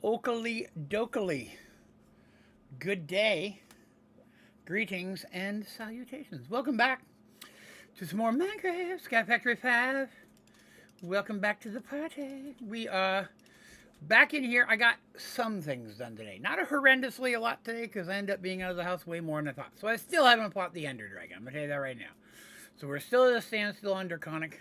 Oakley Dokley. Good day, greetings, and salutations. Welcome back to some more Minecraft Sky Factory 5. Welcome back to the party. We are back in here. I got some things done today. Not a horrendously a lot today because I ended up being out of the house way more than I thought. So I still haven't fought the Ender Dragon. I'm going to tell you that right now. So we're still at a standstill on Draconic.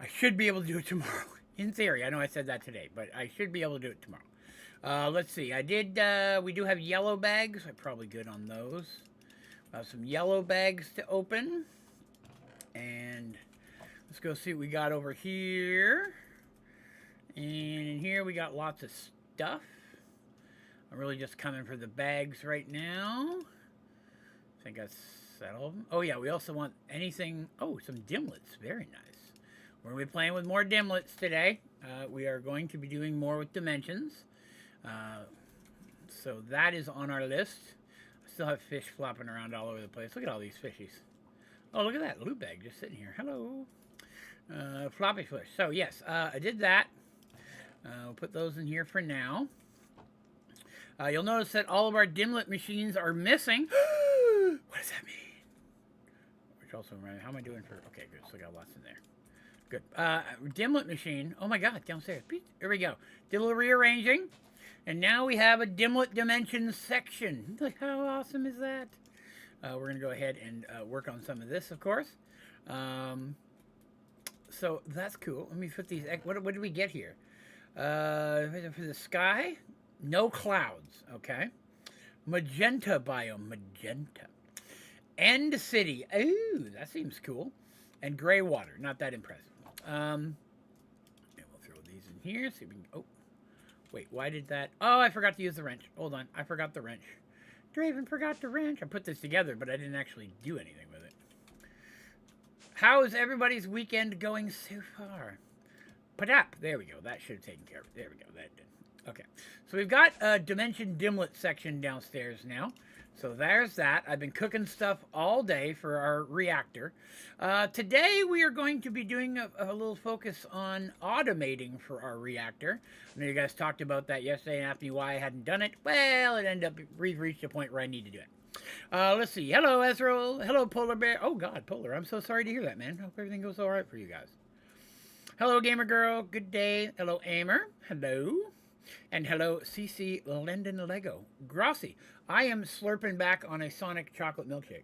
I should be able to do it tomorrow. In theory, I know I said that today, but I should be able to do it tomorrow. Let's see. We do have yellow bags. I'm probably good on those. Some yellow bags to open. And let's go see what we got over here. And in here we got lots of stuff. I'm really just coming for the bags right now. I think that's all of them. Oh yeah, we also want anything. Oh, some dimlets. Very nice. We're going to be playing with more dimlets today. We are going to be doing more with dimensions. So that is on our list. I still have fish flopping around all over the place. Look at all these fishies. Oh, look at that loot bag just sitting here. Hello. Floppy fish. So yes, I did that. We'll put those in here for now. You'll notice that all of our dimlet machines are missing. What does that mean? Which also, how am I doing for... Okay, good. So I got lots in there. Good. Dimlet machine. Oh my god, downstairs. Here we go. Did a little rearranging. And now we have a dimlet dimensions section. How awesome is that? We're going to go ahead and work on some of this, of course. So that's cool. Let me put these... What did we get here? For the sky, no clouds. Okay. Magenta biome. Magenta. End city. Ooh, that seems cool. And gray water. Not that impressive. And we'll throw these in here. See if we can... Oh, wait. Why did that... Oh, I forgot to use the wrench. Hold on. I forgot the wrench. Draven forgot the wrench. I put this together, but I didn't actually do anything with it. How is everybody's weekend going so far? Padap. There we go. That should have taken care of it. There we go. That did. Okay. So we've got a Dimension Dimlet section downstairs now. So there's that. I've been cooking stuff all day for our reactor. Today we are going to be doing a little focus on automating for our reactor. I know you guys talked about that yesterday and asked me why I hadn't done it. Well, it ended up, we've reached a point where I need to do it. Let's see. Hello, Ezreal. Hello, Polar Bear. Oh, God, Polar. I'm so sorry to hear that, man. Hope everything goes all right for you guys. Hello, Gamer Girl. Good day. Hello, Amer. Hello. And hello, CC Lendon Lego. Grossi. I am slurping back on a Sonic chocolate milkshake.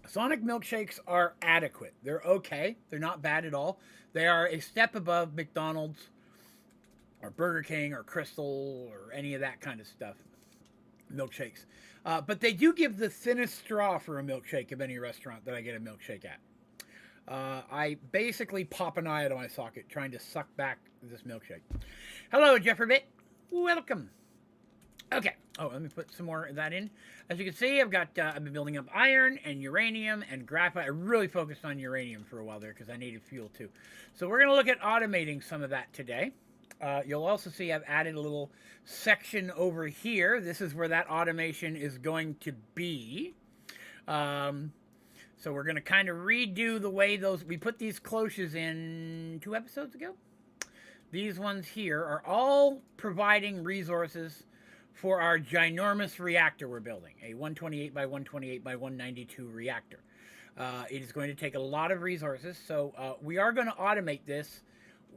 Sonic milkshakes are adequate. They're okay. They're not bad at all. They are a step above McDonald's or Burger King or Crystal or any of that kind of stuff. Milkshakes. But they do give the thinnest straw for a milkshake of any restaurant that I get a milkshake at. I basically pop an eye out of my socket trying to suck back this milkshake. Hello, Jefferbit. Welcome. Okay. Oh, let me put some more of that in. As you can see, I've been building up iron and uranium and graphite. I really focused on uranium for a while there because I needed fuel too. So we're going to look at automating some of that today. You'll also see I've added a little section over here. This is where that automation is going to be. So we're going to kind of redo the way we put these cloches in 2 episodes ago. These ones here are all providing resources for our ginormous reactor we're building. A 128 by 128 by 192 reactor. It is going to take a lot of resources, so we are going to automate this.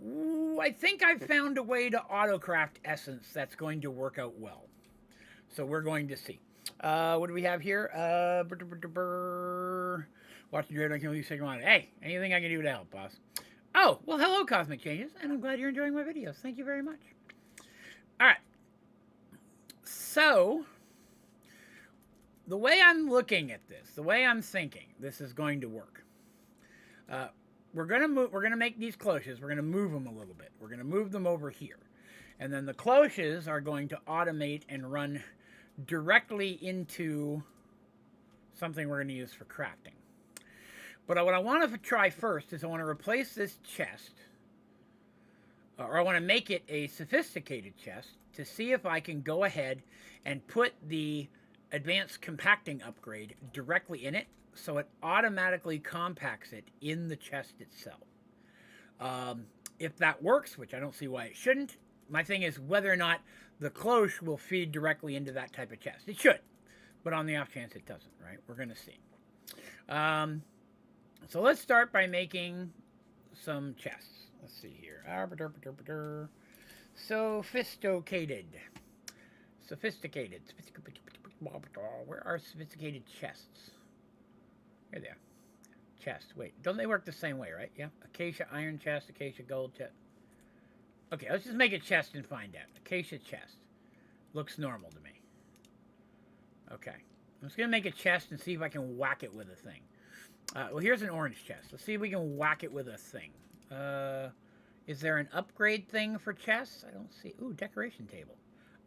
Ooh, I think I've found a way to autocraft essence that's going to work out well. So we're going to see. What do we have here? Watch the Draven, I can only second on it. Hey, anything I can do to help, boss? Oh, well, hello, Cosmic Changes, and I'm glad you're enjoying my videos. Thank you very much. All right. So, the way I'm looking at this, the way I'm thinking this is going to work, we're gonna make these cloches. We're gonna move them a little bit. We're gonna move them over here, and then the cloches are going to automate and run directly into something we're going to use for crafting. But what I want to try first is I want to replace this chest, or I want to make it a sophisticated chest to see if I can go ahead and put the advanced compacting upgrade directly in it so it automatically compacts it in the chest itself. If that works, which I don't see why it shouldn't, my thing is whether or not the cloche will feed directly into that type of chest. It should, but on the off chance it doesn't, right? We're going to see. So let's start by making some chests. Let's see here. Sophisticated. Sophisticated. Where are sophisticated chests? Here they are. Chest. Wait, don't they work the same way, right? Yeah. Acacia iron chest, acacia gold chest. Okay, let's just make a chest and find out. Acacia chest. Looks normal to me. Okay. I'm just going to make a chest and see if I can whack it with a thing. Well, here's an orange chest. Let's see if we can whack it with a thing. Is there an upgrade thing for chests? I don't see. Ooh, decoration table.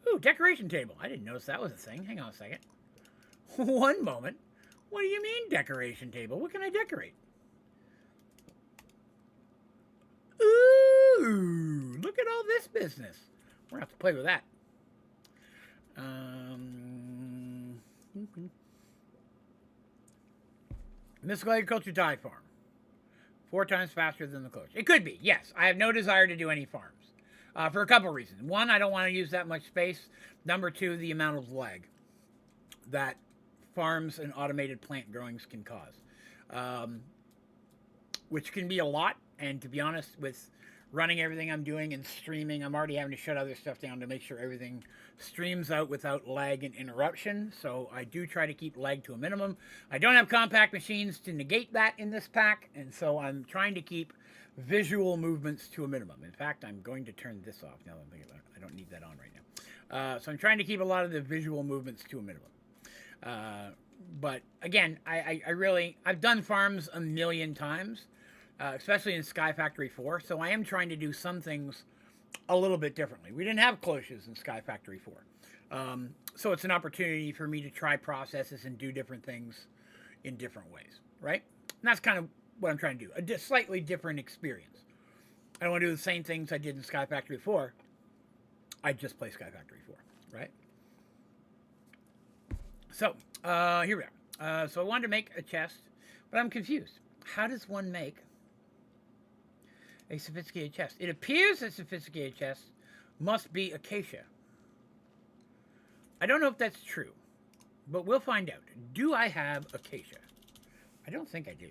Ooh, decoration table. I didn't notice that was a thing. Hang on a second. One moment. What do you mean, decoration table? What can I decorate? Ooh, look at all this business. We're going to have to play with that. Mystical Agriculture Dye Farm. 4 times faster than the cloche. It could be, yes. I have no desire to do any farms. For a couple reasons. One, I don't want to use that much space. Number 2, the amount of lag that farms and automated plant growings can cause. Which can be a lot. And to be honest, with running everything I'm doing and streaming, I'm already having to shut other stuff down to make sure everything streams out without lag and interruption. So I do try to keep lag to a minimum. I don't have compact machines to negate that in this pack, and so I'm trying to keep visual movements to a minimum. In fact, I'm going to turn this off now that I'm thinking about it. I don't need that on right now. So I'm trying to keep a lot of the visual movements to a minimum. But again, I've done farms a million times. Especially in Sky Factory 4, so I am trying to do some things a little bit differently. We didn't have cloches in Sky Factory 4, so it's an opportunity for me to try processes and do different things in different ways, right? And that's kind of what I'm trying to do, a slightly different experience. I don't want to do the same things I did in Sky Factory 4. I just play Sky Factory 4, right? So, here we are. So I wanted to make a chest, but I'm confused. How does one make a sophisticated chest? It appears a sophisticated chest must be acacia. I don't know if that's true, but we'll find out. Do I have acacia? I don't think I do.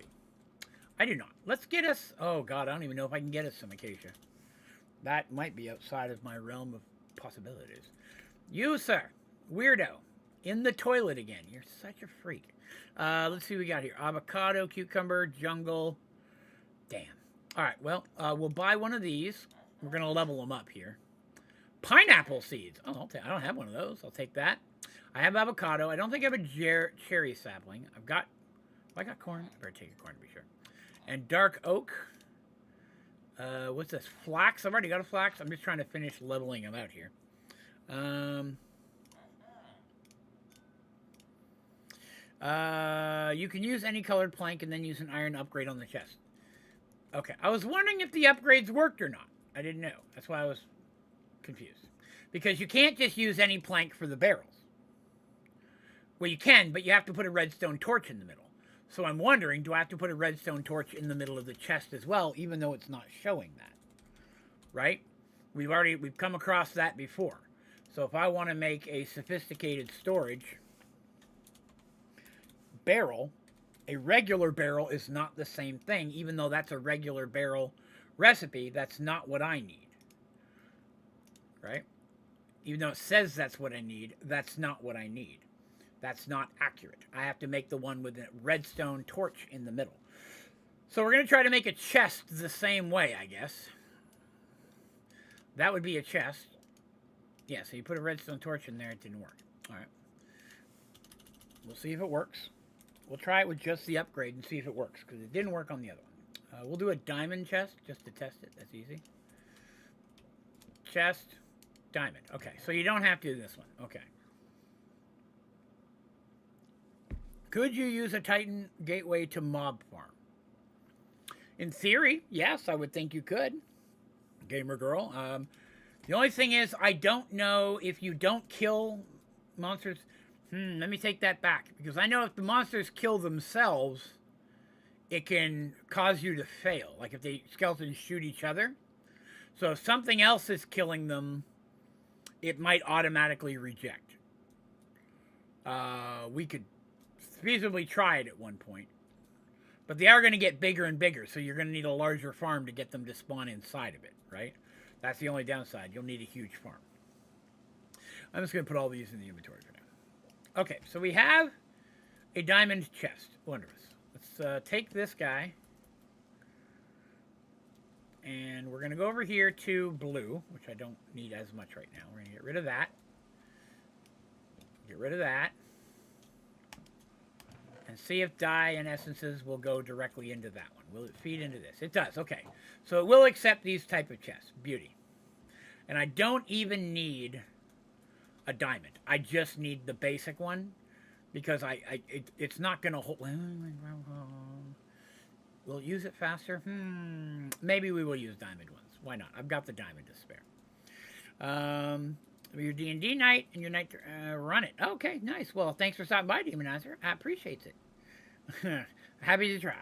I do not. Let's get us... Oh, God, I don't even know if I can get us some acacia. That might be outside of my realm of possibilities. You, sir. Weirdo. In the toilet again. You're such a freak. Let's see what we got here. Avocado, cucumber, jungle. Damn. All right, well, we'll buy one of these. We're going to level them up here. Pineapple seeds. Oh, I don't have one of those. I'll take that. I have avocado. I don't think I have a cherry sapling. I've got... Oh, I got corn. I better take a corn to be sure. And dark oak. What's this? Flax. I've already got a flax. I'm just trying to finish leveling them out here. You can use any colored plank and then use an iron upgrade on the chest. Okay, I was wondering if the upgrades worked or not. I didn't know. That's why I was confused. Because you can't just use any plank for the barrels. Well, you can, but you have to put a redstone torch in the middle. So I'm wondering, do I have to put a redstone torch in the middle of the chest as well, even though it's not showing that? Right? We've come across that before. So if I want to make a sophisticated storage barrel, a regular barrel is not the same thing, even though that's a regular barrel recipe. That's not what I need, right? Even though it says that's what I need, that's not what I need. That's not accurate. I have to make the one with a redstone torch in the middle. So we're going to try to make a chest the same way, I guess. That would be a chest. Yeah, so you put a redstone torch in there, it didn't work. All right. We'll see if it works. We'll try it with just the upgrade and see if it works, because it didn't work on the other one. We'll do a diamond chest just to test it. That's easy. Chest, diamond. Okay, so you don't have to do this one. Okay. Could you use a Titan gateway to mob farm? In theory, yes, I would think you could. Gamer girl. The only thing is, I don't know if you don't kill monsters... let me take that back. Because I know if the monsters kill themselves, it can cause you to fail. Like if the skeletons shoot each other. So if something else is killing them, it might automatically reject. We could feasibly try it at one point. But they are going to get bigger and bigger, so you're going to need a larger farm to get them to spawn inside of it, right? That's the only downside. You'll need a huge farm. I'm just going to put all these in the inventory for now. Okay, so we have a diamond chest. Wondrous. Let's take this guy. And we're going to go over here to blue, which I don't need as much right now. We're going to get rid of that. Get rid of that. And see if dye and essences will go directly into that one. Will it feed into this? It does. Okay. So it will accept these type of chests. Beauty. And I don't even need a diamond. I just need the basic one because it's not going to hold. Will it use it faster? Maybe we will use diamond ones. Why not? I've got the diamond to spare. Your D&D night and your night run it. Okay, nice. Well, thanks for stopping by, Demonizer. I appreciate it. Happy to try.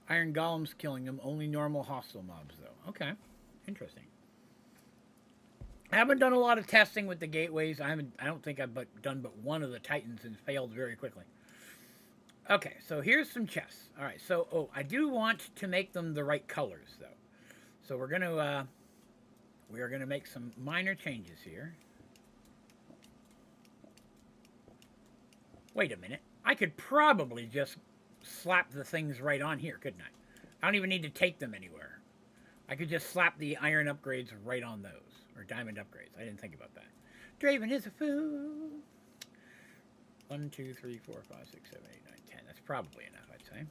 Iron Golem's killing them. Only normal hostile mobs, though. Okay, interesting. I haven't done a lot of testing with the gateways. I don't think I've done but one of the Titans and failed very quickly. Okay, so here's some chests. All right, so I do want to make them the right colors, though. So we are going to make some minor changes here. Wait a minute. I could probably just slap the things right on here, couldn't I? I don't even need to take them anywhere. I could just slap the iron upgrades right on those. Or diamond upgrades. I didn't think about that. Draven is a fool. 1, 2, 3, 4, 5, 6, 7, 8, 9, 10. That's probably enough, I'd say.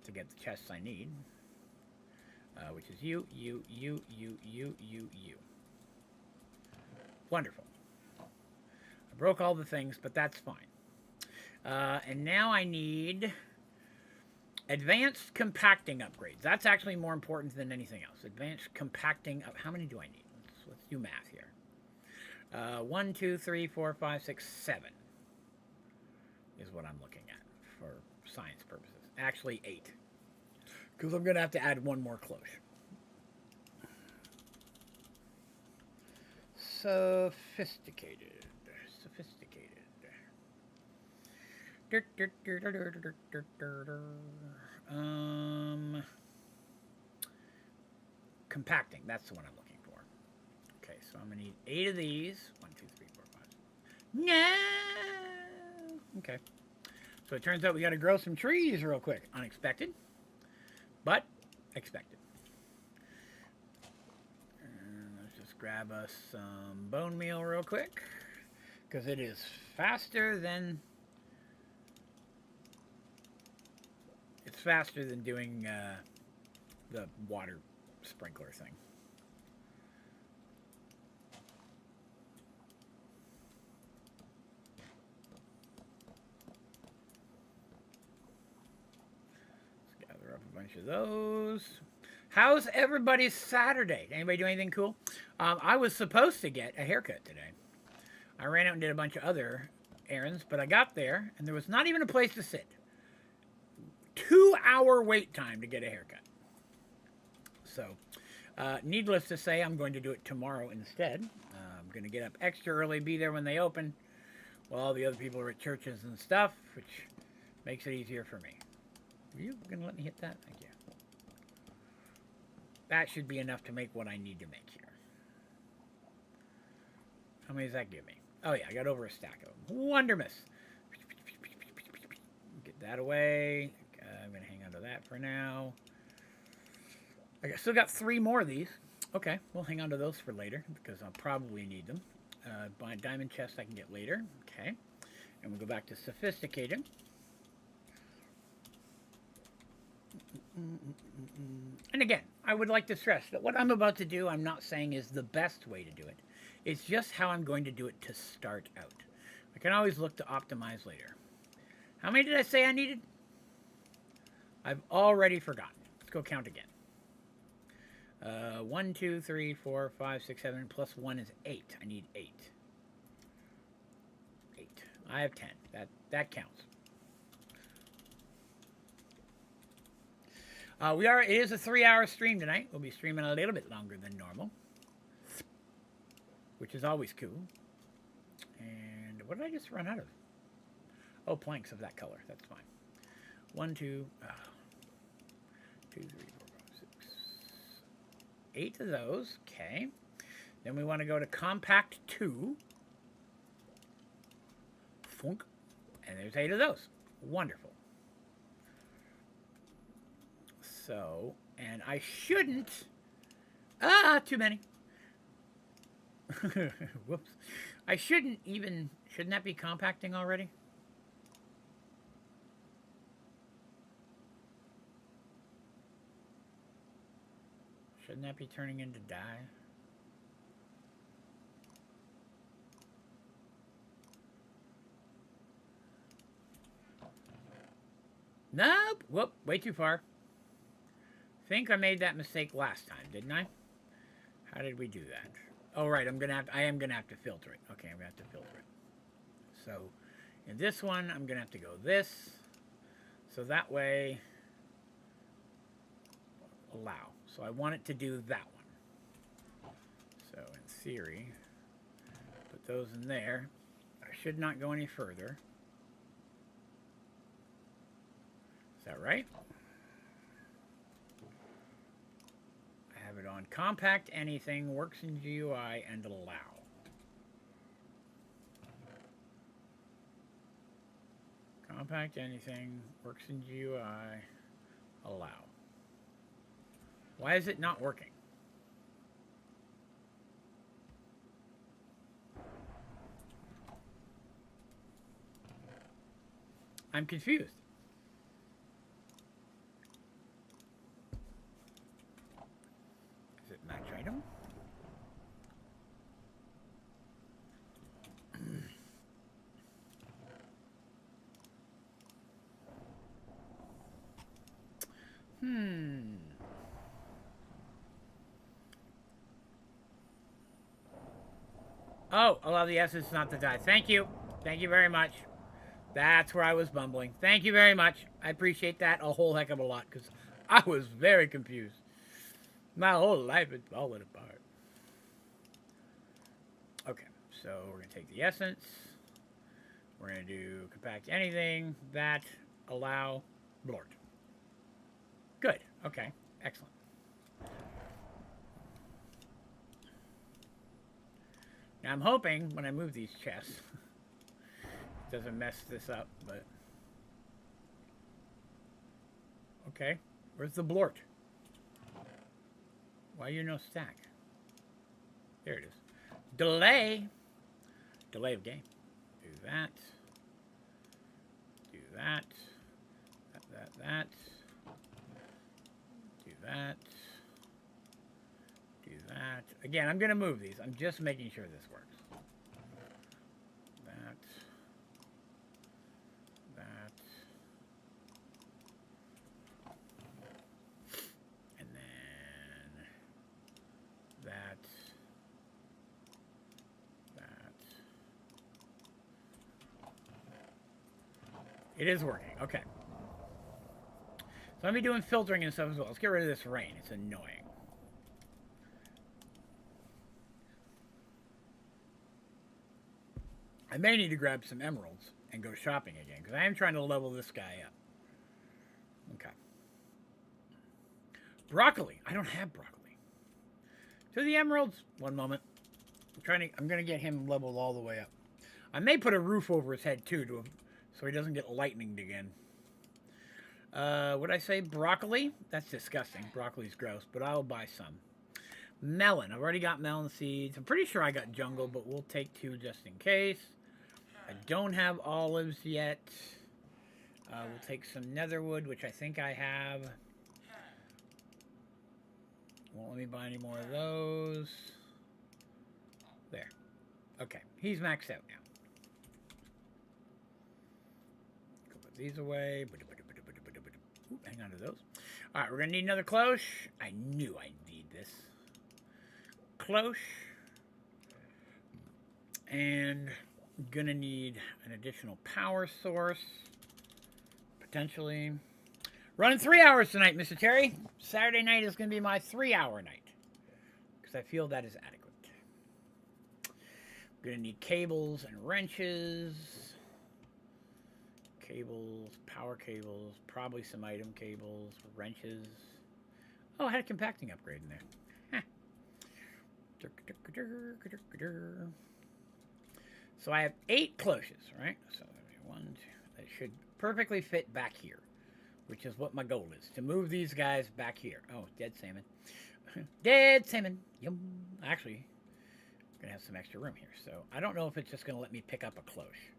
To get the chests I need. Which is you. Wonderful. I broke all the things, but that's fine. And now I need advanced compacting upgrades. That's actually more important than anything else. Advanced compacting. How many do I need? Let's do math here. 1, 2, 3, 4, 5, 6, 7 is what I'm looking at for science purposes. Actually, 8. Because I'm going to have to add one more cloche. Sophisticated. Compacting. That's the one I'm looking for. Okay, so I'm going to need 8 of these. 1, 2, 3, 4, 5. No! Okay. So it turns out we got to grow some trees real quick. Unexpected. But expected. And let's just grab us some bone meal real quick. Because it is faster than... It's faster than doing the water sprinkler thing. Let's gather up a bunch of those. How's everybody's Saturday? Did anybody do anything cool? I was supposed to get a haircut today. I ran out and did a bunch of other errands, but I got there and there was not even a place to sit. 2-hour wait time to get a haircut. So, needless to say, I'm going to do it tomorrow instead. I'm going to get up extra early, be there when they open, while all the other people are at churches and stuff, which makes it easier for me. Are you going to let me hit that? Thank you. That should be enough to make what I need to make here. How many does that give me? Oh yeah, I got over a stack of them. Wondermous. Get that away. I'm going to hang on to that for now. I still got 3 more of these. Okay, we'll hang on to those for later because I'll probably need them. Buy a diamond chest I can get later. Okay, and we'll go back to sophisticated. And again, I would like to stress that what I'm about to do, I'm not saying is the best way to do it. It's just how I'm going to do it to start out. I can always look to optimize later. How many did I say I needed? I've already forgotten. Let's go count again. 1, 2, 3, 4, 5, 6, 7, plus 1 is 8. I need 8. 8. I have 10. That counts. It is a 3-hour stream tonight. We'll be streaming a little bit longer than normal, which is always cool. And what did I just run out of? Oh, planks of that color. That's fine. 1, 2, 2, 3, 4, 5, 6, 8 of those. Okay. Then we want to go to compact 2. Funk. And there's 8 of those. Wonderful. So, and I shouldn't. Too many. Whoops. I shouldn't that be compacting already? Shouldn't that be turning into dye? Nope. Whoop, way too far. Think I made that mistake last time, didn't I? How did we do that? Oh, right, I am gonna have to filter it. Okay, I'm gonna have to filter it. So, in this one, I'm gonna have to go this. So that way, allow. So I want it to do that one. So in theory, put those in there. I should not go any further. Is that right? I have it on compact anything, works in GUI, and allow. Compact anything, works in GUI, allow. Why is it not working? I'm confused. Is it match item? Oh, allow the essence not to die. Thank you. Thank you very much. That's where I was bumbling. Thank you very much. I appreciate that a whole heck of a lot because I was very confused. My whole life is falling apart. Okay, so we're going to take the essence. We're going to do compact anything, that, allow, blort. Good. Okay, excellent. Now I'm hoping when I move these chests, it doesn't mess this up, but... Okay, where's the blort? Why you no stack? There it is. Delay. Delay of game. Do that. Do that. That. Do that. Do that. Again, I'm going to move these. I'm just making sure this works. That. That. And then that. That. It is working. Okay. So I'm going to be doing filtering and stuff as well. Let's get rid of this rain. It's annoying. I may need to grab some emeralds and go shopping again, because I am trying to level this guy up. Okay. Broccoli. I don't have broccoli. To the emeralds. One moment. I'm going to get him leveled all the way up. I may put a roof over his head, too, so he doesn't get lightninged again. Would I say broccoli? That's disgusting. Broccoli's gross, but I'll buy some. Melon. I've already got melon seeds. I'm pretty sure I got jungle, but we'll take 2 just in case. I don't have olives yet. We'll take some netherwood, which I think I have. Won't let me buy any more of those. There. Okay. He's maxed out now. Go put these away. Ooh, hang on to those. Alright, we're going to need another cloche. I knew I'd need this. Cloche. And going to need an additional power source. Potentially. Running 3 hours tonight, Mr. Terry. Saturday night is going to be my 3-hour night. Because I feel that is adequate. I'm going to need cables and wrenches. Cables, power cables, probably some item cables, wrenches. Oh, I had a compacting upgrade in there. So I have 8 cloches, right? So 1, 2, that should perfectly fit back here, which is what my goal is, to move these guys back here. Oh, dead salmon. Dead salmon. Yum. Actually, I'm going to have some extra room here. So I don't know if it's just going to let me pick up a cloche.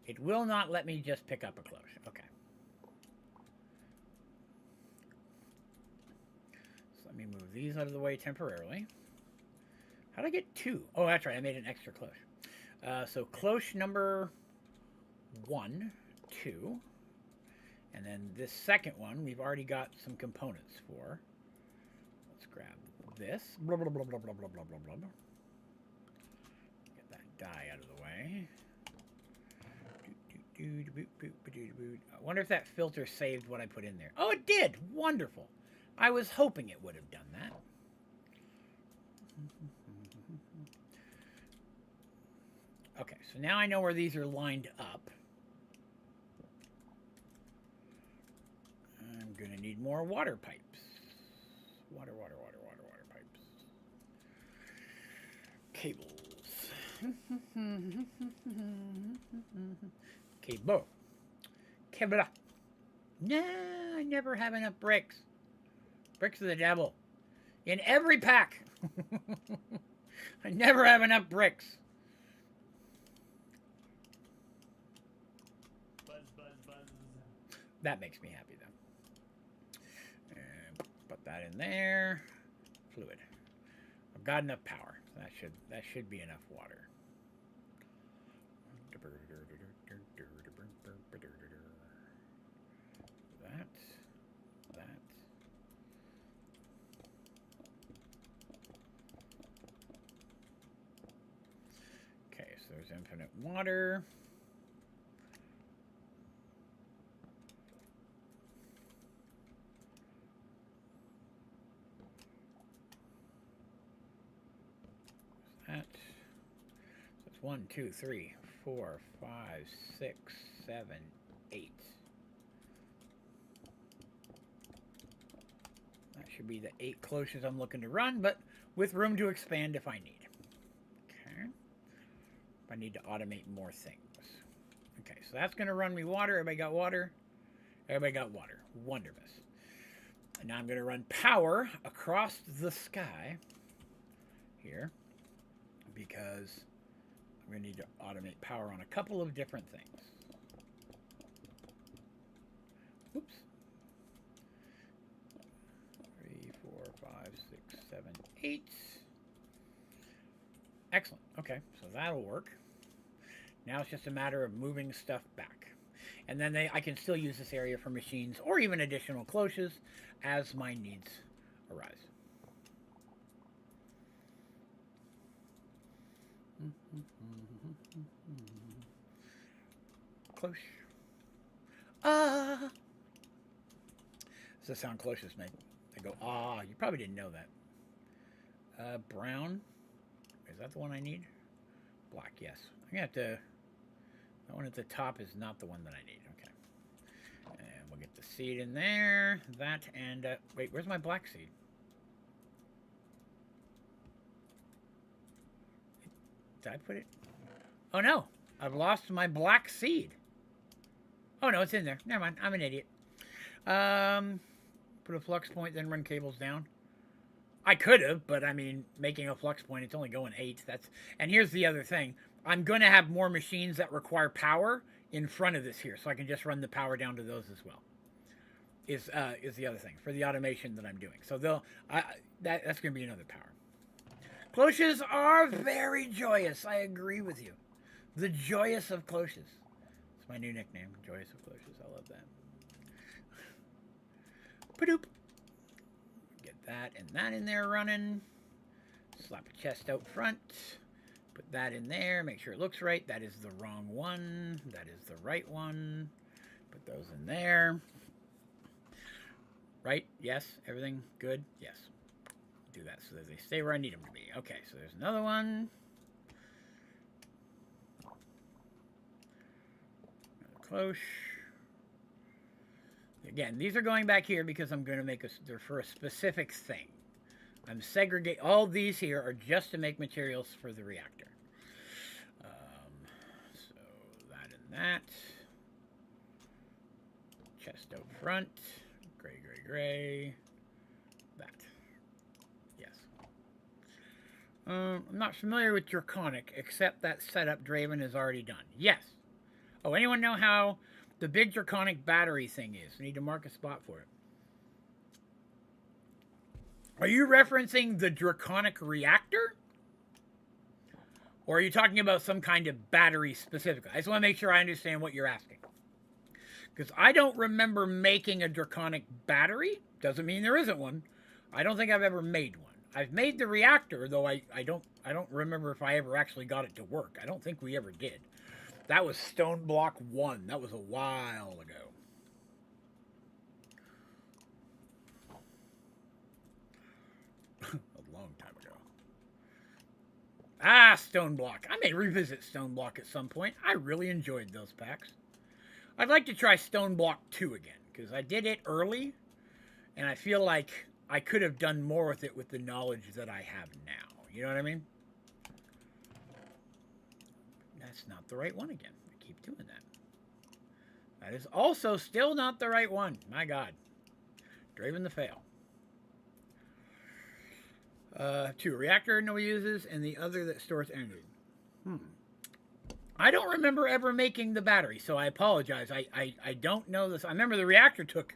It will not let me just pick up a cloche. Okay. So let me move these out of the way temporarily. How did I get 2? Oh, that's right. I made an extra cloche. So cloche number 1, 2. And then this second one, we've already got some components for. Let's grab this. Blah, blah, blah, blah, blah, blah, blah, blah, blah. Get that die out of the way. I wonder if that filter saved what I put in there. Oh, it did. Wonderful. I was hoping it would have done that. Okay, so now I know where these are lined up. I'm going to need more water pipes. Water pipes. Cables. Cable. Cable. No, I never have enough bricks. Bricks are the devil. In every pack. I never have enough bricks. Buzz, buzz, buzz. That makes me happy, though. And put that in there. Fluid. I've got enough power. That should be enough water. That. Okay, so there's infinite water. That. So it's 1, 2, 3, 4, 5, 6, 7, 8. That should be the 8 cloches I'm looking to run, but with room to expand if I need. Okay. If I need to automate more things. Okay, so that's going to run me water. Everybody got water? Everybody got water. Wonderful. And now I'm going to run power across the sky here, because I'm going to need to automate power on a couple of different things. Oops. 3, 4, 5, 6, 7, 8. Excellent. Okay, so that'll work. Now it's just a matter of moving stuff back. And then I can still use this area for machines or even additional cloches as my needs arise. Cloche. Ah. Does that sound cloches make? They go, ah. You probably didn't know that. Brown. Is that the one I need? Black, yes. I'm going to have to... That one at the top is not the one that I need. Okay. And we'll get the seed in there. That and... wait, where's my black seed? Did I put it? Oh, no. I've lost my black seed. Oh, no, it's in there. Never mind. I'm an idiot. Put a flux point, then run cables down. I could have, but I mean, making a flux point, it's only going 8. And here's the other thing. I'm going to have more machines that require power in front of this here, so I can just run the power down to those as well. Is the other thing for the automation that I'm doing. So that's going to be another power. Cloches are very joyous. I agree with you. The joyous of cloches. It's my new nickname, joyous of cloches. I love that. Padoop. Get that and that in there running. Slap a chest out front. Put that in there. Make sure it looks right. That is the wrong one. That is the right one. Put those in there. Right? Yes? Everything good? Yes. Do that so that they stay where I need them to be. Okay, so there's another one. Another cloche. Again, these are going back here because I'm going to make they're for a specific thing. I'm segregating. All these here are just to make materials for the reactor. So that and that. Chest out front. Gray, gray, gray. That. Yes. I'm not familiar with Draconic, except that setup Draven is already done. Yes. Oh, anyone know how the big Draconic battery thing is? I need to mark a spot for it. Are you referencing the Draconic reactor? Or are you talking about some kind of battery specifically? I just want to make sure I understand what you're asking. Because I don't remember making a Draconic battery. Doesn't mean there isn't one. I don't think I've ever made one. I've made the reactor, though I don't remember if I ever actually got it to work. I don't think we ever did. That was Stone Block 1. That was a while ago. A long time ago. Ah, Stone Block. I may revisit Stone Block at some point. I really enjoyed those packs. I'd like to try Stone Block 2 again, because I did it early, and I feel like I could have done more with it with the knowledge that I have now. You know what I mean? That's not the right one again. I keep doing that. That is also still not the right one. My God. Draven the fail. 2. Reactor nobody uses, and the other that stores energy. I don't remember ever making the battery, so I apologize. I don't know this. I remember the reactor took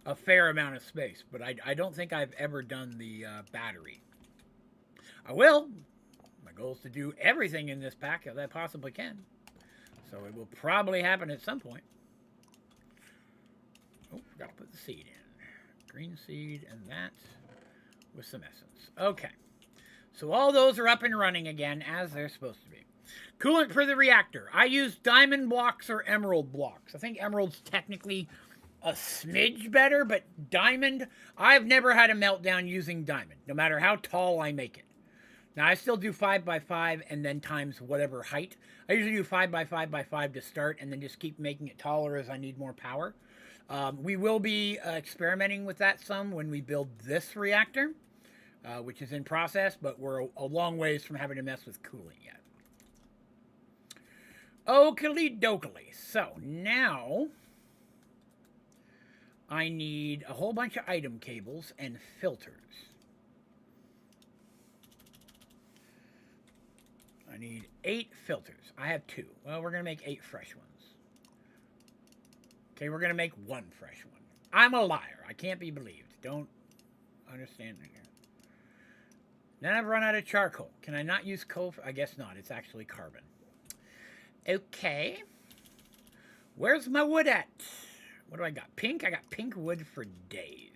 a fair amount of space, but I don't think I've ever done the battery. I will. My goal is to do everything in this pack that I possibly can. So it will probably happen at some point. Oh, forgot to put the seed in. Green seed and that with some essence. Okay. So all those are up and running again as they're supposed to be. Coolant for the reactor. I use diamond blocks or emerald blocks. I think emerald's technically a smidge better, but diamond, I've never had a meltdown using diamond, no matter how tall I make it. Now, I still do 5x5 and then times whatever height. I usually do 5x5x5 to start and then just keep making it taller as I need more power. We will be experimenting with that some when we build this reactor, which is in process, but we're a long ways from having to mess with cooling yet. Oakley dokley. So now I need a whole bunch of item cables and filters. I need 8 filters. I have 2. Well, we're going to make 8 fresh ones. Okay, we're going to make 1 fresh one. I'm a liar. I can't be believed. Don't understand it here. Then I've run out of charcoal. Can I not use coal? I guess not. It's actually carbon. Okay. Where's my wood at? What do I got? Pink? I got pink wood for days.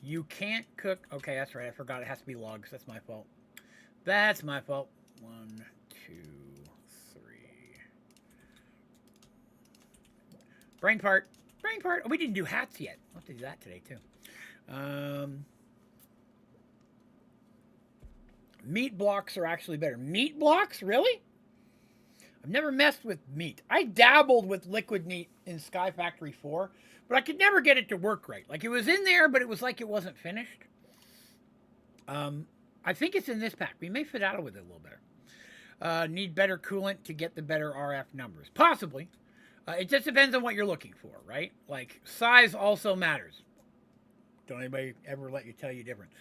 You can't cook. Okay, that's right. I forgot it has to be logs. That's my fault. That's my fault. 1, 2, 3. Brain part. Brain part. Oh, we didn't do hats yet. I'll have to do that today, too. Meat blocks are actually better. Meat blocks? Really? I've never messed with meat. I dabbled with liquid meat in Sky Factory 4, but I could never get it to work right. Like, it was in there, but it was like it wasn't finished. I think it's in this pack. We may fiddle with it a little better. Need better coolant to get the better RF numbers. Possibly. It just depends on what you're looking for, right? Like, size also matters. Don't anybody ever let you tell you different.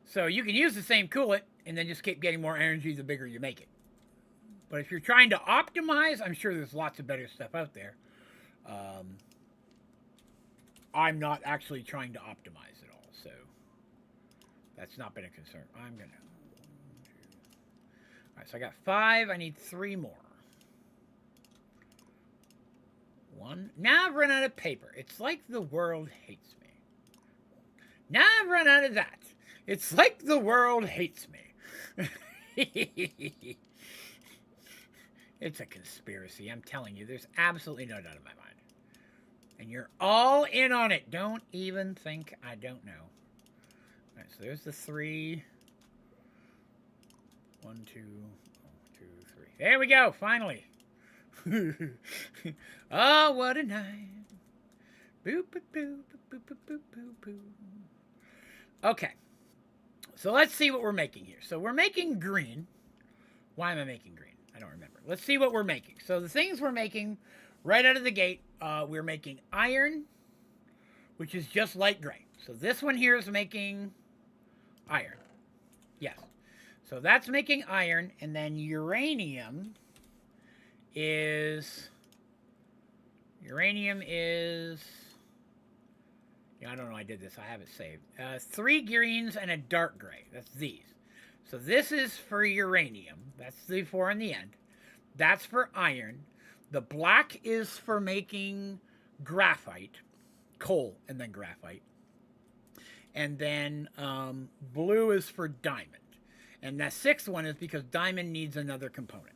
So you can use the same coolant and then just keep getting more energy the bigger you make it. But if you're trying to optimize, I'm sure there's lots of better stuff out there. I'm not actually trying to optimize at all, so that's not been a concern. I'm going to... All right, so I got 5. I need 3 more. 1. Now I've run out of paper. It's like the world hates me. Now I've run out of that. It's like the world hates me. It's a conspiracy. I'm telling you, there's absolutely no doubt in my mind. And you're all in on it. Don't even think I don't know. All right, so there's the 3. 1, 2, 2, 3. There we go, finally. Oh, what a night. Boop, boop, boop, boop, boop, boop, boop, boop. Okay. So let's see what we're making here. So we're making green. Why am I making green? I don't remember. Let's see what we're making. So the things we're making right out of the gate, we're making iron, which is just light gray. So this one here is making iron. Yes. So that's making iron, and then uranium is... Yeah, I don't know, I did this. I have it saved. 3 greens and a dark gray. That's these. So this is for uranium. That's the 4 in the end. That's for iron. The black is for making graphite. Coal and then graphite. And then blue is for diamond. And that 6th one is because diamond needs another component.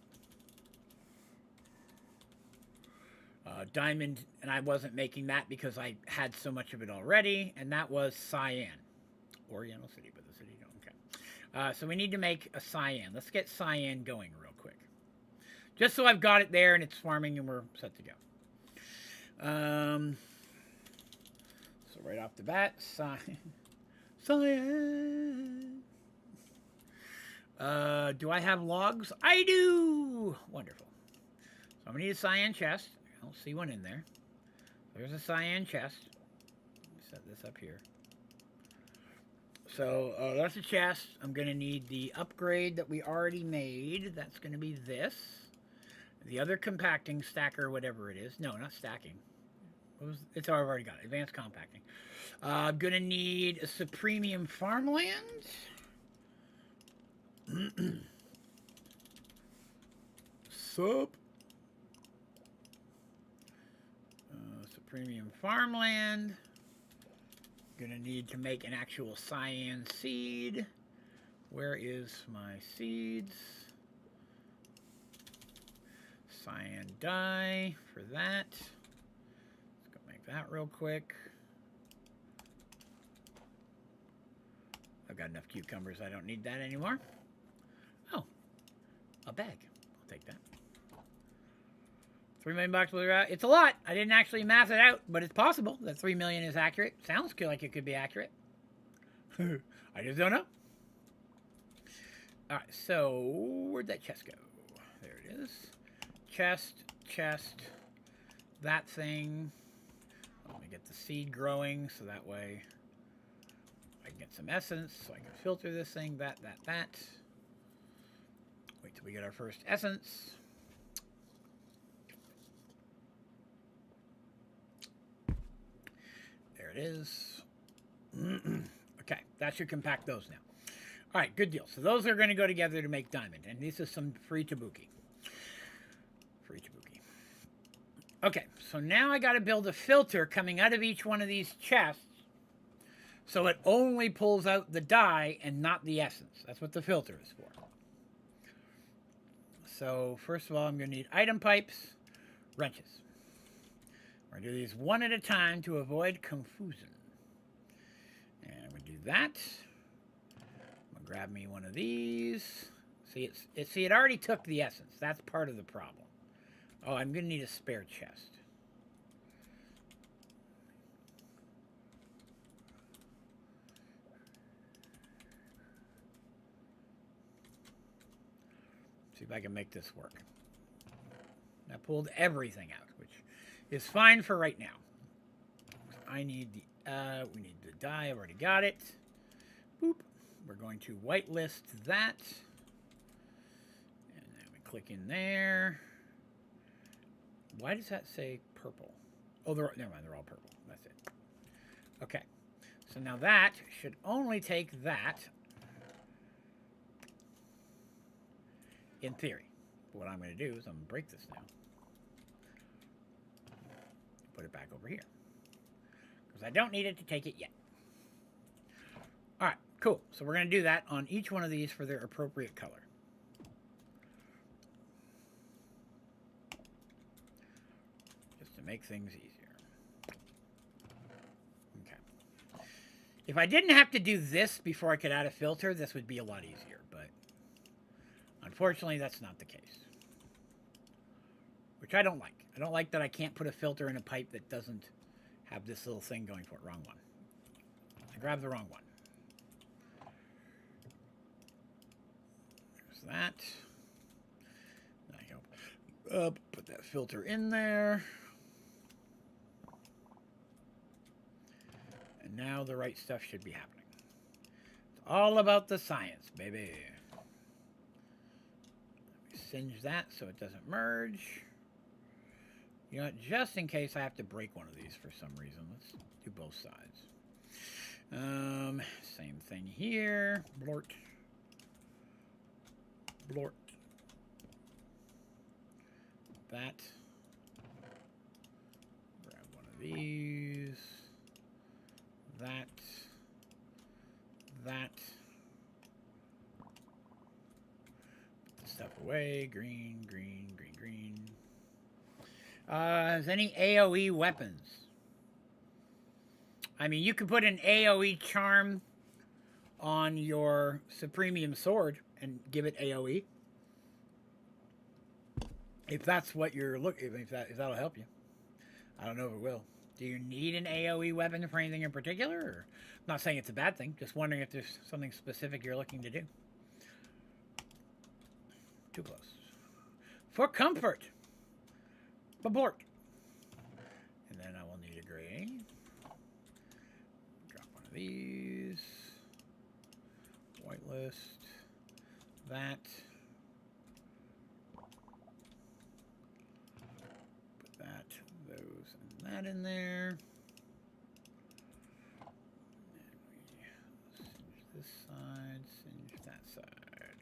Diamond, and I wasn't making that because I had so much of it already, and that was cyan. Oriental City, but the city don't. Okay. So we need to make a cyan. Let's get cyan going real quick. Just so I've got it there and it's farming and we're set to go. So right off the bat, cyan. Do I have logs? I do! Wonderful. So I'm going to need a cyan chest. I don't see one in there. There's a cyan chest. Set this up here. So that's a chest. I'm going to need the upgrade that we already made. That's going to be this. The other compacting stacker, whatever it is. No, not stacking. It's I've already got it. Advanced compacting. I'm going to need a Supremium farmland. Sup? Premium farmland. Gonna need to make an actual cyan seed. Where is my seeds? Cyan dye for that. Let's go make that real quick. I've got enough cucumbers. I don't need that anymore. Oh, a bag. I'll take that. $3 million bucks. It's a lot. I didn't actually math it out, but it's possible that 3 million is accurate. Sounds like it could be accurate. I just don't know. All right, so where'd that chest go? There it is. Chest, that thing. Let me get the seed growing so that way I can get some essence so I can filter this thing, that. Wait till we get our first essence. There it is. Okay, that should compact those now. All right, good deal. So those are going to go together to make diamond, and this is some free tabuki. Okay, so now I got to build a filter coming out of each one of these chests so it only pulls out the dye and not the essence. That's what the filter is for. So first of all, I'm going to need item pipes, wrenches. We're going to do these one at a time to avoid confusion. And we do that. I'm going to grab me one of these. See, it already took the essence. That's part of the problem. Oh, I'm going to need a spare chest. See if I can make this work. I pulled everything out, which is fine for right now. I need the, we need the dye. I've already got it. Boop. We're going to whitelist that. And then we click in there. Why does that say purple? Oh, never mind, they're all purple. That's it. Okay. So now that should only take that, in theory. What I'm going to do is I'm going to break this now. Put it back over here. Because I don't need it to take it yet. Alright, cool. So we're going to do that on each one of these for their appropriate color. to make things easier. Okay. If I didn't have to do this before I could add a filter, this would be a lot easier, but unfortunately that's not the case. Which I don't like. I don't like that I can't put a filter in a pipe that doesn't have this little thing going for it. Wrong one. I grabbed the wrong one. There's that. Now I go put that filter in there. And now the right stuff should be happening. It's all about the science, baby. Let me singe that so it doesn't merge. You know what, just in case I have to break one of these for some reason, let's do both sides. Same thing here. Blort. Blort. That. Grab one of these. That. That. Put the stuff away. Green, green, green, green. Is any AoE weapons? I mean, you could put an AoE charm on your Supremium sword and give it AoE. If that's what you're looking, if that'll help you. I don't know if it will. Do you need an AoE weapon for anything in particular? Or, I'm not saying it's a bad thing. Just wondering if there's something specific you're looking to do. Too close. For comfort. Abort. And then I will need a gray. Drop one of these. Whitelist. That. Put that, those, and that in there. And we singe this side, singe that side.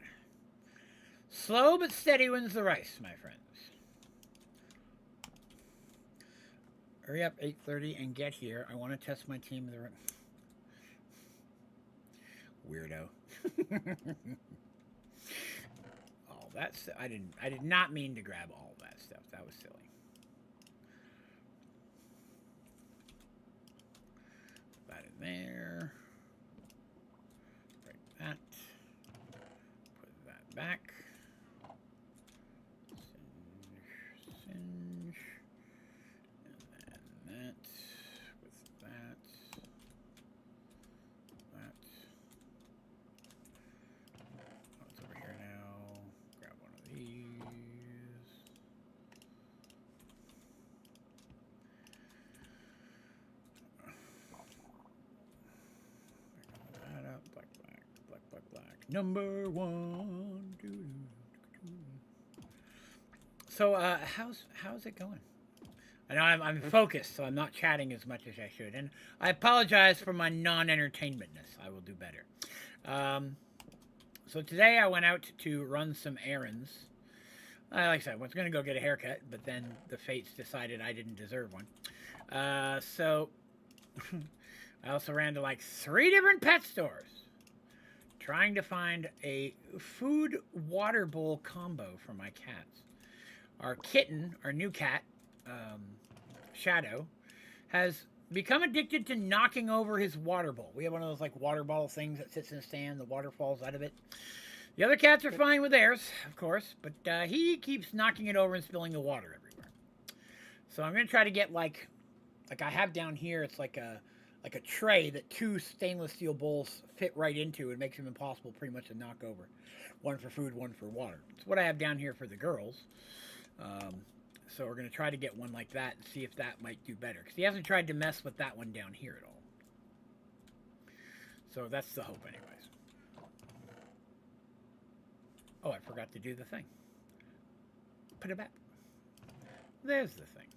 Slow but steady wins the race, my friends. Hurry up, 8:30, and get here. I want to test my team with the weirdo. All that stuff. I did not mean to grab all that stuff. That was silly. Put that in there. Break that. Put that back. Singe. That, with that, oh, it's over here now. Grab one of these. That up, black, black, black, black, black. Number one. So, how's it going? I know I'm focused, so I'm not chatting as much as I should. And I apologize for my non-entertainmentness. I will do better. So today I went out to run some errands. Like I said, I was going to go get a haircut, but then the fates decided I didn't deserve one. So I also ran to like 3 different pet stores trying to find a food water bowl combo for my cats. Our kitten, our new cat, Shadow, has become addicted to knocking over his water bowl. We have one of those like water bottle things that sits in a stand, the water falls out of it. The other cats are fine with theirs, of course, but he keeps knocking it over and spilling the water everywhere. So I'm going to try to get like I have down here, it's like a tray that 2 stainless steel bowls fit right into. It makes them impossible pretty much to knock over. One for food, one for water. It's what I have down here for the girls. So we're going to try to get one like that and see if that might do better. Because he hasn't tried to mess with that one down here at all. So that's the hope anyways. Oh, I forgot to do the thing. Put it back. There's the thing.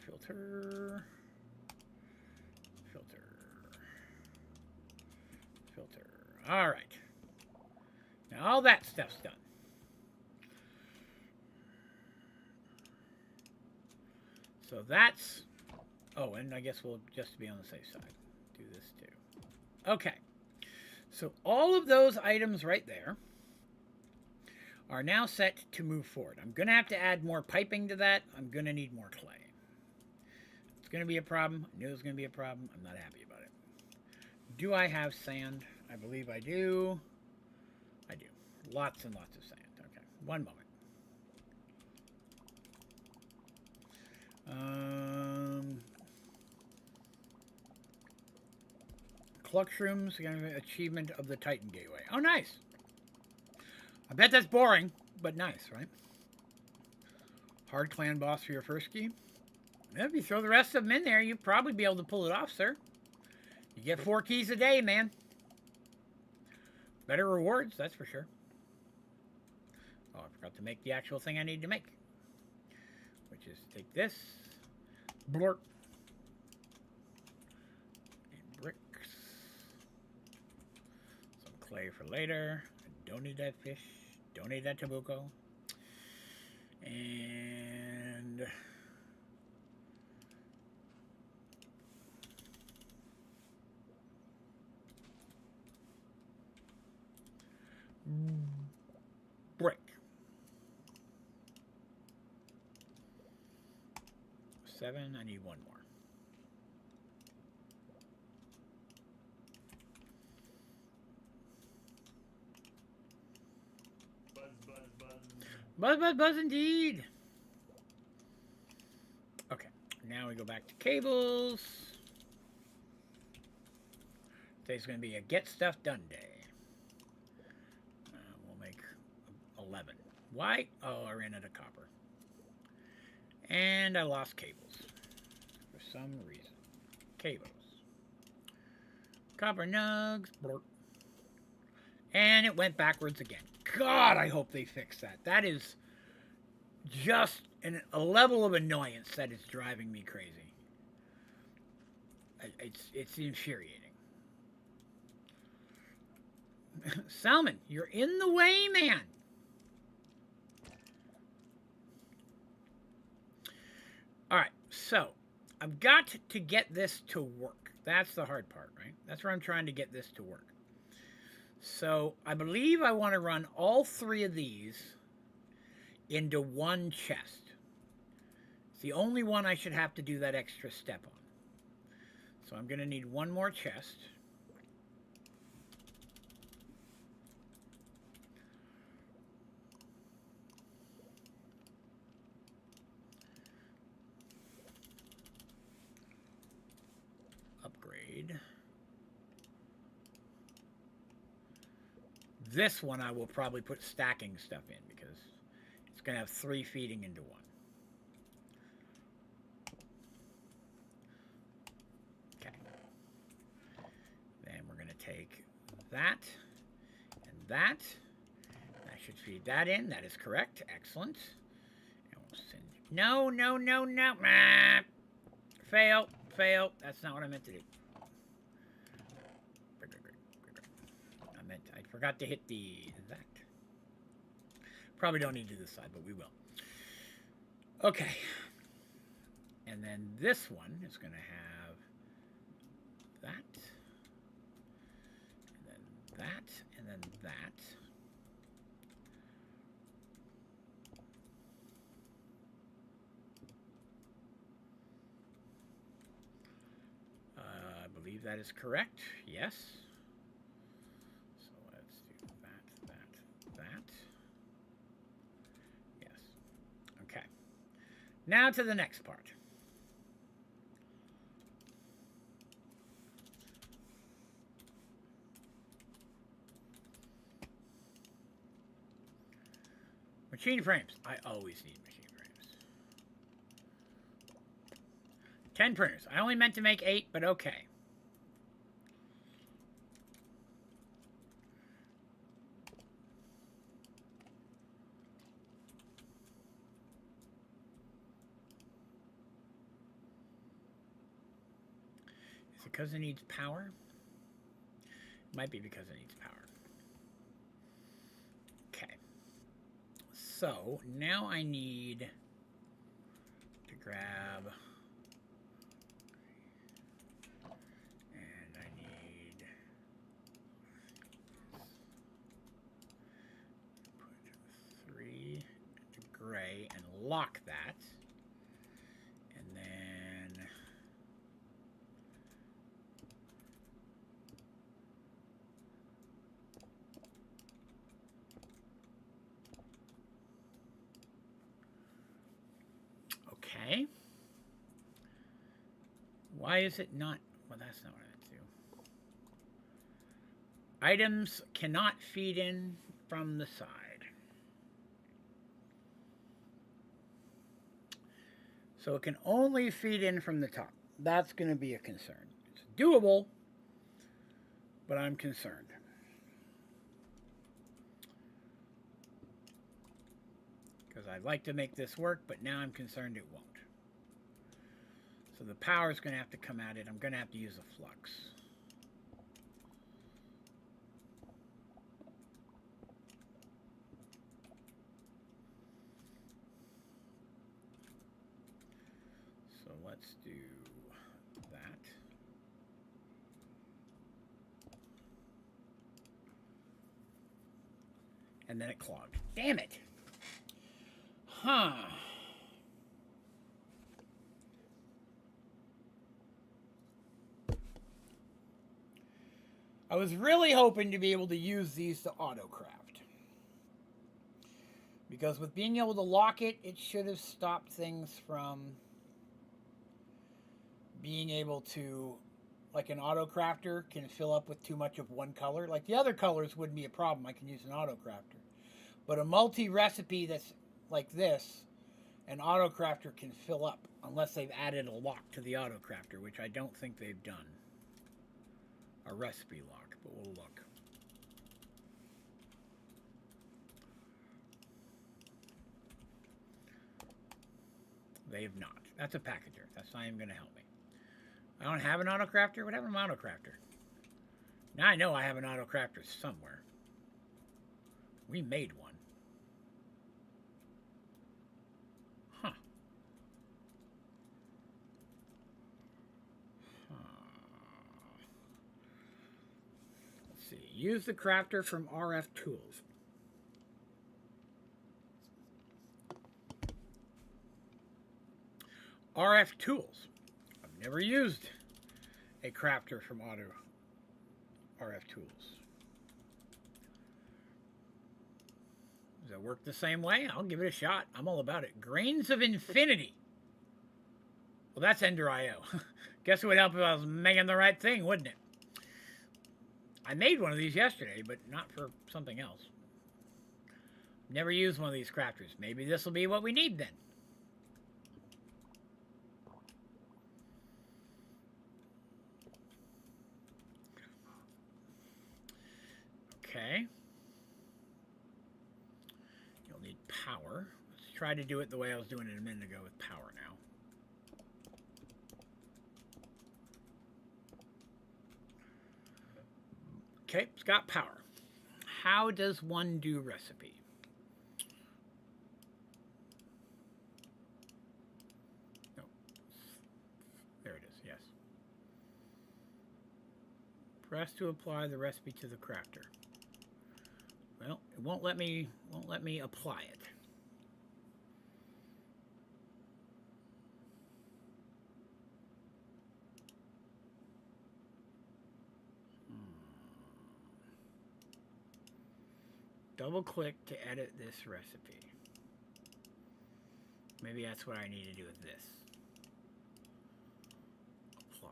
Filter. Filter. Filter. All right. Now all that stuff's done. So that's, oh, and I guess we'll just be on the safe side, do this too. Okay, so all of those items right there are now set to move forward. I'm going to have to add more piping to that. I'm going to need more clay. It's going to be a problem. I knew it was going to be a problem. I'm not happy about it. Do I have sand? I believe I do. I do. Lots and lots of sand. Okay, one moment. Cluckshrooms, achievement of the Titan Gateway. Oh, nice. I bet that's boring, but nice, right? Hard clan boss for your first key. If you throw the rest of them in there, you'll probably be able to pull it off, sir. You get 4 keys a day, man. Better rewards, that's for sure. Oh, I forgot to make the actual thing I need to make. Which is take this. Blurp. And bricks. Some clay for later. I don't need that fish. Don't need that tabuco. And... brick. 7, I need 1 more. Buzz, buzz, buzz. Buzz, buzz, buzz indeed. Okay, now we go back to cables. Today's going to be a get stuff done day. We'll make 11. Why? Oh, I ran out of copper. And I lost cables. For some reason. Cables. Copper nugs. Blurp. And it went backwards again. God, I hope they fix that. That is just a level of annoyance that is driving me crazy. It's infuriating. Salmon, you're in the way, man. All right, so I've got to get this to work. That's the hard part, right? That's where I'm trying to get this to work. So I believe I want to run all 3 of these into one chest. It's the only one I should have to do that extra step on. So I'm going to need 1 more chest. Upgrade. This one I will probably put stacking stuff in because it's going to have 3 feeding into 1. Okay. Then we're going to take that and that. I should feed that in. That is correct. Excellent. And we'll send... No, no, no, no. Ah. Fail. Fail. That's not what I meant to do. I forgot to hit that. Probably don't need to do this side, but we will. Okay. And then this one is going to have that. And then that. And then that. I believe that is correct. Yes. Now to the next part. Machine frames. I always need machine frames. 10 printers. I only meant to make 8, but okay. Because it needs power? It might be because it needs power. Okay. So, now I need to grab... And I need... Put lock that. And then okay. Why is it not? Well, that's not what I meant to do. Items cannot feed in from the side. So it can only feed in from the top. That's going to be a concern. It's doable, but I'm concerned. Because I'd like to make this work, but now I'm concerned it won't. So the power is going to have to come at it. I'm going to have to use a flux. So let's do that. And then it clogged. Damn it. Huh. I was really hoping to be able to use these to auto-craft. Because with being able to lock it, it should have stopped things from being able to, like an auto-crafter can fill up with too much of one color. Like the other colors wouldn't be a problem. I can use an auto-crafter. But a multi-recipe that's like this, an auto-crafter can fill up unless they've added a lock to the auto-crafter, which I don't think they've done. A recipe lock, but we'll look. They have not. That's a packager. That's not even going to help me. I don't have an auto-crafter? What happened to my auto-crafter? Now I know I have an auto-crafter somewhere. We made one. Huh. Let's see. Use the crafter from RF Tools. RF Tools. I've never used a crafter from RF Tools. Does it work the same way? I'll give it a shot. I'm all about it. Grains of Infinity. Well, that's Ender.io. Guess it would help if I was making the right thing, wouldn't it? I made one of these yesterday, but not for something else. Never used one of these crafters. Maybe this will be what we need then. Okay. You'll need power. Let's try to do it the way I was doing it a minute ago with power now. Okay, it's got power. How does one do recipe? No. There it is, yes. Press to apply the recipe to the crafter. Well, it won't let me apply it. Double click to edit this recipe. Maybe that's what I need to do with this. Apply.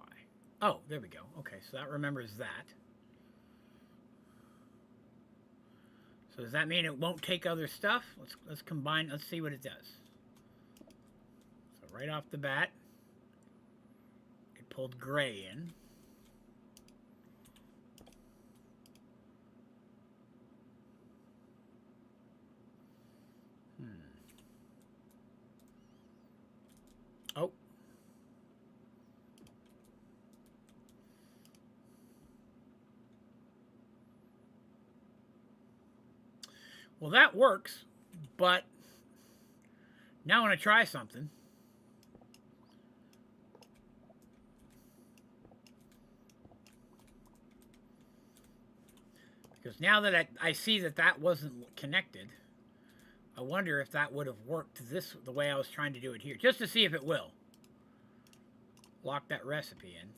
Oh, there we go. Okay, so that remembers that. So does that mean it won't take other stuff? Let's combine. Let's see what it does. So right off the bat, it pulled gray in. Oh. Well, that works, but now I want to try something. Because now that I see that wasn't connected, I wonder if that would have worked the way I was trying to do it here. Just to see if it will. Lock that recipe in.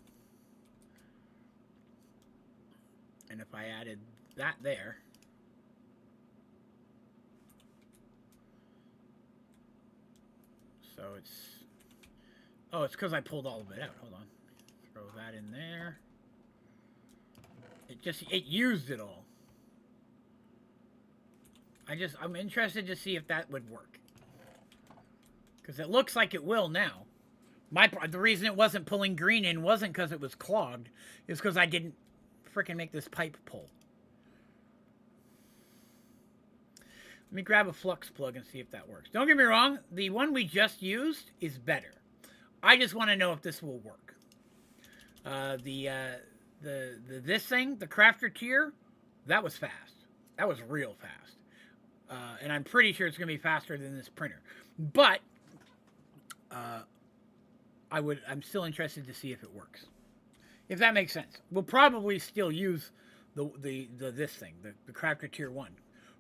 And if I added that there. So it's... Oh, it's because I pulled all of it out. Hold on. Throw that in there. It used it all. I'm interested to see if that would work. Because it looks like it will now. The reason it wasn't pulling green in wasn't because it was clogged. It's because I didn't frickin' make this pipe pull. Let me grab a flux plug and see if that works. Don't get me wrong, the one we just used is better. I just want to know if this will work. This thing, the crafter tier, that was fast. That was real fast. And I'm pretty sure it's going to be faster than this printer. But I'm still interested to see if it works. If that makes sense. We'll probably still use this thing, the crafter tier 1,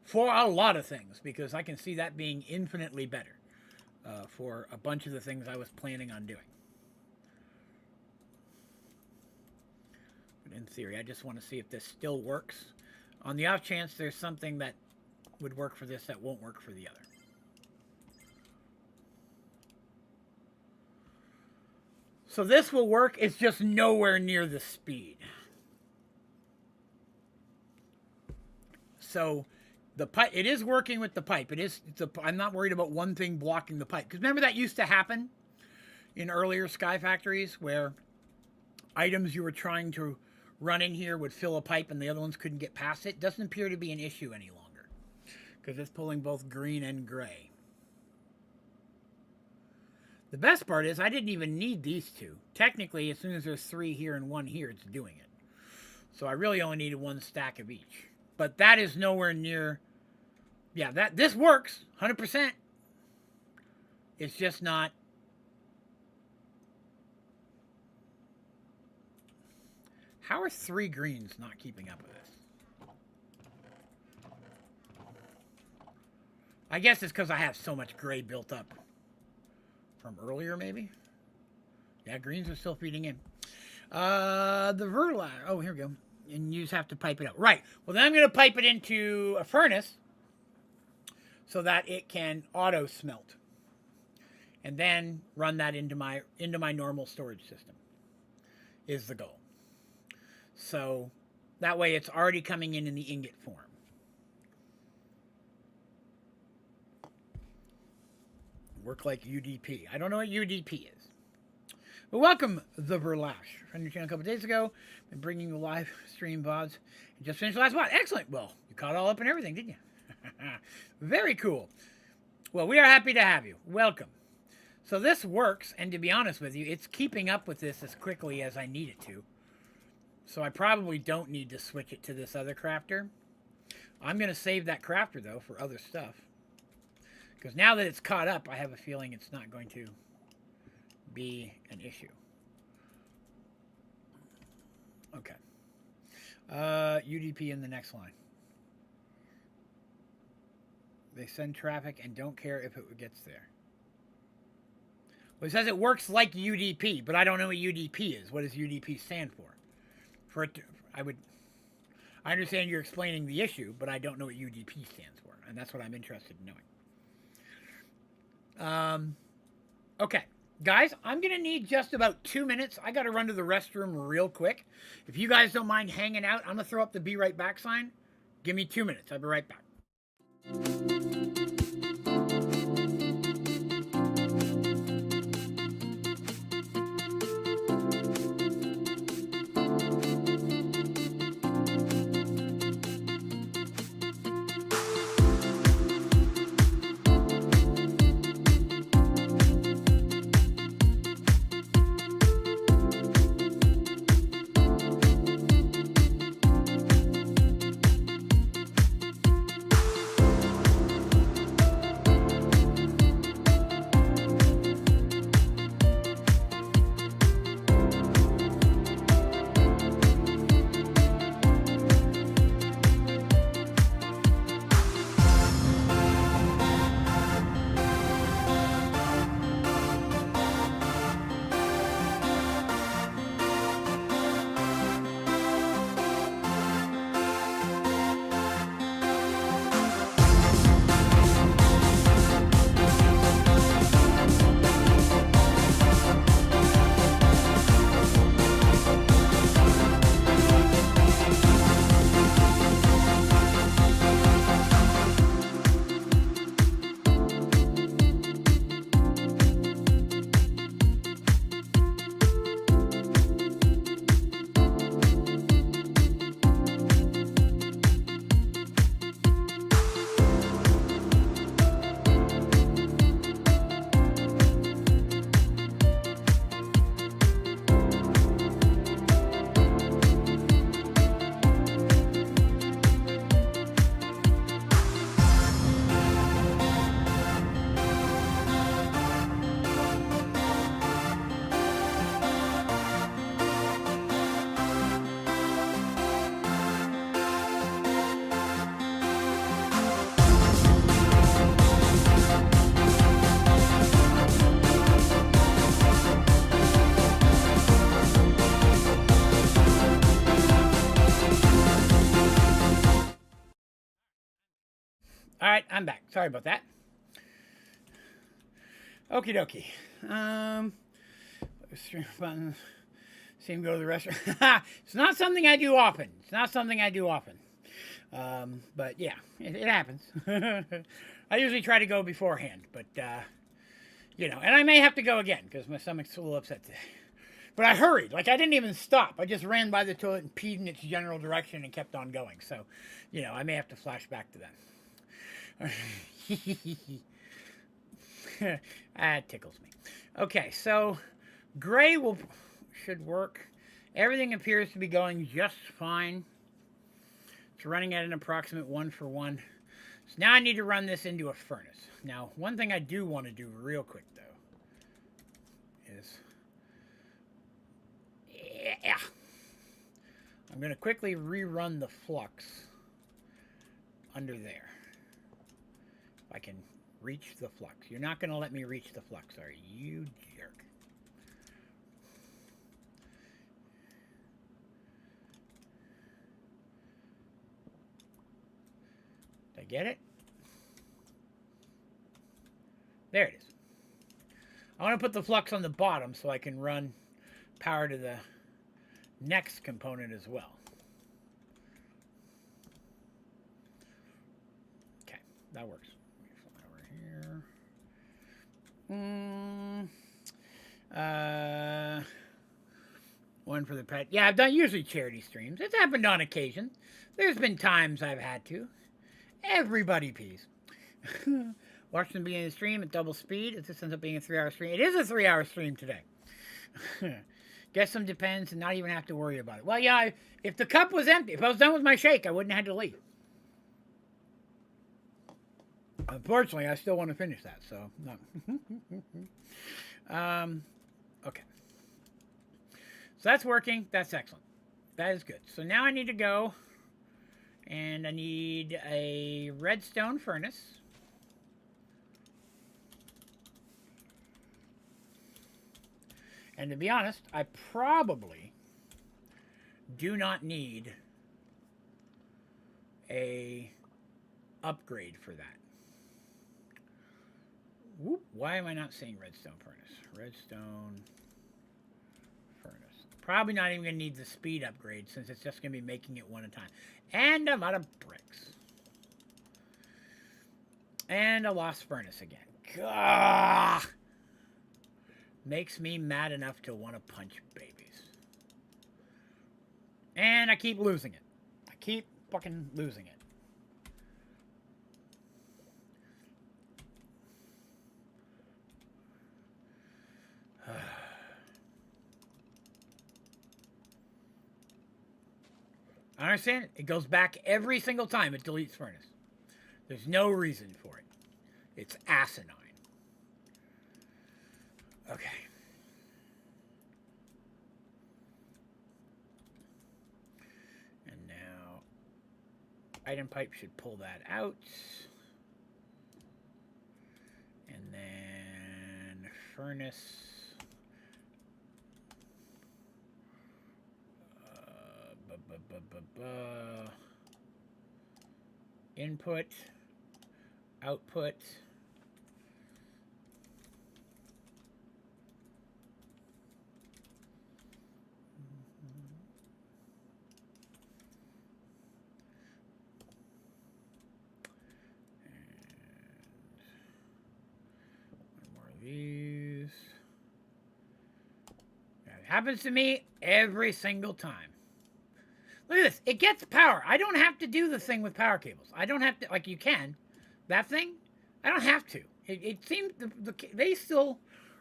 for a lot of things, because I can see that being infinitely better for a bunch of the things I was planning on doing. But in theory, I just want to see if this still works. On the off chance there's something that would work for this that won't work for the other. So this will work, it's just nowhere near the speed. So the pipe, it is working with the pipe. I'm not worried about one thing blocking the pipe. Because remember that used to happen in earlier Sky Factories where items you were trying to run in here would fill a pipe and the other ones couldn't get past it. Doesn't appear to be an issue any longer. Because it's pulling both green and gray. The best part is I didn't even need these two. Technically, as soon as there's 3 here and 1 here, it's doing it. So I really only needed 1 stack of each. But that is nowhere near... Yeah, this works, 100%. It's just not... How are 3 greens not keeping up with this? I guess it's because I have so much gray built up from earlier, maybe. Yeah, greens are still feeding in. The verla. Oh, here we go. And you just have to pipe it out. Right. Well, then I'm going to pipe it into a furnace so that it can auto smelt, and then run that into my normal storage system. Is the goal. So that way, it's already coming in the ingot form. Work like UDP. I don't know what UDP is. But welcome, the Verlash. Friend your channel a couple days ago. Been bringing you live stream VODs. And just finished the last VOD. Excellent. Well, you caught all up and everything, didn't you? Very cool. Well, we are happy to have you. Welcome. So this works, and to be honest with you, it's keeping up with this as quickly as I need it to. So I probably don't need to switch it to this other crafter. I'm going to save that crafter, though, for other stuff. Because now that it's caught up, I have a feeling it's not going to be an issue. Okay. UDP in the next line. They send traffic and don't care if it gets there. Well, it says it works like UDP, but I don't know what UDP is. What does UDP stand for? I understand you're explaining the issue, but I don't know what UDP stands for, and that's what I'm interested in knowing. Okay, guys, I'm going to need just about 2 minutes. I got to run to the restroom real quick. If you guys don't mind hanging out, I'm going to throw up the be right back sign. Give me 2 minutes. I'll be right back. All right, I'm back. Sorry about that. Okie dokie. Stream button. See him go to the restaurant. It's not something I do often. It's not something I do often. But yeah, it happens. I usually try to go beforehand, but you know, and I may have to go again because my stomach's a little upset today. But I hurried. Like, I didn't even stop. I just ran by the toilet and peed in its general direction and kept on going. So, you know, I may have to flash back to that. That tickles me. Okay, so gray should work. Everything appears to be going just fine. It's running at an approximate 1-for-1. So now I need to run this into a furnace. Now, one thing I do want to do real quick, though, is... Yeah. I'm going to quickly rerun the flux under there. If I can reach the flux. You're not going to let me reach the flux, are you, jerk? Did I get it? There it is. I want to put the flux on the bottom so I can run power to the next component as well. Okay, that works. Over here. One for the pet. Yeah, I've done usually charity streams. It's happened on occasion. There's been times I've had to. Everybody pees. Watch the beginning of the stream at double speed. If this ends up being a 3-hour stream. It is a 3-hour stream today. Guess some depends and not even have to worry about it. Well, yeah, if the cup was empty, if I was done with my shake, I wouldn't have had to leave. Unfortunately, I still want to finish that, so no. Okay. So that's working. That's excellent. That is good. So now I need to go, and I need a redstone furnace. And to be honest, I probably do not need a upgrade for that. Whoop, why am I not saying redstone furnace? Redstone furnace. Probably not even going to need the speed upgrade since it's just going to be making it one at a time. And I'm out of bricks. And a lost furnace again. Gah! Makes me mad enough to want to punch babies. And I keep losing it. I keep fucking losing it. I understand. It goes back every single time it deletes furnace. There's no reason for it. It's asinine. Okay. And now, item pipe should pull that out. And then furnace. Input. Output. These. That happens to me every single time. Look at this. It gets power. I don't have to do the thing with power cables. I don't have to, like you can. That thing, I don't have to. It seems they still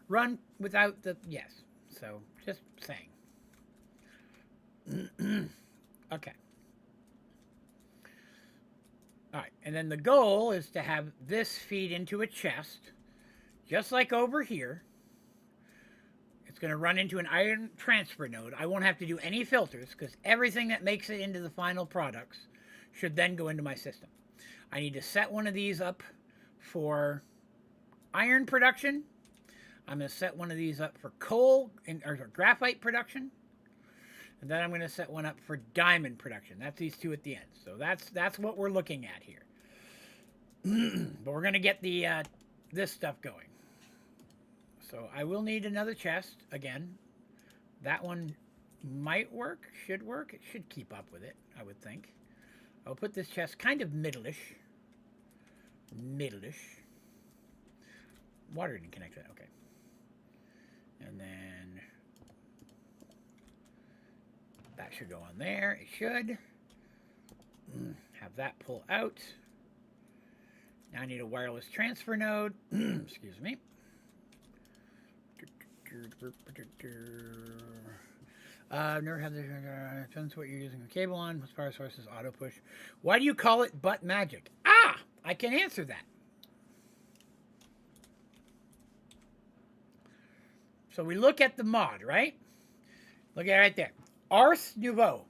run without the, yes. So, just saying. Okay. All right. And then the goal is to have this feed into a chest. Just like over here. It's going to run into an iron transfer node. I won't have to do any filters because everything that makes it into the final products should then go into my system. I need to set one of these up for iron production. I'm going to set one of these up for coal or graphite production. And then I'm going to set one up for diamond production. That's these two at the end. So that's what we're looking at here. But we're going to get the this stuff going. So I will need another chest again. That one might work, should work. It should keep up with it, I would think. I'll put this chest kind of middle-ish. Middle-ish. Water didn't connect that, okay. And then that should go on there. It should. Have that pull out. Now I need a wireless transfer node. Excuse me. Never had this. Depends what you're using the cable on. What's power source is auto push. Why do you call it butt magic? Ah! I can answer that. So we look at the mod, right? Look at it right there. Ars Nouveau.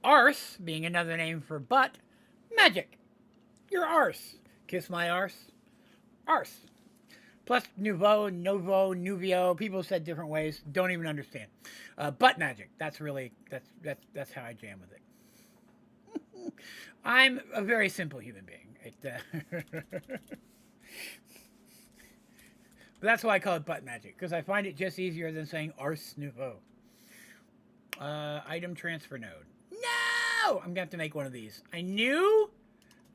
Ars being another name for butt. Magic. Your arse. Kiss my arse. Arse. Plus Nouveau, Novo, Nuvio. People said different ways. Don't even understand. Butt magic. That's really, that's how I jam with it. I'm a very simple human being. But that's why I call it butt magic, because I find it just easier than saying Ars Nouveau. Item transfer node. No! I'm going to have to make one of these. I knew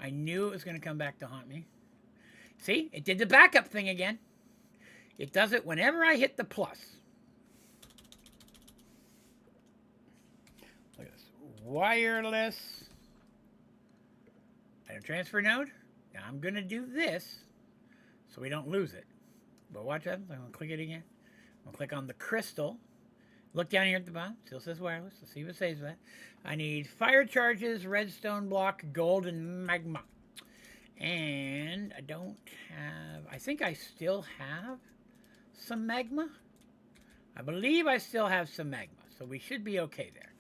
it was going to come back to haunt me. See? It did the backup thing again. It does it whenever I hit the plus. Look at this. Wireless. Item transfer node. Now I'm going to do this so we don't lose it. But watch that. I'm going to click it again. I'm going to click on the crystal. Look down here at the bottom. Still says wireless. Let's see what it says that. I need fire charges, redstone block, gold, and magma. And I don't have... I think I still have some magma. I believe I still have some magma. So we should be okay there.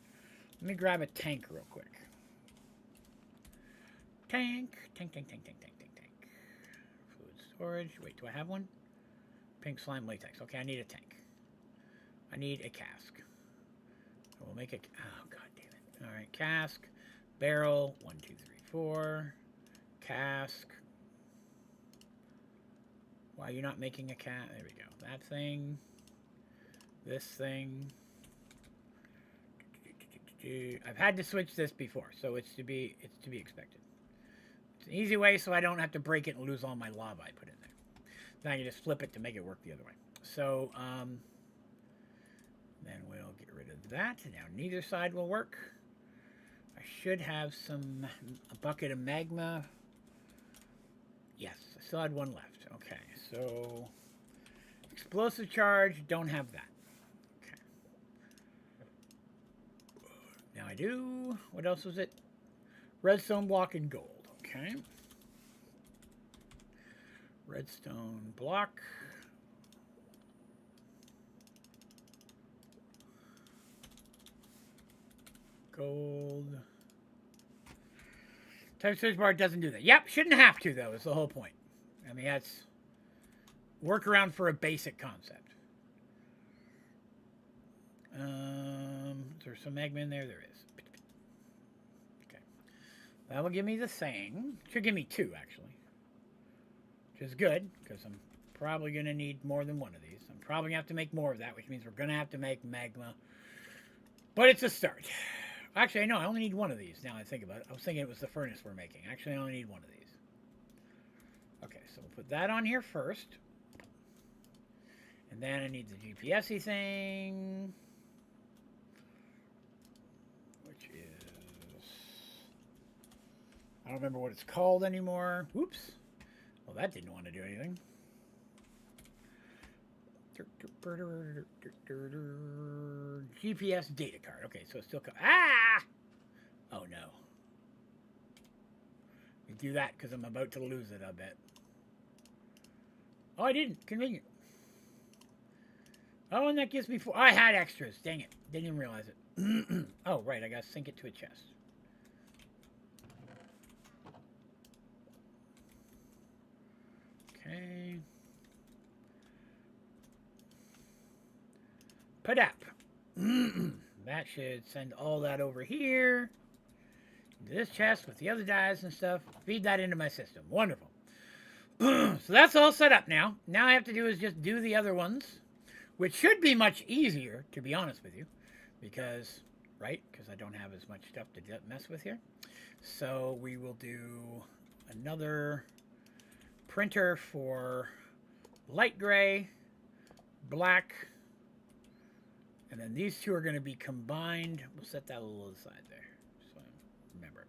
Let me grab a tank real quick. Tank. Food storage. Wait, do I have one? Pink slime latex. Okay, I need a tank. I need a cask. We'll make it. Oh, god damn it. All right, cask. Barrel. 1, 2, 3, 4. Cask. Why are you not making a cask? There we go. That thing. This thing. I've had to switch this before, so it's to be expected. It's an easy way so I don't have to break it and lose all my lava I put in there. Then I can just flip it to make it work the other way. So, then we'll get rid of that. Now neither side will work. I should have a bucket of magma. Yes, I still had one left. Okay, so explosive charge, don't have that. Okay. Now I do. What else was it? Redstone block and gold. Okay. Redstone block. Gold. Type search bar doesn't do that. Yep, shouldn't have to, though, is the whole point. I mean, that's workaround for a basic concept. Is there some magma in there? There is. Okay. That will give me the thing. Should give me 2, actually. Which is good, because I'm probably going to need more than one of these. I'm probably going to have to make more of that, which means we're going to have to make magma. But it's a start. Actually, no, I only need one of these, now I think about it. I was thinking it was the furnace we're making. Actually, I only need one of these. Okay, so we'll put that on here first. And then I need the GPS-y thing. Which is... I don't remember what it's called anymore. Oops. Well, that didn't want to do anything. GPS data card. Okay, so it's still... Ah! Oh, no. You do that because I'm about to lose it, I bet. Oh, I didn't. Convenient. Oh, and that gives me 4. I had extras. Dang it. Didn't even realize it. Oh, right. I got to sink it to a chest. Okay. Put up. That should send all that over here. Into this chest with the other dyes and stuff. Feed that into my system. Wonderful. So that's all set up now. Now I have to do is just do the other ones, which should be much easier, to be honest with you, because, right, because I don't have as much stuff to mess with here. So we will do another printer for light gray, black, and then these two are going to be combined. We'll set that a little aside there, so remember.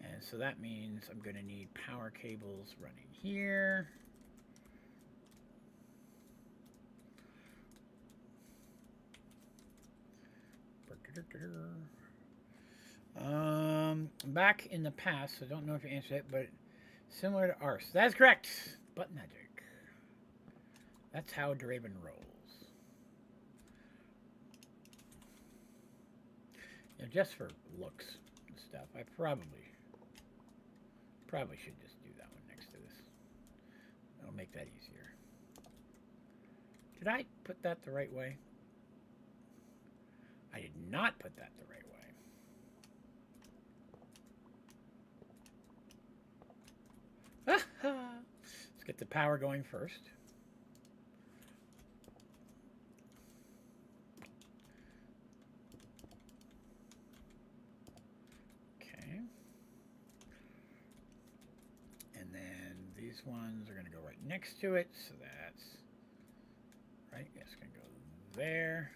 And so that means I'm going to need power cables running here. Back in the past, so I don't know if you answered it, but similar to ours. That's correct. Butt magic. That's how Draven rolls. You know, just for looks and stuff, I probably should just do that one next to this. That'll make that easier. Did I put that the right way? I did not put that the right way. Let's get the power going first. Okay. And then these ones are going to go right next to it, so that's right. It's going to go there,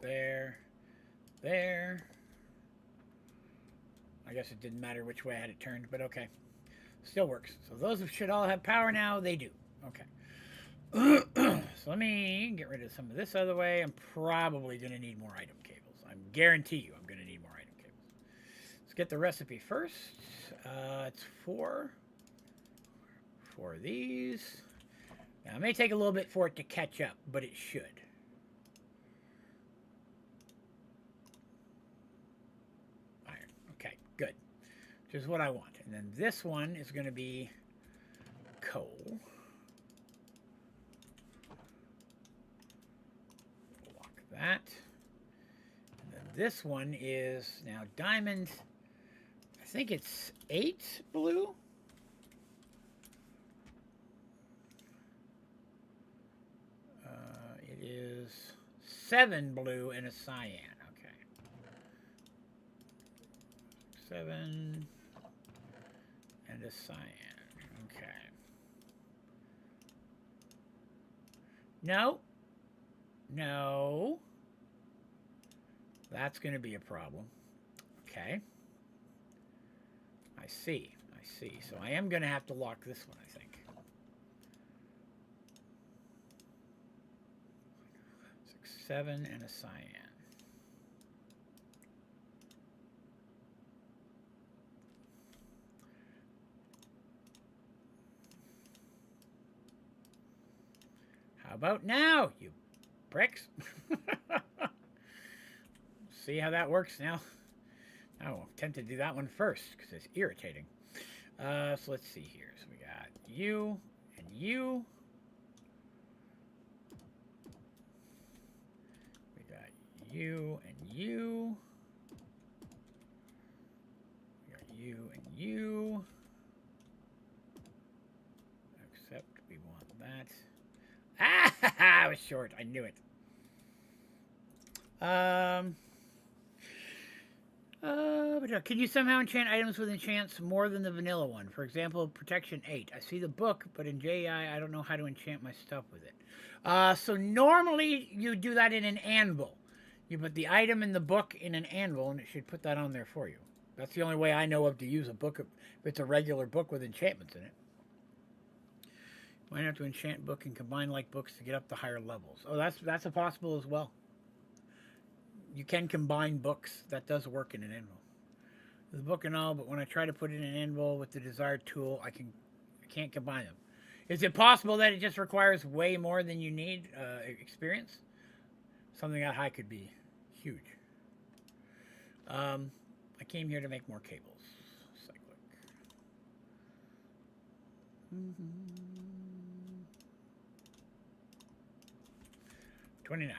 there, there. I guess it didn't matter which way I had it turned, but okay. Still works. So those should all have power now. They do. Okay. So let me get rid of some of this other way. I'm probably going to need more item cables. I guarantee you I'm going to need more item cables. Let's get the recipe first. It's 4 of these. Now, it may take a little bit for it to catch up, but it should. Iron. Okay, good. Which is what I want. And then this one is going to be coal. Lock that. And then this one is now diamond. I think it's 8 blue. It is 7 blue and a cyan. Okay. 7 and a cyan. Okay. No. No. That's going to be a problem. Okay. I see. I see. So I am going to have to lock this one, I think. 6, 7, and a cyan. How about now, you pricks? See how that works now? Oh, I'm tempted to do that one first because it's irritating. So let's see here. So we got you and you. We got you and you. We got you and you. Except we want that. Ah, I was short. I knew it. Can you somehow enchant items with enchants more than the vanilla one? For example, protection 8. I see the book, but in JI, I don't know how to enchant my stuff with it. So normally you do that in an anvil. You put the item in the book in an anvil, and it should put that on there for you. That's the only way I know of to use a book if it's a regular book with enchantments in it. Might have to enchant book and combine like books to get up to higher levels. Oh, that's a possible as well. You can combine books. That does work in an anvil. The book and all, but when I try to put it in an anvil with the desired tool, I can't combine them. Is it possible that it just requires way more than you need experience? Something that high could be huge. I came here to make more cables. Cyclic. 29.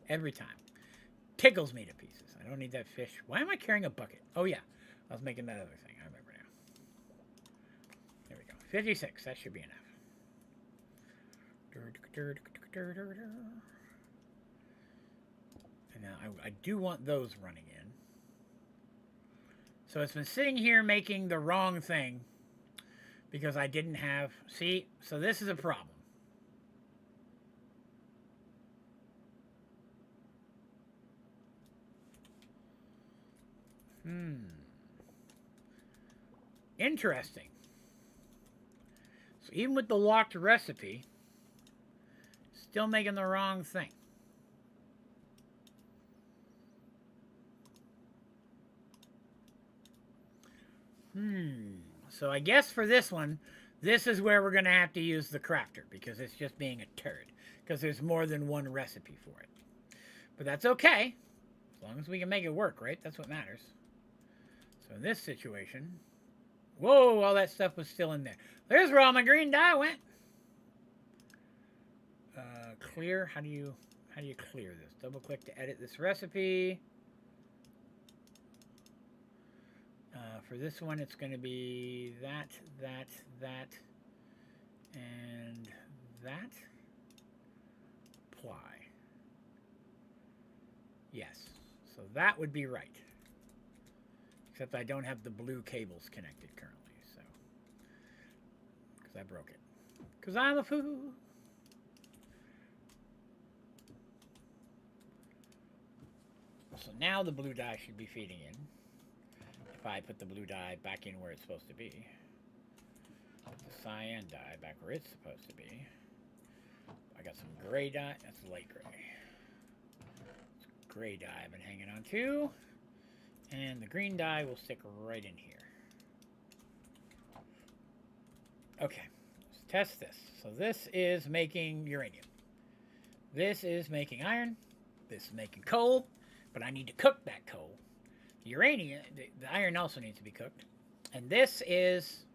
Every time. tickles me to pieces. I don't need that fish. Why am I carrying a bucket? Oh, yeah. I was making that other thing. I remember now. There we go. 56. That should be enough. And now I do want those running in. So it's been sitting here making the wrong thing because I didn't have... See? So this is a problem. Interesting. So even with the locked recipe, still making the wrong thing. So I guess for this one, this is where we're going to have to use the crafter because it's just being a turd. Because there's more than one recipe for it. But that's okay. As long as we can make it work, right? That's what matters. So in this situation... Whoa, all that stuff was still in there. There's where all my green dye went. Clear. How do you clear this? Double click to edit this recipe. For this one, it's going to be that, and that. Apply. Yes. So that would be right. Except I don't have the blue cables connected currently, so. Because I broke it. Because I'm a fool. So now the blue dye should be feeding in. If I put the blue dye back in where it's supposed to be. Put the cyan dye back where it's supposed to be. I got some gray dye. That's light gray. It's gray dye I've been hanging on to. And the green dye will stick right in here. Okay, let's test this. So this is making uranium. This is making iron. This is making coal. But I need to cook that coal. The uranium, the iron also needs to be cooked. And this is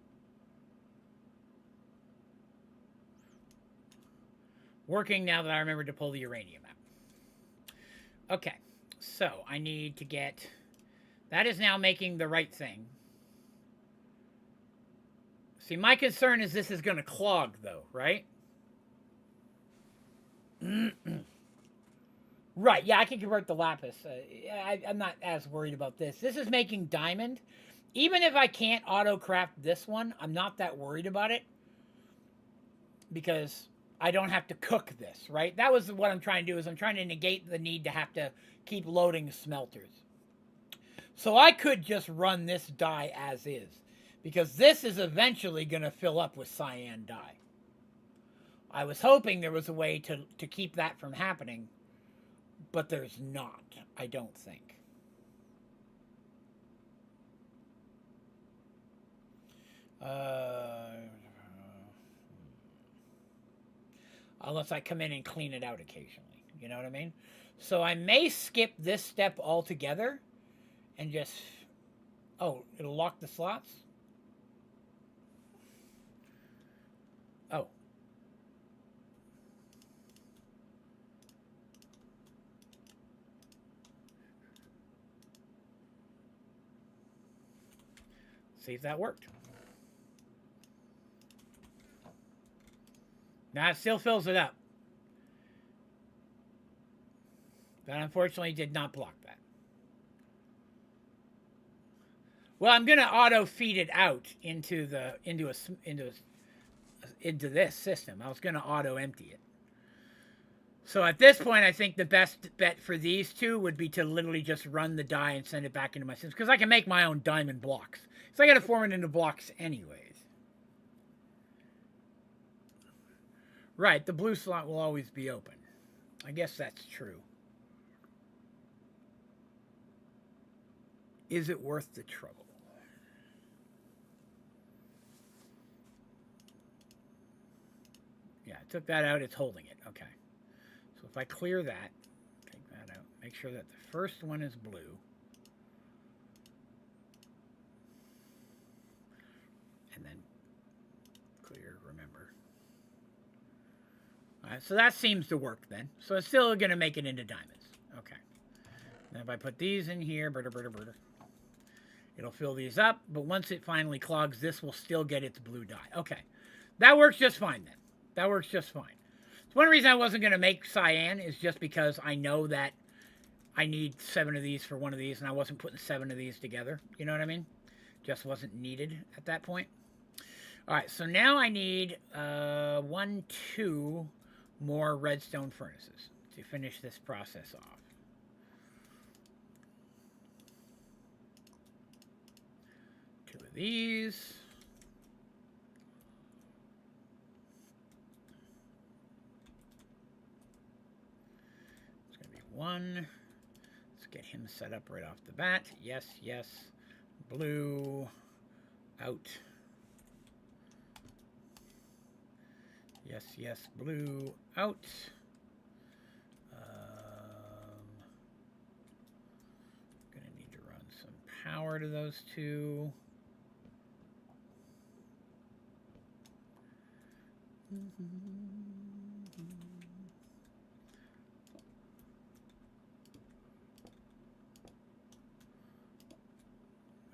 working now that I remember to pull the uranium out. Okay, so I need to get... That is now making the right thing. See, my concern is this is going to clog, though, right? Right, yeah, I can convert the lapis. I'm not as worried about this. This is making diamond. Even if I can't auto-craft this one, I'm not that worried about it. Because I don't have to cook this, right? That was what I'm trying to do, is I'm trying to negate the need to have to keep loading smelters. So I could just run this dye as is. Because this is eventually going to fill up with cyan dye. I was hoping there was a way to keep that from happening. But there's not, I don't think. Unless I come in and clean it out occasionally. You know what I mean? So I may skip this step altogether. And just... Oh, it'll lock the slots? Oh. See if that worked. Now it still fills it up. That unfortunately did not block that. Well, I'm going to auto feed it out into this system. I was going to auto empty it. So at this point, I think the best bet for these two would be to literally just run the dye and send it back into my system. Because I can make my own diamond blocks. So I got to form it into blocks anyways. Right, the blue slot will always be open. I guess that's true. Is it worth the trouble? Yeah, I took that out. It's holding it. Okay. So if I clear that, take that out, make sure that the first one is blue. And then clear, remember. All right, so that seems to work then. So it's still going to make it into diamonds. Okay. And if I put these in here, it'll fill these up. But once it finally clogs, this will still get its blue dye. Okay. That works just fine then. That works just fine. So one reason I wasn't going to make cyan is just because I know that I need 7 of these for one of these, and I wasn't putting 7 of these together. You know what I mean? Just wasn't needed at that point. All right, so now I need 1, 2 more redstone furnaces to finish this process off. Two of these. It's going to be 1. Let's get him set up right off the bat. Yes, yes. Blue out. Yes, yes, blue out. Gonna need to run some power to those two.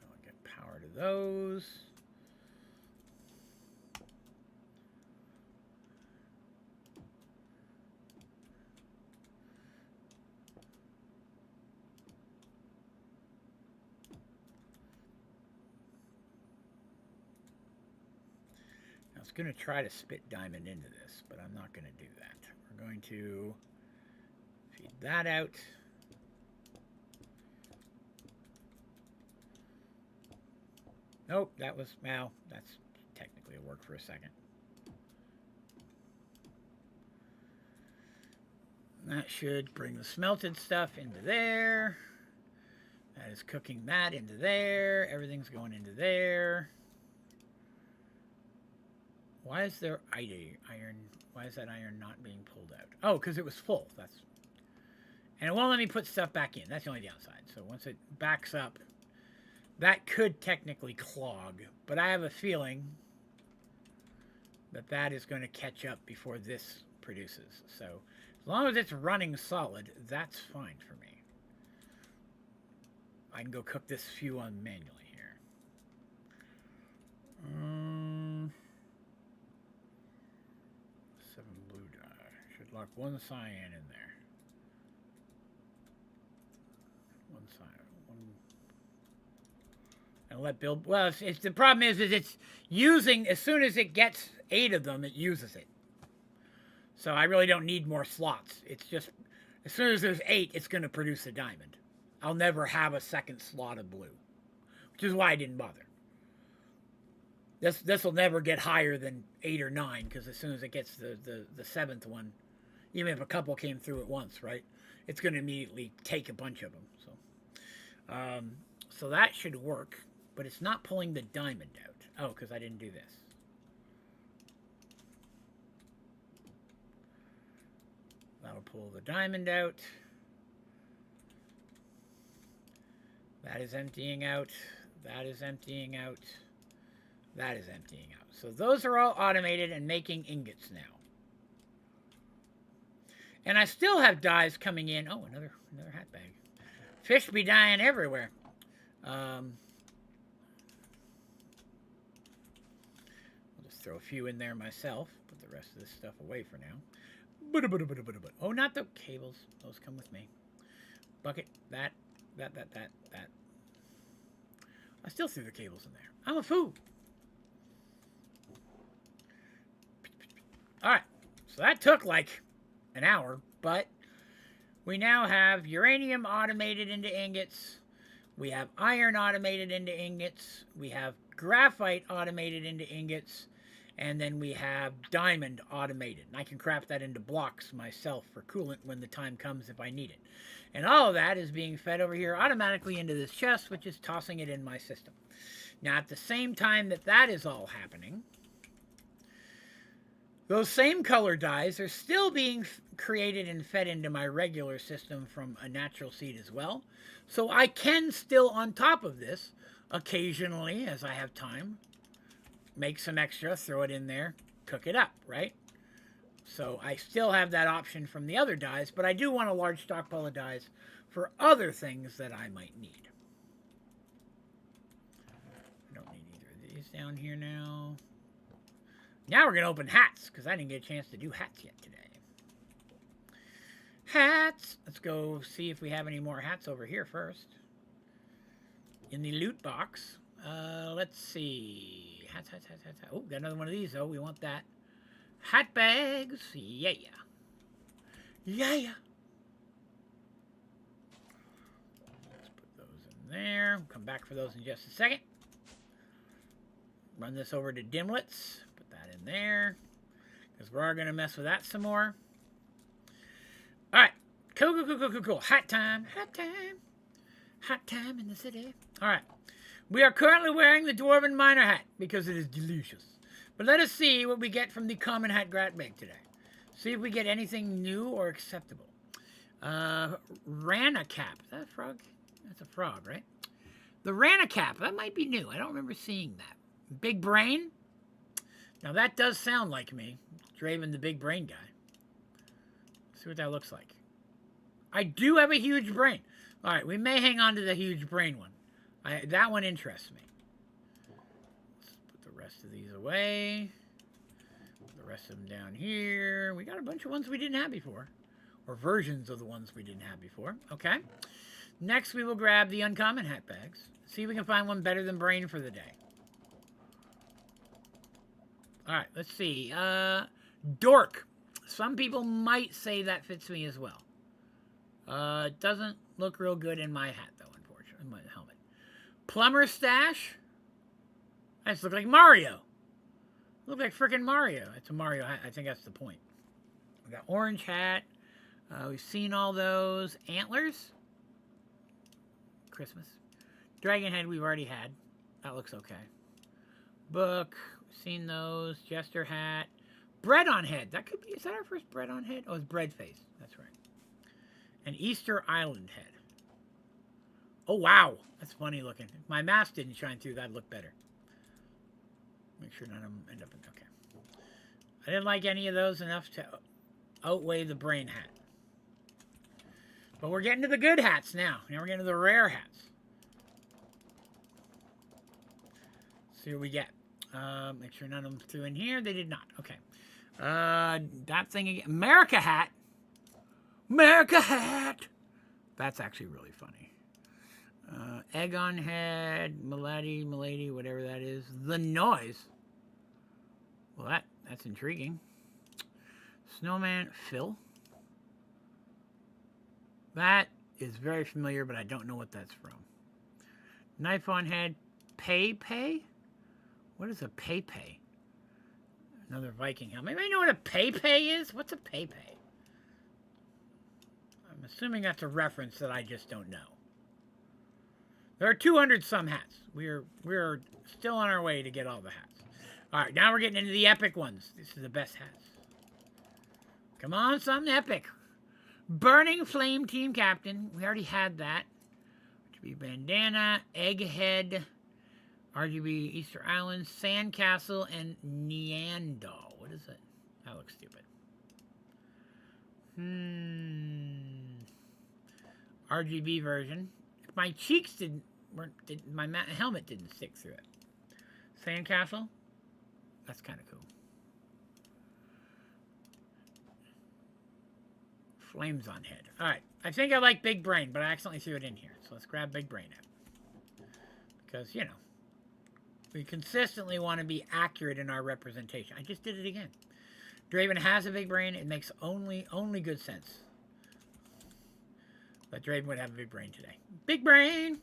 I'll get power to those. I was going to try to spit diamond into this, but I'm not going to do that. We're going to feed that out. Nope, that was, well, that's technically a work for a second. That should bring the smelted stuff into there. That is cooking that into there. Everything's going into there. Why is there iron? Why is that iron not being pulled out? Oh, because it was full. That's, and it won't let me put stuff back in. That's the only downside. So once it backs up, that could technically clog. But I have a feeling that that is going to catch up before this produces. So as long as it's running solid, that's fine for me. I can go cook this few on manually here. 7 blue dye. Should lock 1 cyan in there. 1 cyan. 1. And let build. Well, it's the problem is it's using, as soon as it gets 8 of them, it uses it. So I really don't need more slots. It's just, as soon as there's 8, it's going to produce a diamond. I'll never have a second slot of blue, which is why I didn't bother. This will never get higher than 8 or 9, because as soon as it gets the 7th one, even if a couple came through at once, right, it's going to immediately take a bunch of them. So that should work, but it's not pulling the diamond out. Oh, because I didn't do this. That'll pull the diamond out. That is emptying out. That is emptying out. That is emptying out. So those are all automated and making ingots now. And I still have dyes coming in. Oh, another hat bag. Fish be dying everywhere. I'll just throw a few in there myself. Put the rest of this stuff away for now. Oh, not the cables. Those come with me. Bucket. That. I still see the cables in there. I'm a fool. Alright. So that took like an hour, but we now have uranium automated into ingots. We have iron automated into ingots. We have graphite automated into ingots. And then we have diamond automated. And I can craft that into blocks myself for coolant when the time comes if I need it. And all of that is being fed over here automatically into this chest, which is tossing it in my system. Now, at the same time that that is all happening, those same color dyes are still being created and fed into my regular system from a natural seed as well. So I can still, on top of this, occasionally, as I have time, make some extra, throw it in there, cook it up, right? So I still have that option from the other dies, but I do want a large stockpile of dies for other things that I might need. I don't need either of these down here now. Now we're going to open hats, because I didn't get a chance to do hats yet today. Hats! Let's go see if we have any more hats over here first. In the loot box. Let's see. Hats. Oh, got another one of these, though. We want that. Hat bags. Yeah. Let's put those in there. Come back for those in just a second. Run this over to dimlets. Put that in there. Because we're going to mess with that some more. Alright. Cool. Hat time in the city. Alright. We are currently wearing the Dwarven Miner hat because it is delicious. But let us see what we get from the common hat grab bag today. See if we get anything new or acceptable. Rana cap. Is that a frog? That's a frog, right? The Rana cap. That might be new. I don't remember seeing that. Big brain. Now that does sound like me. Draven the big brain guy. Let's see what that looks like. I do have a huge brain. Alright, we may hang on to the huge brain one. That one interests me. Let's put the rest of these away. Put the rest of them down here. We got a bunch of ones we didn't have before. Or versions of the ones we didn't have before. Okay. Next, we will grab the uncommon hat bags. See if we can find one better than brain for the day. Alright, let's see. Dork. Some people might say that fits me as well. It doesn't look real good in my hat, though, unfortunately. In my helmet. Plumber stash. I just look like Mario. Look like freaking Mario. It's a Mario hat. I think that's the point. We got orange hat. We've seen all those. Antlers. Christmas. Dragon head we've already had. That looks okay. Book. We've seen those. Jester hat. Bread on head. That could be. Is that our first bread on head? Oh, it's bread face. That's right. An Easter Island head. Oh, wow. That's funny looking. If my mask didn't shine through, that'd look better. Make sure none of them end up in... Okay. I didn't like any of those enough to outweigh the brain hat. But we're getting to the good hats now. Now we're getting to the rare hats. Let's see what we get. Make sure none of them threw in here. They did not. Okay. That thing again. America hat. America hat. That's actually really funny. Egg on head. Milady, whatever that is. The noise. Well, that's intriguing. Snowman Phil. That is very familiar, but I don't know what that's from. Knife on head. Pay? What is a pay? Another Viking helmet. Anybody know what a pay is? What's a pay? I'm assuming that's a reference that I just don't know. There are 200 some hats. We're still on our way to get all the hats. All right, now we're getting into the epic ones. This is the best hats. Come on, something epic. Burning Flame Team Captain. We already had that. RGB Bandana, Egghead, RGB Easter Island, Sandcastle, and Neanderthal. What is it? That looks stupid. RGB version. If my cheeks my helmet didn't stick through it. Sandcastle. That's kind of cool. Flames on head. Alright. I think I like Big Brain, but I accidentally threw it in here. So let's grab Big Brain out. Because, you know, we consistently want to be accurate in our representation. I just did it again. Draven has a big brain. It makes only good sense that Draven would have a big brain today. Big brain!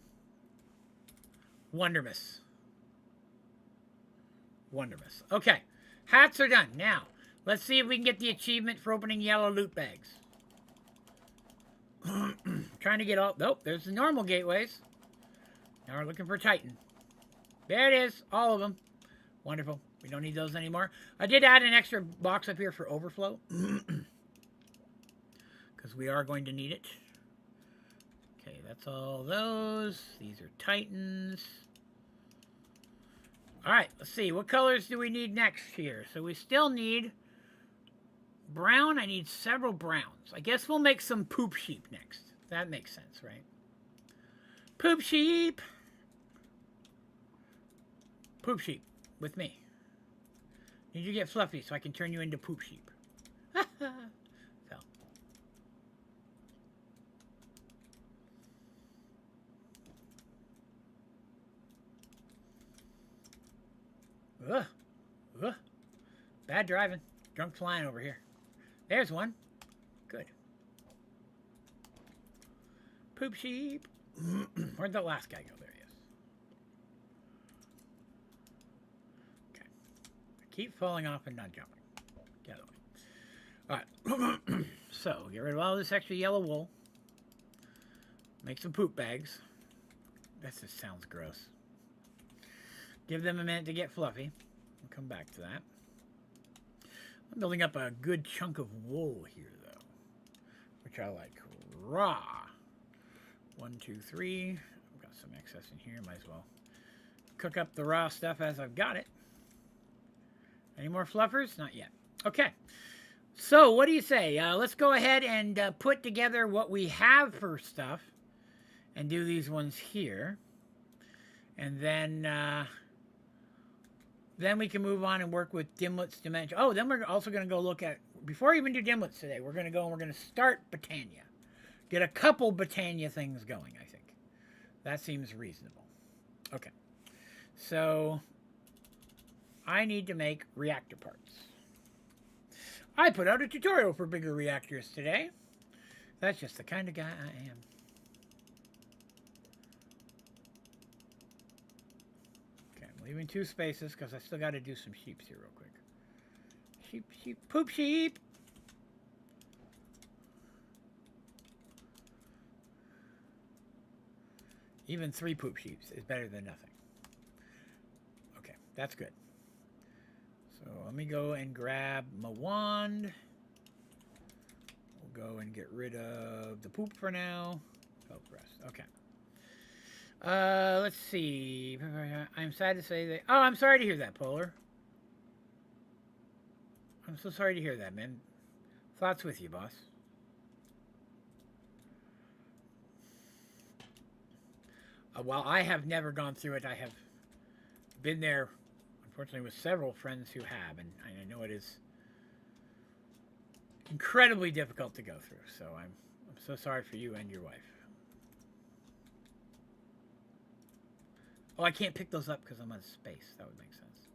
Wondermus. Okay. Hats are done. Now, let's see if we can get the achievement for opening yellow loot bags. Trying to get all... Nope, there's the normal gateways. Now we're looking for Titan. There it is. All of them. Wonderful. We don't need those anymore. I did add an extra box up here for overflow. Because we are going to need it. Okay, that's all those. These are Titans. Alright, let's see. What colors do we need next here? So we still need Brown, I need several browns. I guess we'll make some poop sheep next. That makes sense, right? Poop sheep. Poop sheep with me. Need you to get fluffy so I can turn you into poop sheep. So. Ugh. Ugh. Bad driving. Drunk flying over here. There's one. Good. Poop sheep. Where'd the last guy go? There he is. Okay. I keep falling off and not jumping. Get away. Alright. So, get rid of all this extra yellow wool. Make some poop bags. That just sounds gross. Give them a minute to get fluffy. We'll come back to that. I'm building up a good chunk of wool here, though, which I like. Raw. 1, 2, 3. I've got some excess in here. Might as well cook up the raw stuff as I've got it. Any more fluffers? Not yet. Okay. So, what do you say? Let's go ahead and put together what we have for stuff and do these ones here. And then we can move on and work with dimlets dimension. Oh, then we're also going to go look at, before we even do dimlets today, we're going to go and we're going to start Botania. Get a couple Botania things going, I think. That seems reasonable. Okay. So, I need to make reactor parts. I put out a tutorial for bigger reactors today. That's just the kind of guy I am. Okay, I'm leaving 2 spaces because I still got to do some sheeps here real quick. Sheep, sheep, poop sheep. Even 3 poop sheeps is better than nothing. Okay, that's good. So let me go and grab my wand. We'll go and get rid of the poop for now. Oh, rest. Okay. Let's see. I'm sad to say that. Oh, I'm sorry to hear that, Polar. I'm so sorry to hear that, man. Thoughts with you, boss. While I have never gone through it, I have been there, unfortunately, with several friends who have, and I know it is incredibly difficult to go through. So I'm so sorry for you and your wife. Oh, I can't pick those up because I'm on space. That would make sense.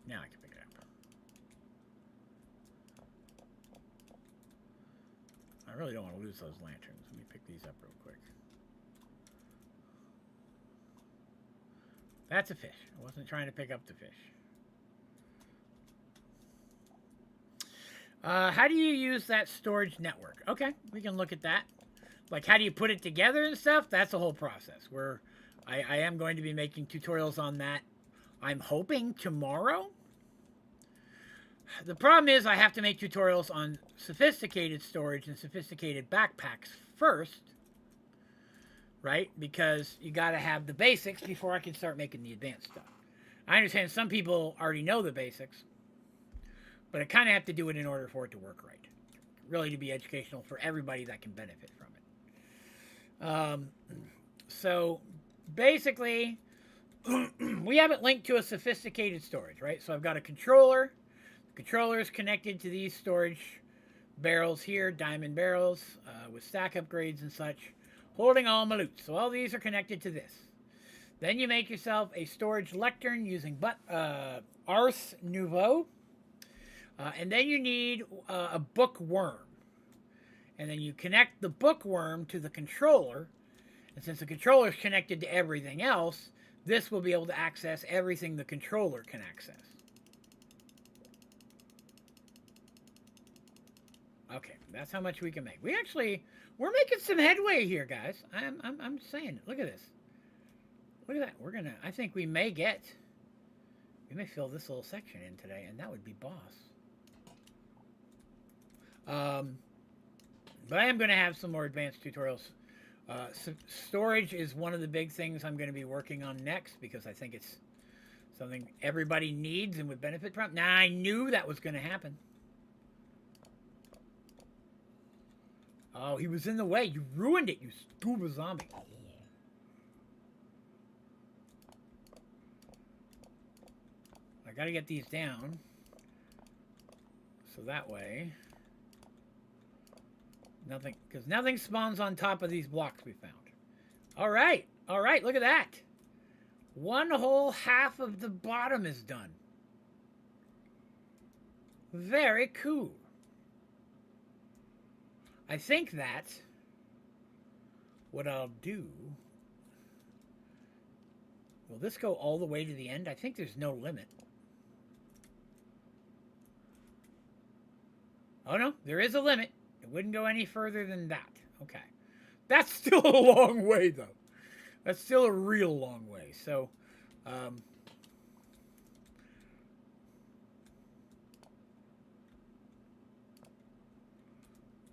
Now I can pick it up. I really don't want to lose those lanterns. Let me pick these up real quick. That's a fish. I wasn't trying to pick up the fish. How do you use that storage network? Okay, we can look at that. Like, how do you put it together and stuff? That's a whole process. I am going to be making tutorials on that. I'm hoping tomorrow. The problem is I have to make tutorials on sophisticated storage and sophisticated backpacks first, right? Because you got to have the basics before I can start making the advanced stuff. I understand some people already know the basics, but I kind of have to do it in order for it to work right. Really to be educational for everybody that can benefit from it. So basically, we have it linked to a sophisticated storage, right? So I've got a controller. The controller is connected to these storage barrels here, diamond barrels, with stack upgrades and such, holding all my loot. So all these are connected to this. Then you make yourself a storage lectern using Ars Nouveau. And then you need a bookworm. And then you connect the bookworm to the controller. And since the controller is connected to everything else, this will be able to access everything the controller can access. Okay, that's how much we can make. We're making some headway here, guys. I'm saying it. Look at this. Look at that. I think we may fill this little section in today, and that would be boss. But I am going to have some more advanced tutorials. Storage is one of the big things I'm going to be working on next, because I think it's Something everybody needs and would benefit from. Now, I knew that was going to happen. Oh, he was in the way. You ruined it, you stupid zombie. I got to get these down. So that way... Nothing, because nothing spawns on top of these blocks we found. All right, look at that. One whole half of the bottom is done. Very cool. I think that what I'll do... Will this go all the way to the end? I think there's no limit. Oh no, there is a limit. It wouldn't go any further than that. Okay. That's still a long way, though. That's still a real long way. So,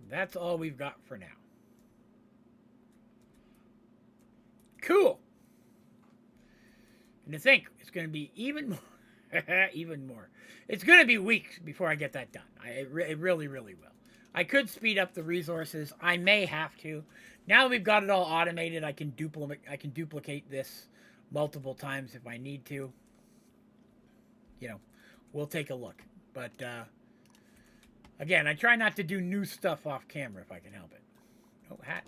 that's all we've got for now. Cool. And to think, it's going to be even more. Even more. It's going to be weeks before I get that done. It really, really will. I could speed up the resources. I may have to. Now that we've got it all automated, I can duplicate this multiple times if I need to. You know, we'll take a look. But, again, I try not to do new stuff off camera if I can help it. Oh, hat.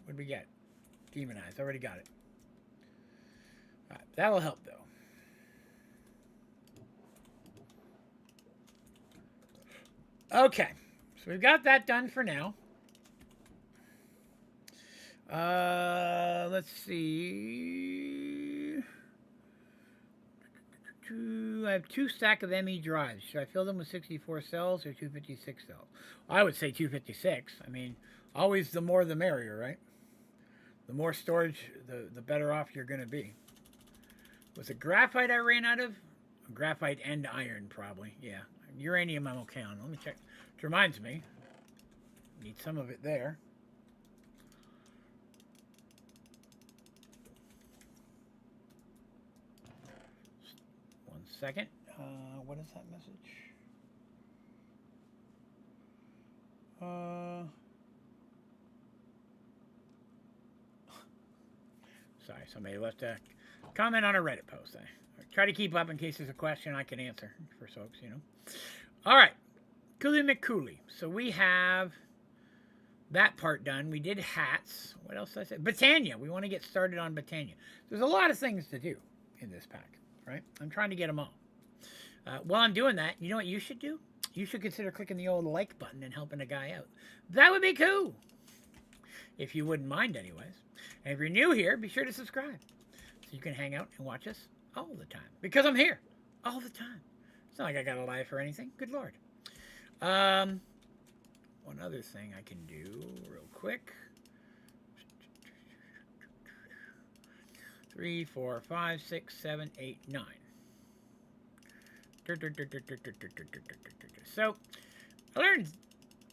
What did we get? Demonized. Already got it. All right, that'll help, though. Okay. So we've got that done for now. Let's see. I have 2 stacks of ME drives. Should I fill them with 64 cells or 256 cells? I would say 256. I mean, always the more the merrier, right? The more storage, the better off you're going to be. Was it graphite I ran out of? Graphite and iron, probably. Yeah. Uranium I'm okay on. Let me check. Which reminds me, need some of it there. One second. What is that message? Sorry, somebody left a comment on a Reddit post. I try to keep up in case there's a question I can answer for folks, you know. All right. Cooley McCooley. So we have that part done. We did hats. What else did I say? Botania. We want to get started on Botania. There's a lot of things to do in this pack, right? I'm trying to get them all. While I'm doing that, you know what you should do? You should consider clicking the old like button and helping a guy out. That would be cool. If you wouldn't mind anyways. And if you're new here, be sure to subscribe. So you can hang out and watch us all the time. Because I'm here all the time. It's not like I got a life or anything. Good Lord. One other thing I can do real quick. 3, 4, 5, 6, 7, 8, 9. So, I learned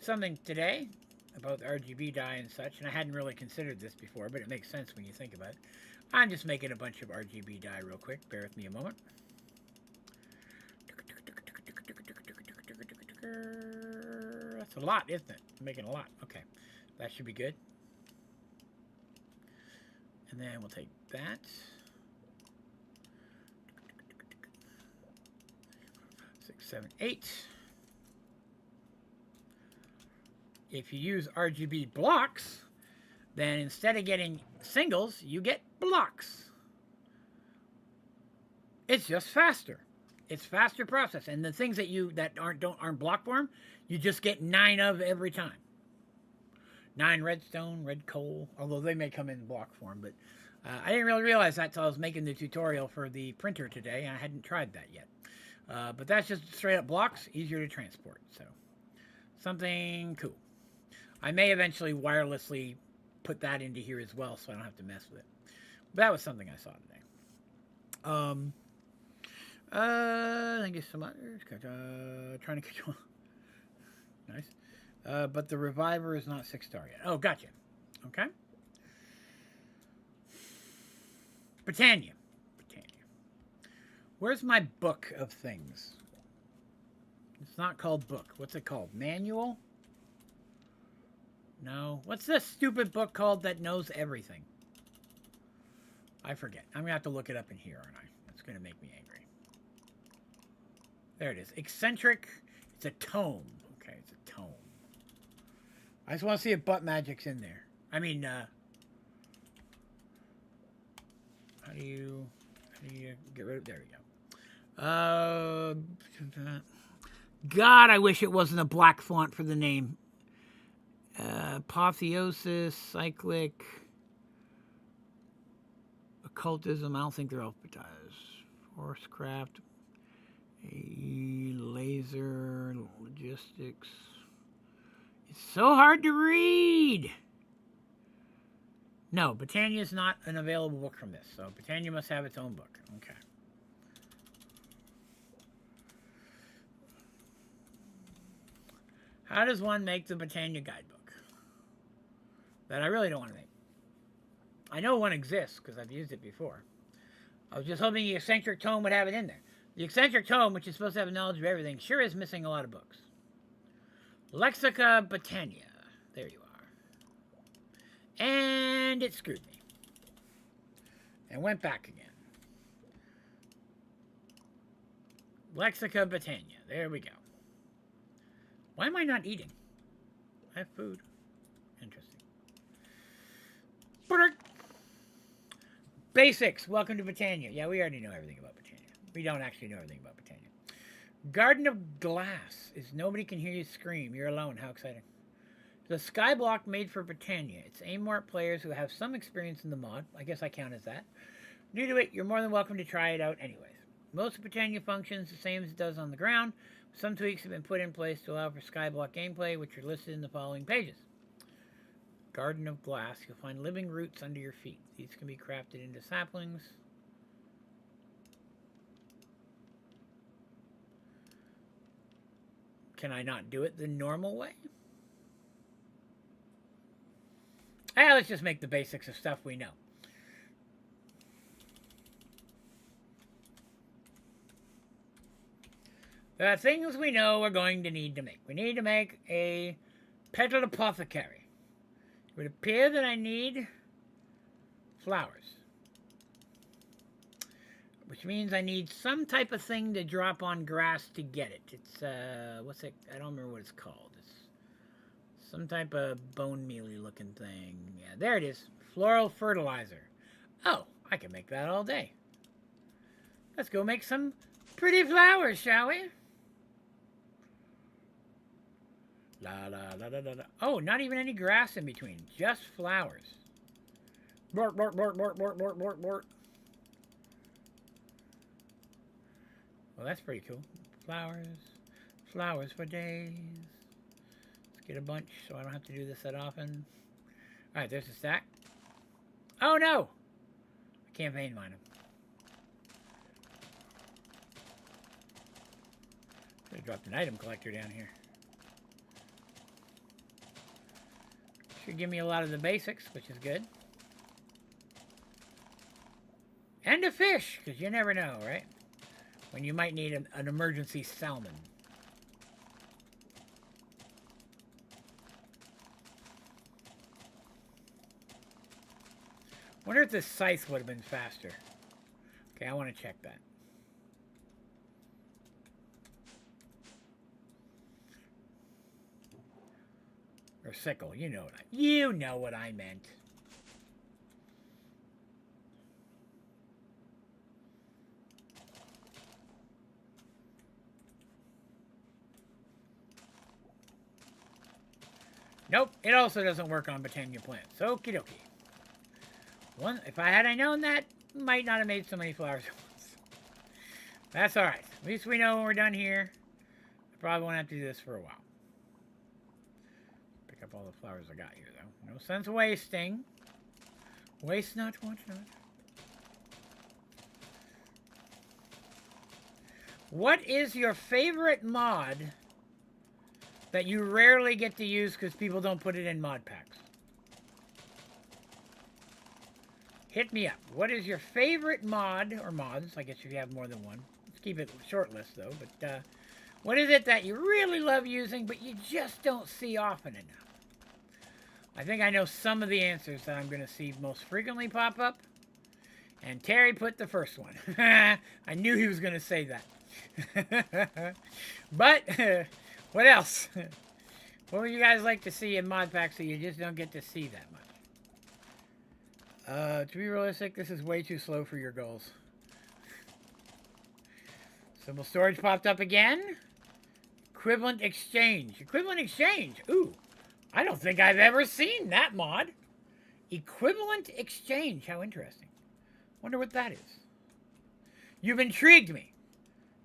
something today about the RGB dye and such, and I hadn't really considered this before, but it makes sense when you think about it. I'm just making a bunch of RGB dye real quick. Bear with me a moment. That's a lot, isn't it? I'm making a lot. Okay. That should be good. And then we'll take that. 6, 7, 8. If you use RGB blocks, then instead of getting singles, you get blocks. It's just faster. It's faster process, and the things that aren't block form, you just get 9 of every time. 9 redstone, red coal, although they may come in block form, but I didn't really realize that until I was making the tutorial for the printer today, and I hadn't tried that yet. But that's just straight up blocks, easier to transport, so something cool. I may eventually wirelessly put that into here as well, so I don't have to mess with it. But that was something I saw today. Thank you so much. Trying to get you on. Nice. But the reviver is not 6-star yet. Oh, gotcha. Okay. Botania. Where's my book of things? It's not called book. What's it called? Manual? No. What's this stupid book called that knows everything? I forget. I'm going to have to look it up in here, aren't I? That's going to make me angry. There it is. Eccentric. It's a tome. Okay, it's a tome. I just want to see if butt magic's in there. I mean, how do you get rid of... There we go. God, I wish it wasn't a black font for the name. Apotheosis, Cyclic, Occultism, I don't think they're alphabetized. Forcecraft, Laser, Logistics. It's so hard to read! No, Botania is not an available book from this, so Botania must have its own book. Okay. How does one make the Botania guidebook? That I really don't want to make. I know one exists because I've used it before. I was just hoping the eccentric tome would have it in there. The eccentric tome, which is supposed to have knowledge of everything, sure is missing a lot of books. Lexica Botania. There you are. And it screwed me. And went back again. Lexica Botania. There we go. Why am I not eating? I have food. Interesting. Basics. Welcome to Botania. Yeah, we already know everything about Botania. We don't actually know everything about Botania. Garden of Glass is nobody can hear you scream. You're alone. How exciting. The sky block made for Botania. It's aimed more at players who have some experience in the mod. I guess I count as that. New to it, you're more than welcome to try it out anyways. Most of Botania functions the same as it does on the ground. Some tweaks have been put in place to allow for skyblock gameplay, which are listed in the following pages. Garden of Glass. You'll find living roots under your feet. These can be crafted into saplings. Can I not do it the normal way? Let's just make the basics of stuff we know. The things we know we're going to need to make. We need to make a petal apothecary. It would appear that I need flowers. Which means I need some type of thing to drop on grass to get it. It's, what's it? I don't remember what it's called. It's some type of bone mealy looking thing. Yeah, there it is. Floral fertilizer. Oh, I can make that all day. Let's go make some pretty flowers, shall we? La la la la la. Oh, not even any grass in between. Just flowers. Bort, bort, bort, bort, bort, bort, bort, bort. Well, that's pretty cool. Flowers. Flowers for days. Let's get a bunch so I don't have to do this that often. Alright, there's a stack. Oh, no! I can't vein mine them. I dropped an item collector down here. Should give me a lot of the basics, which is good. And a fish, because you never know, right? When you might need an emergency salmon. Wonder if this scythe would have been faster. Okay, I want to check that. Or sickle, you know what I meant. Nope, it also doesn't work on Botania plants. Okie dokie. If I had known that, might not have made so many flowers at once. That's alright. At least we know when we're done here. I probably won't have to do this for a while. Pick up all the flowers I got here, though. No sense wasting. Waste not, want not. What is your favorite mod that you rarely get to use because people don't put it in mod packs? Hit me up. What is your favorite mod, or mods, I guess if you have more than one, keep it short list, though. But what is it that you really love using, but you just don't see often enough? I think I know some of the answers that I'm going to see most frequently pop up. And Terry put the first one. I knew he was going to say that. But, what else? What would you guys like to see in Modpack so you just don't get to see that much? To be realistic, this is way too slow for your goals. Symbol storage popped up again. Equivalent exchange. Equivalent exchange. Ooh. I don't think I've ever seen that mod. Equivalent exchange. How interesting. Wonder what that is. You've intrigued me.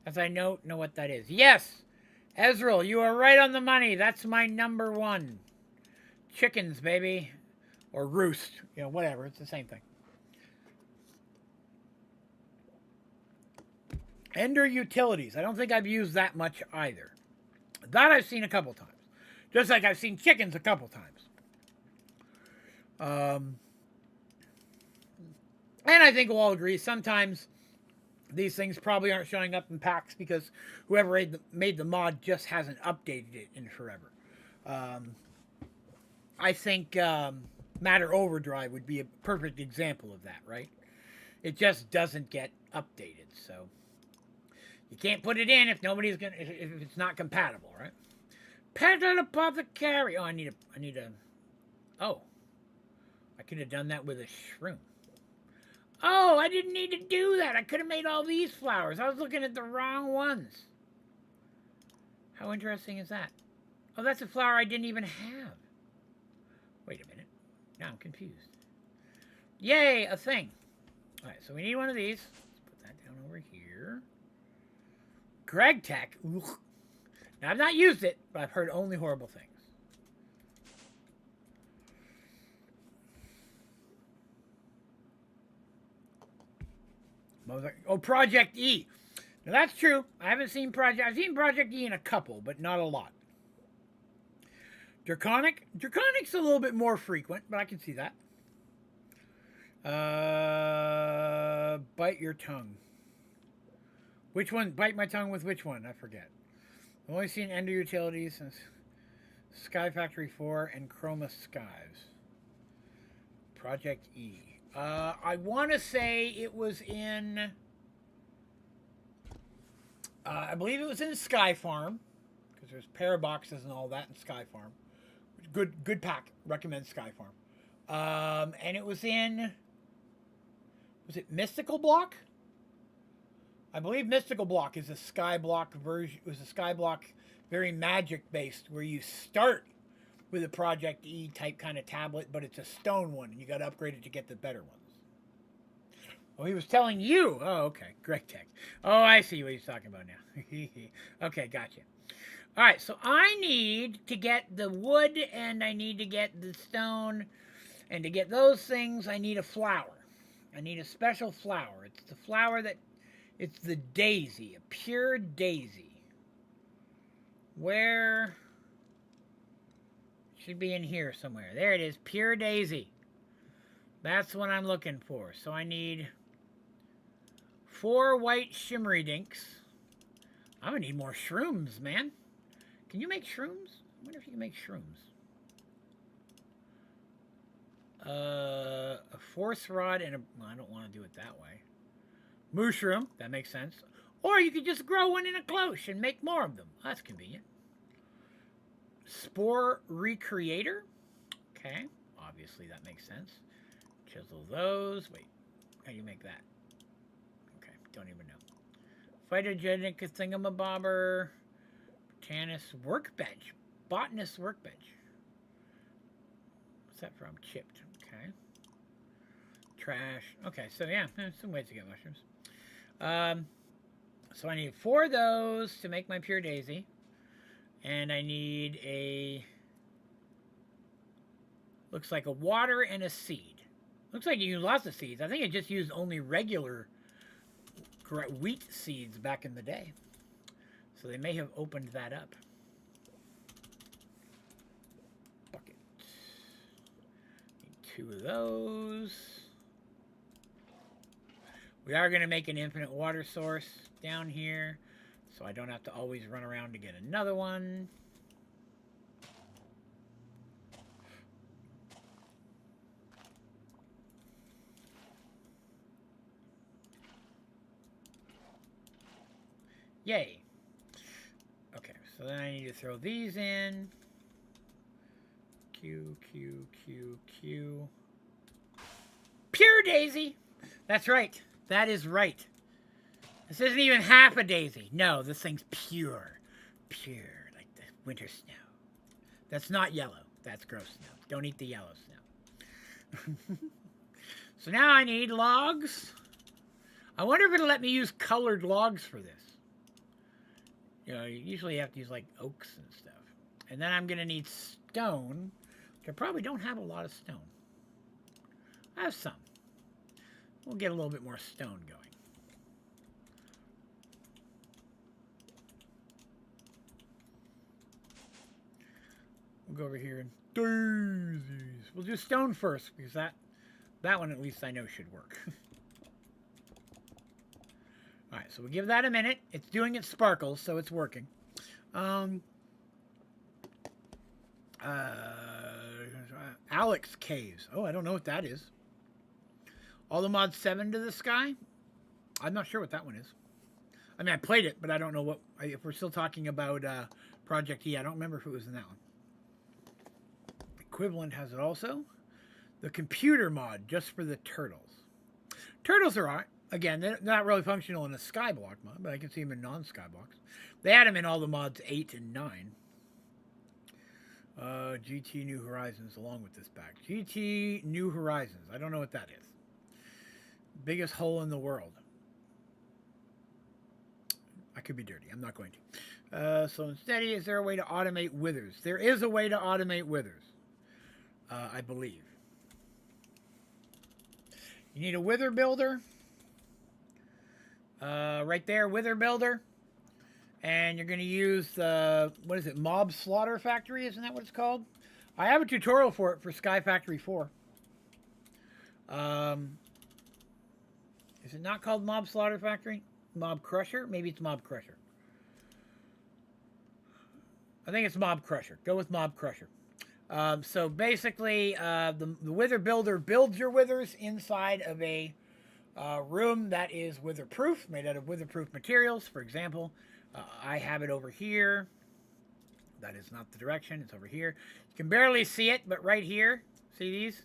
As I know what that is. Yes. Ezreal, you are right on the money. That's my number one. Chickens, baby. Or roost. You know, whatever. It's the same thing. Ender utilities. I don't think I've used that much either. That I've seen a couple times. Just like I've seen chickens a couple times. And I think we'll all agree, sometimes these things probably aren't showing up in packs because whoever made the mod just hasn't updated it in forever. I think Matter Overdrive would be a perfect example of that, right? It just doesn't get updated, so you can't put it in if nobody's gonna, if it's not compatible, right? Petal Apothecary. Oh, I need a. Oh, I could have done that with a shroom. Oh, I didn't need to do that. I could have made all these flowers. I was looking at the wrong ones. How interesting is that? Oh, that's a flower I didn't even have. Wait a minute. Now I'm confused. Yay, a thing. All right, so we need one of these. Let's put that down over here. Greg Tech. Ugh. Now, I've not used it, but I've heard only horrible things. Oh, Project E. Now, that's true. I've seen Project E in a couple, but not a lot. Draconic. Draconic's a little bit more frequent, but I can see that. Bite your tongue. Which one? Bite my tongue with which one? I forget. I've only seen Ender Utilities since Sky Factory 4 and Chroma Skies. Project E. I want to say it was in... I believe it was in Sky Farm. Because there's paraboxes and all that in Sky Farm. Good pack. Recommend Sky Farm. And it was in... Was it Mystical Block? I believe Mystical Block is a Skyblock version. It was a Skyblock, very magic based, where you start with a Project E type kind of tablet, but it's a stone one, and you got to upgrade it to get the better ones. Oh, he was telling you. Oh, okay. Greg Tech. Oh, I see what he's talking about now. Okay, gotcha. All right, so I need to get the wood, and I need to get the stone, and to get those things, I need a flower. I need a special flower. It's the flower that... It's the daisy, a pure daisy. Where? Should be in here somewhere. There it is, pure daisy. That's what I'm looking for. So I need 4 white shimmery dinks. I'm gonna need more shrooms, man. Can you make shrooms? I wonder if you can make shrooms. A force rod and a... Well, I don't want to do it that way. Mushroom, that makes sense. Or you could just grow one in a cloche and make more of them. That's convenient. Spore Recreator. Okay, obviously that makes sense. Chisel those. Wait, how do you make that? Okay, don't even know. Phytogenic thingamabobber. Botanist Workbench. Botanist Workbench. What's that from? Chipped. Okay. Trash. Okay, so yeah, some ways to get mushrooms. So I need 4 of those to make my pure daisy. And I need a... Looks like a water and a seed. Looks like you use lots of seeds. I think I just used only regular wheat seeds back in the day. So they may have opened that up. Bucket. Need 2 of those. We are going to make an infinite water source down here, so I don't have to always run around to get another one. Yay. Okay, so then I need to throw these in. Q, Q, Q, Q. Pure daisy! That's right. That is right. This isn't even half a daisy. No, this thing's pure. Pure, like the winter snow. That's not yellow. That's gross snow. Don't eat the yellow snow. So now I need logs. I wonder if it'll let me use colored logs for this. You know, you usually have to use like oaks and stuff. And then I'm going to need stone, which I probably don't have a lot of stone. I have some. We'll get a little bit more stone going. We'll go over here and daisies. We'll do stone first because that one at least I know should work. Alright, so we'll give that a minute. It's doing its sparkles, so it's working. Alex Caves. Oh, I don't know what that is. All the mods 7 to the sky? I'm not sure what that one is. I mean, I played it, but I don't know what... If we're still talking about Project E, I don't remember if it was in that one. Equivalent has it also. The computer mod, just for the turtles. Turtles are alright. Again, they're not really functional in a Skyblock mod, but I can see them in non-Skyblocks. They had them in all the mods 8 and 9. GT New Horizons along with this pack. GT New Horizons. I don't know what that is. Biggest hole in the world. I could be dirty. I'm not going to. So instead, is there a way to automate withers? There is a way to automate withers. I believe. You need a wither builder. Right there, wither builder. And you're going to use the, what is it, Mob Slaughter Factory? Isn't that what it's called? I have a tutorial for it for Sky Factory 4. Is it not called Mob Slaughter Factory? Mob Crusher? Maybe it's Mob Crusher. I think it's Mob Crusher. Go with Mob Crusher. So basically, the Wither Builder builds your withers inside of a room that is witherproof, made out of witherproof materials. For example, I have it over here. That is not the direction. It's over here. You can barely see it, but right here, see these?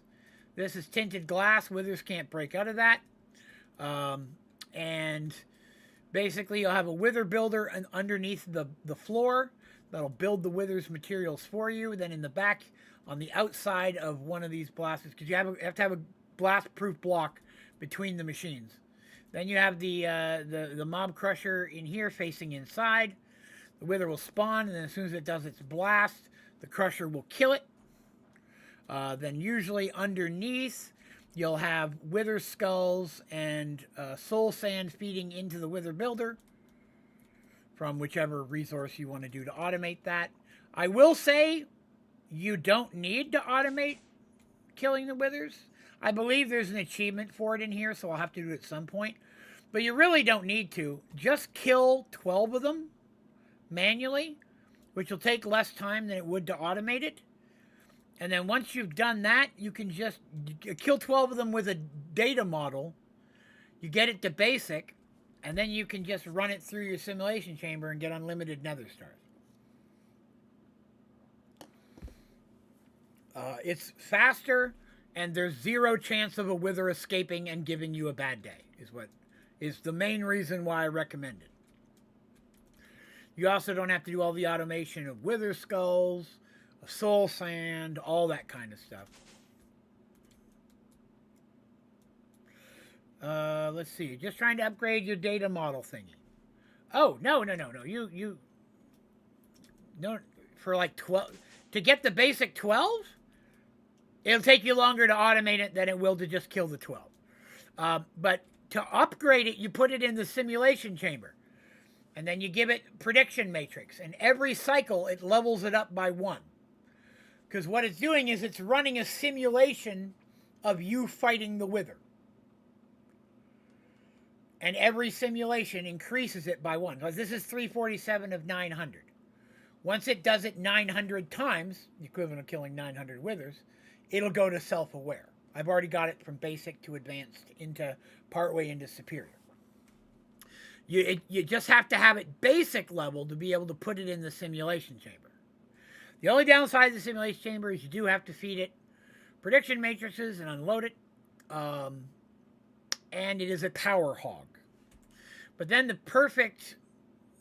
This is tinted glass. Withers can't break out of that. And basically, you'll have a wither builder underneath the floor that'll build the withers materials for you. Then in the back, on the outside of one of these blasts, because you have to have a blast-proof block between the machines. Then you have the mob crusher in here facing inside. The wither will spawn, and then as soon as it does its blast, the crusher will kill it. Then usually underneath, you'll have wither skulls and soul sand feeding into the wither builder from whichever resource you want to do to automate that. I will say you don't need to automate killing the withers. I believe there's an achievement for it in here, so I'll have to do it at some point. But you really don't need to. Just kill 12 of them manually, which will take less time than it would to automate it. And then once you've done that, you can just kill 12 of them with a data model. You get it to basic, and then you can just run it through your simulation chamber and get unlimited nether stars. It's faster, and there's zero chance of a wither escaping and giving you a bad day, is the main reason why I recommend it. You also don't have to do all the automation of wither skulls, soul sand, all that kind of stuff. Let's see. Just trying to upgrade your data model thingy. Oh, no. You no, for like 12 to get the basic 12, it'll take you longer to automate it than it will to just kill the 12. But to upgrade it, you put it in the simulation chamber. And then you give it prediction matrix. And every cycle, it levels it up by 1. Because what it's doing is it's running a simulation of you fighting the wither. And every simulation increases it by 1. Because this is 347 of 900. Once it does it 900 times, the equivalent of killing 900 withers, it'll go to self-aware. I've already got it from basic to advanced into partway into superior. You just have to have it basic level to be able to put it in the simulation chamber. The only downside of the simulation chamber is you do have to feed it prediction matrices and unload it. And it is a power hog. But then the perfect,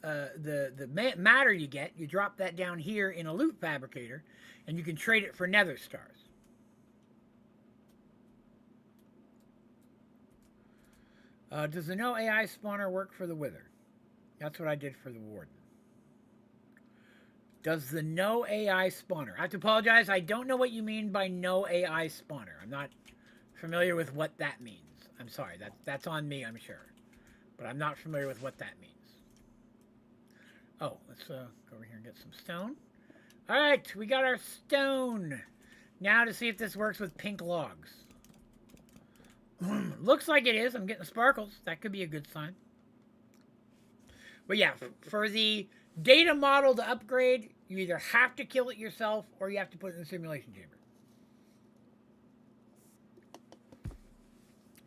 the matter you get, you drop that down here in a loot fabricator, and you can trade it for nether stars. Does the no AI spawner work for the wither? That's what I did for the warden. Does the no AI spawner? I have to apologize. I don't know what you mean by no AI spawner. I'm not familiar with what that means. I'm sorry. That's on me, I'm sure. But I'm not familiar with what that means. Oh, let's go over here and get some stone. All right, we got our stone. Now to see if this works with pink logs. Looks like it is. I'm getting sparkles. That could be a good sign. But yeah, for the data model to upgrade, you either have to kill it yourself or you have to put it in the simulation chamber.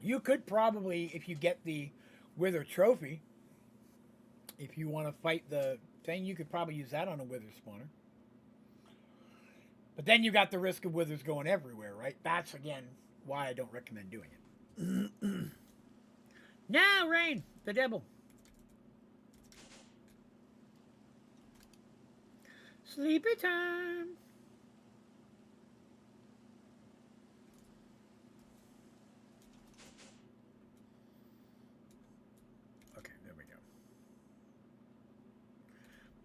You could probably, if you get the wither trophy, if you want to fight the thing, you could probably use that on a wither spawner. But then you got the risk of withers going everywhere, right? That's, again, why I don't recommend doing it. Now, Rain, the devil. Sleepy time. Okay, there we go.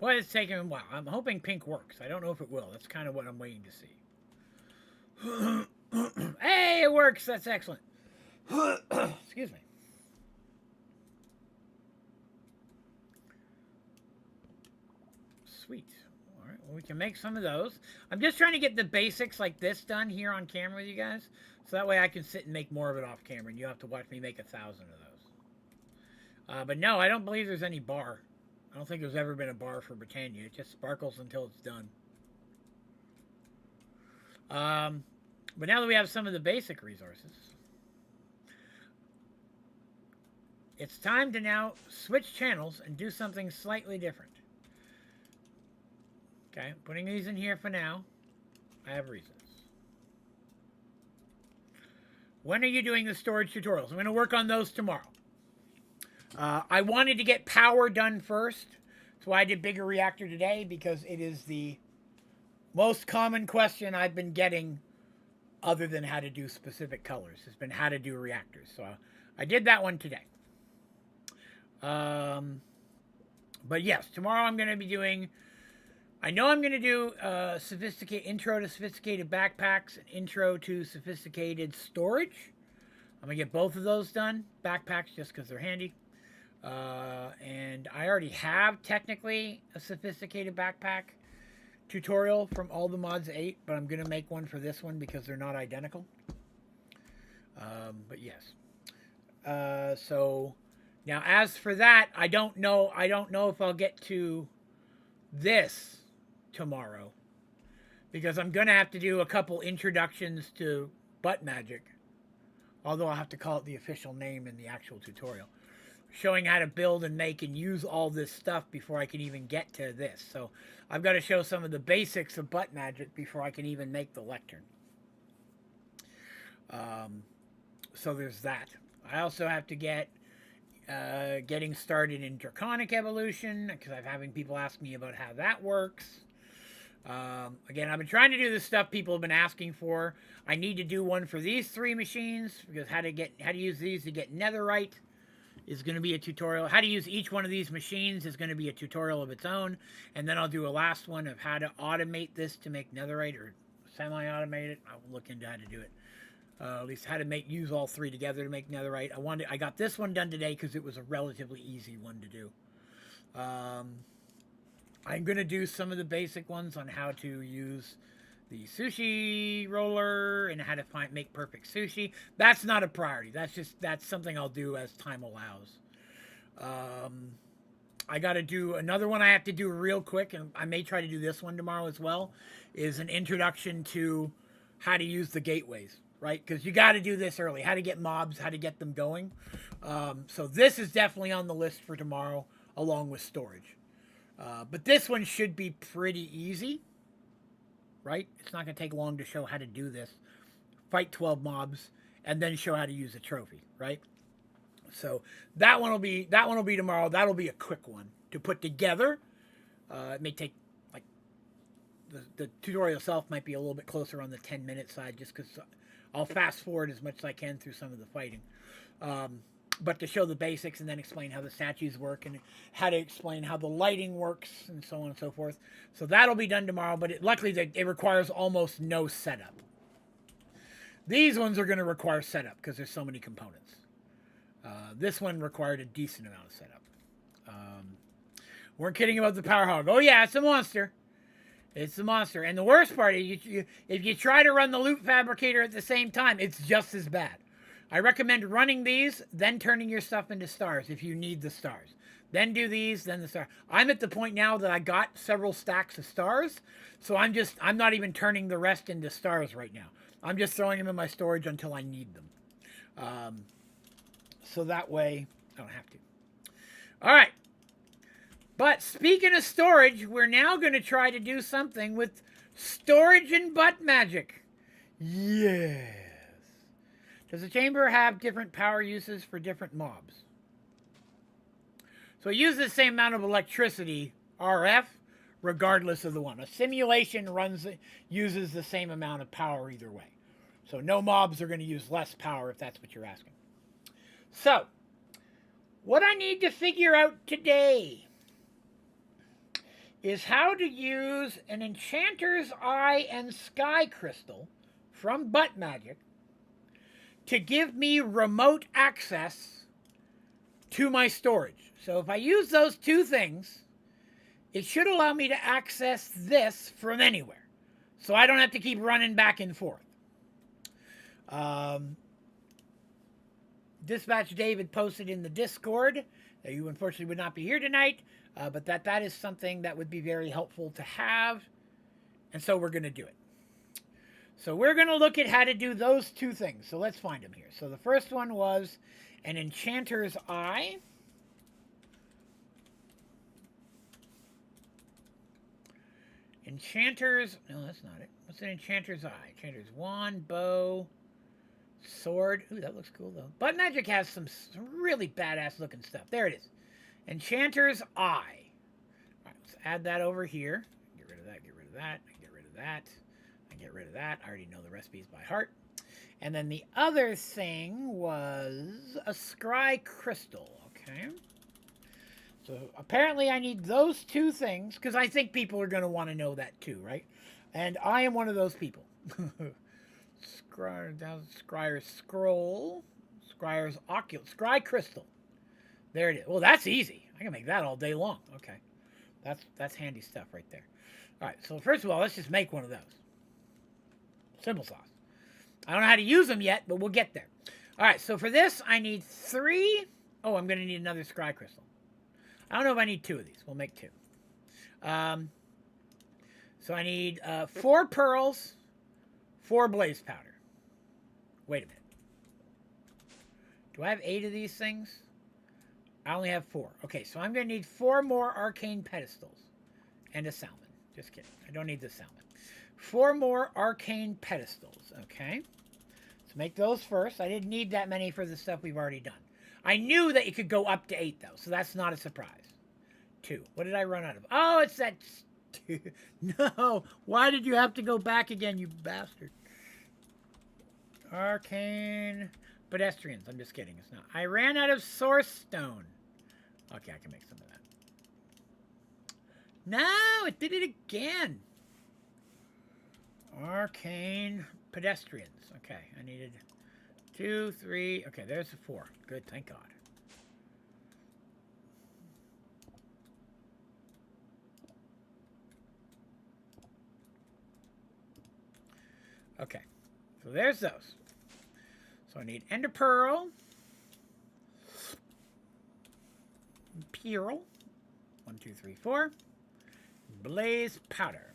Boy, it's taking a while. I'm hoping pink works. I don't know if it will. That's kind of what I'm waiting to see. Hey, it works. That's excellent. Excuse me. Sweet. All right, well, we can make some of those. I'm just trying to get the basics like this done here on camera with you guys, so that way I can sit and make more of it off camera, and you have to watch me make 1,000 of those. But no, I don't believe there's any bar. I don't think there's ever been a bar for Botania. It just sparkles until it's done. But now that we have some of the basic resources, it's time to now switch channels and do something slightly different. Okay, putting these in here for now. I have reasons. When are you doing the storage tutorials? I'm going to work on those tomorrow. I wanted to get power done first. That's why I did bigger reactor today, because it is the most common question I've been getting other than how to do specific colors. Has been how to do reactors. So I did that one today. But yes, tomorrow I'm going to be doing, I know I'm going to do intro to sophisticated backpacks and intro to sophisticated storage. I'm going to get both of those done. Backpacks just because they're handy. And I already have technically a sophisticated backpack tutorial from All the Mods 8, but I'm going to make one for this one because they're not identical. But yes. So now as for that, I don't know if I'll get to this tomorrow, because I'm going to have to do a couple introductions to butt magic, although I'll have to call it the official name in the actual tutorial, showing how to build and make and use all this stuff before I can even get to this. So I've got to show some of the basics of butt magic before I can even make the lectern. So there's that. I also have to get getting started in Draconic Evolution, because I'm having people ask me about how that works. Again, I've been trying to do the stuff people have been asking for. I need to do one for these 3 machines, because how to use these to get netherite is going to be a tutorial. How to use each one of these machines is going to be a tutorial of its own. And then I'll do a last one of how to automate this to make netherite, or semi-automate it. I'll look into how to do it. At least how to use all 3 together to make netherite. I got this one done today because it was a relatively easy one to do. I'm going to do some of the basic ones on how to use the sushi roller and how to make perfect sushi. That's not a priority. That's something I'll do as time allows. I got to do another one I have to do real quick, and I may try to do this one tomorrow as well, is an introduction to how to use the gateways, right? Because you got to do this early, how to get mobs, how to get them going. So this is definitely on the list for tomorrow, along with storage. But this one should be pretty easy, right? It's not going to take long to show how to do this. Fight 12 mobs, and then show how to use a trophy, right? So that one will be tomorrow. That'll be a quick one to put together. It may take like the tutorial itself might be a little bit closer on the 10-minute side, just because I'll fast forward as much as I can through some of the fighting. But to show the basics and then explain how the statues work and how to explain how the lighting works and so on and so forth. So that'll be done tomorrow. But luckily it requires almost no setup. These ones are going to require setup because there's so many components. This one required a decent amount of setup. We're kidding about the Power Hog. Oh yeah, it's a monster. It's a monster. And the worst part is, if you try to run the Loot Fabricator at the same time, it's just as bad. I recommend running these, then turning your stuff into stars if you need the stars. Then do these, then the stars. I'm at the point now that I got several stacks of stars, so I'm not even turning the rest into stars right now. I'm just throwing them in my storage until I need them. So that way, I don't have to. All right. But speaking of storage, we're now going to try to do something with storage and butt magic. Yes. Does the chamber have different power uses for different mobs? So it uses the same amount of electricity, RF, regardless of the one. A simulation uses the same amount of power either way. So no mobs are going to use less power if that's what you're asking. So, what I need to figure out today is how to use an Enchanter's Eye and Sky Crystal from Butt Magic to give me remote access to my storage. So if I use those two things, it should allow me to access this from anywhere. So I don't have to keep running back and forth. Dispatch David posted in the Discord that you unfortunately would not be here tonight, but that is something that would be very helpful to have, and so we're going to do it. So we're going to look at how to do those two things. So let's find them here. So the first one was an Enchanter's Eye. No, that's not it. What's an Enchanter's Eye? Enchanter's Wand, Bow, Sword. Ooh, that looks cool, though. Butt Magic has some really badass looking stuff. There it is. Enchanter's Eye. All right, let's add that over here. Get rid of that, get rid of that, get rid of that, and get rid of that. I already know the recipes by heart. And then the other thing was a Scry Crystal, okay? So apparently I need those two things, because I think people are going to want to know that too, right? And I am one of those people. Scryer's Scroll, Scryer's Oculus, Scry Crystal. There it is. Well, that's easy. I can make that all day long. Okay. That's handy stuff right there. All right, so first of all, let's just make one of those. Simple sauce. I don't know how to use them yet, but we'll get there. All right, so for this, I need 3. Oh, I'm going to need another Scry Crystal. I don't know if I need 2 of these. We'll make 2. So I need 4 pearls, 4 blaze powder. Wait a minute. Do I have 8 of these things? I only have 4. Okay, so I'm going to need 4 more arcane pedestals. And a salmon. Just kidding. I don't need the salmon. 4 more arcane pedestals. Okay. Let's make those first. I didn't need that many for the stuff we've already done. I knew that you could go up to 8, though. So that's not a surprise. 2. What did I run out of? Oh, it's that... No. Why did you have to go back again, you bastard? Arcane pedestrians. I'm just kidding. It's not. I ran out of source stone. Okay, I can make some of that. No, it did it again. Arcane pedestrians. Okay, I needed 2, 3. Okay, there's the 4. Good, thank God. Okay, so there's those. So I need Ender Pearl. Imperial. 1, 2, 3, 4. Blaze Powder.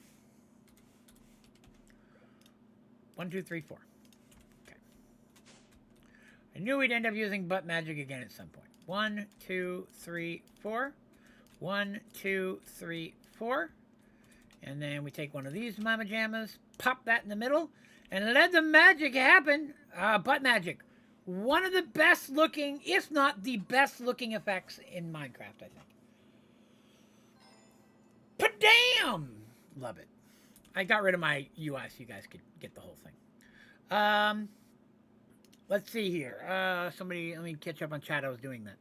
1, 2, 3, 4. Okay. I knew we'd end up using butt magic again at some point. 1, 2, 3, 4. 1, 2, 3, 4. And then we take one of these Mama Jammas, pop that in the middle, and let the magic happen. Butt magic. One of the best looking, if not the best looking effects in Minecraft, I think. Padam! Love it. I got rid of my UI so you guys could get the whole thing. Let's see here. Somebody, let me catch up on chat. I was doing that.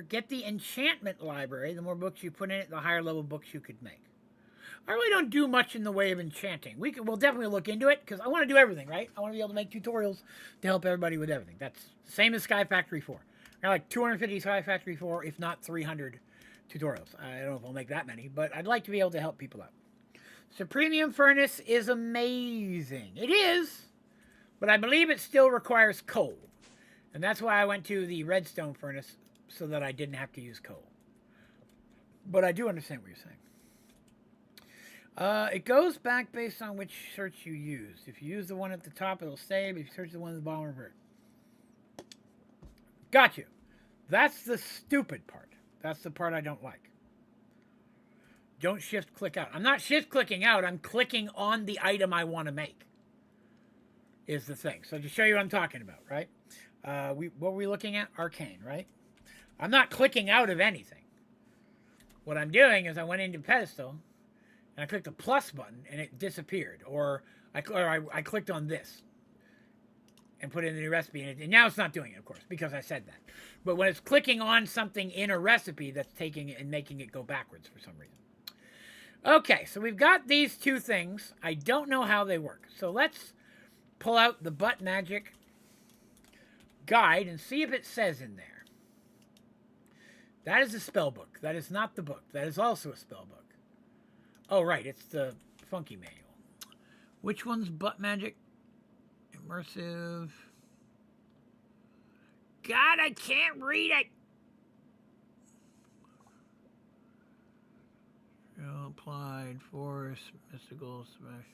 Get the enchantment library. The more books you put in it, the higher level books you could make. I really don't do much in the way of enchanting. We'll definitely look into it because I want to do everything, right? I want to be able to make tutorials to help everybody with everything. That's the same as Sky Factory 4. I got like 250 Sky Factory 4, if not 300 tutorials. I don't know if I'll make that many, but I'd like to be able to help people out. So Premium Furnace is amazing. It is, but I believe it still requires coal. And that's why I went to the redstone furnace so that I didn't have to use coal. But I do understand what you're saying. It goes back based on which search you use. If you use the one at the top, it'll save. If you search the one at the bottom, revert. Got you. That's the stupid part. That's the part I don't like. Don't shift click out. I'm not shift clicking out. I'm clicking on the item I want to make. Is the thing. So to show you what I'm talking about, right? What were we looking at? Arcane, right? I'm not clicking out of anything. What I'm doing is I went into pedestal and I clicked the plus button and it disappeared. Or I clicked on this and put in the new recipe and now it's not doing it, of course, because I said that. But when it's clicking on something in a recipe, that's taking it and making it go backwards for some reason. Okay, so we've got these two things. I don't know how they work. So let's pull out the butt magic guide and see if it says in there. That is a spell book. That is not the book. That is also a spell book. Oh, right. It's the funky manual. Which one's butt magic? Immersive. God, I can't read it. Applied, force, mystical, smash,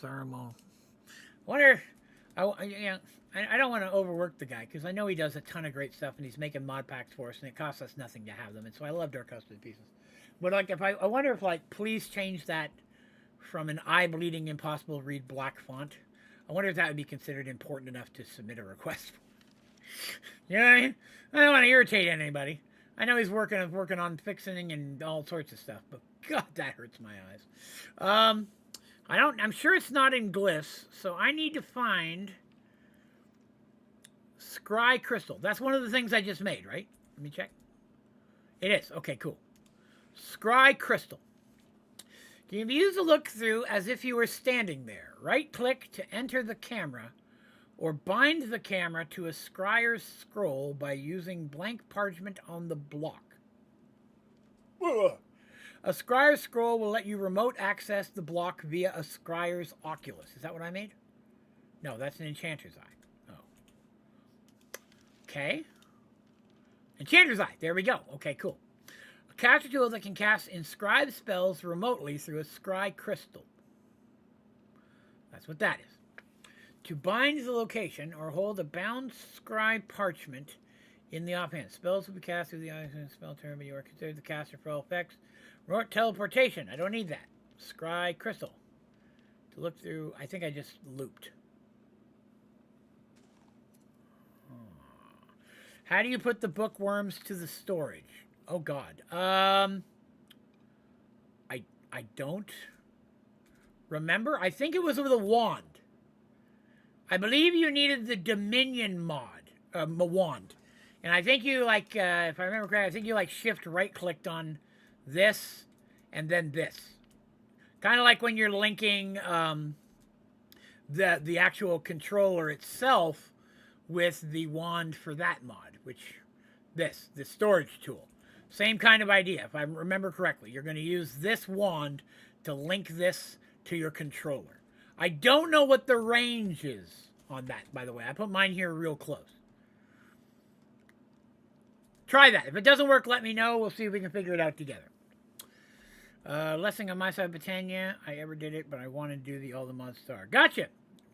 thermal. Wonder. I don't want to overwork the guy because I know he does a ton of great stuff and he's making mod packs for us and it costs us nothing to have them. And so I love Darkosto pieces. But like, if I wonder if like, please change that from an eye-bleeding impossible to read black font. I wonder if that would be considered important enough to submit a request. You know what I mean? I don't want to irritate anybody. I know he's working on fixing and all sorts of stuff, but God, that hurts my eyes. I'm sure it's not in glyphs, so I need to find Scry Crystal. That's one of the things I just made, right? Let me check. It is. Okay, cool. Scry Crystal. You can use a look through as if you were standing there. Right-click to enter the camera, or bind the camera to a scryer's scroll by using blank parchment on the block. A scryer's scroll will let you remote access the block via a scryer's oculus. Is that what I made? No, that's an enchanter's eye. Oh. Okay. Enchanter's eye. There we go. Okay, cool. A caster tool that can cast inscribe spells remotely through a scry crystal. That's what that is. To bind the location or hold a bound scry parchment in the offhand. Spells will be cast through the eyes and spell term, but you are considered the caster for all effects. Remote teleportation. I don't need that. Scry crystal. To look through, I think I just looped. How do you put the bookworms to the storage? Oh God. I don't remember. I think it was with a wand. I believe you needed the Dominion wand. And I think you like, if I remember correctly, I think you like shift right clicked on this and then this. Kind of like when you're linking the actual controller itself with the wand for that mod, which the storage tool. Same kind of idea, if I remember correctly. You're going to use this wand to link this to your controller. I don't know what the range is on that, by the way. I put mine here real close. Try that. If it doesn't work, let me know. We'll see if we can figure it out together. Lesson on my side, Botania. I ever did it, but I want to do the All the Mod Star. Gotcha.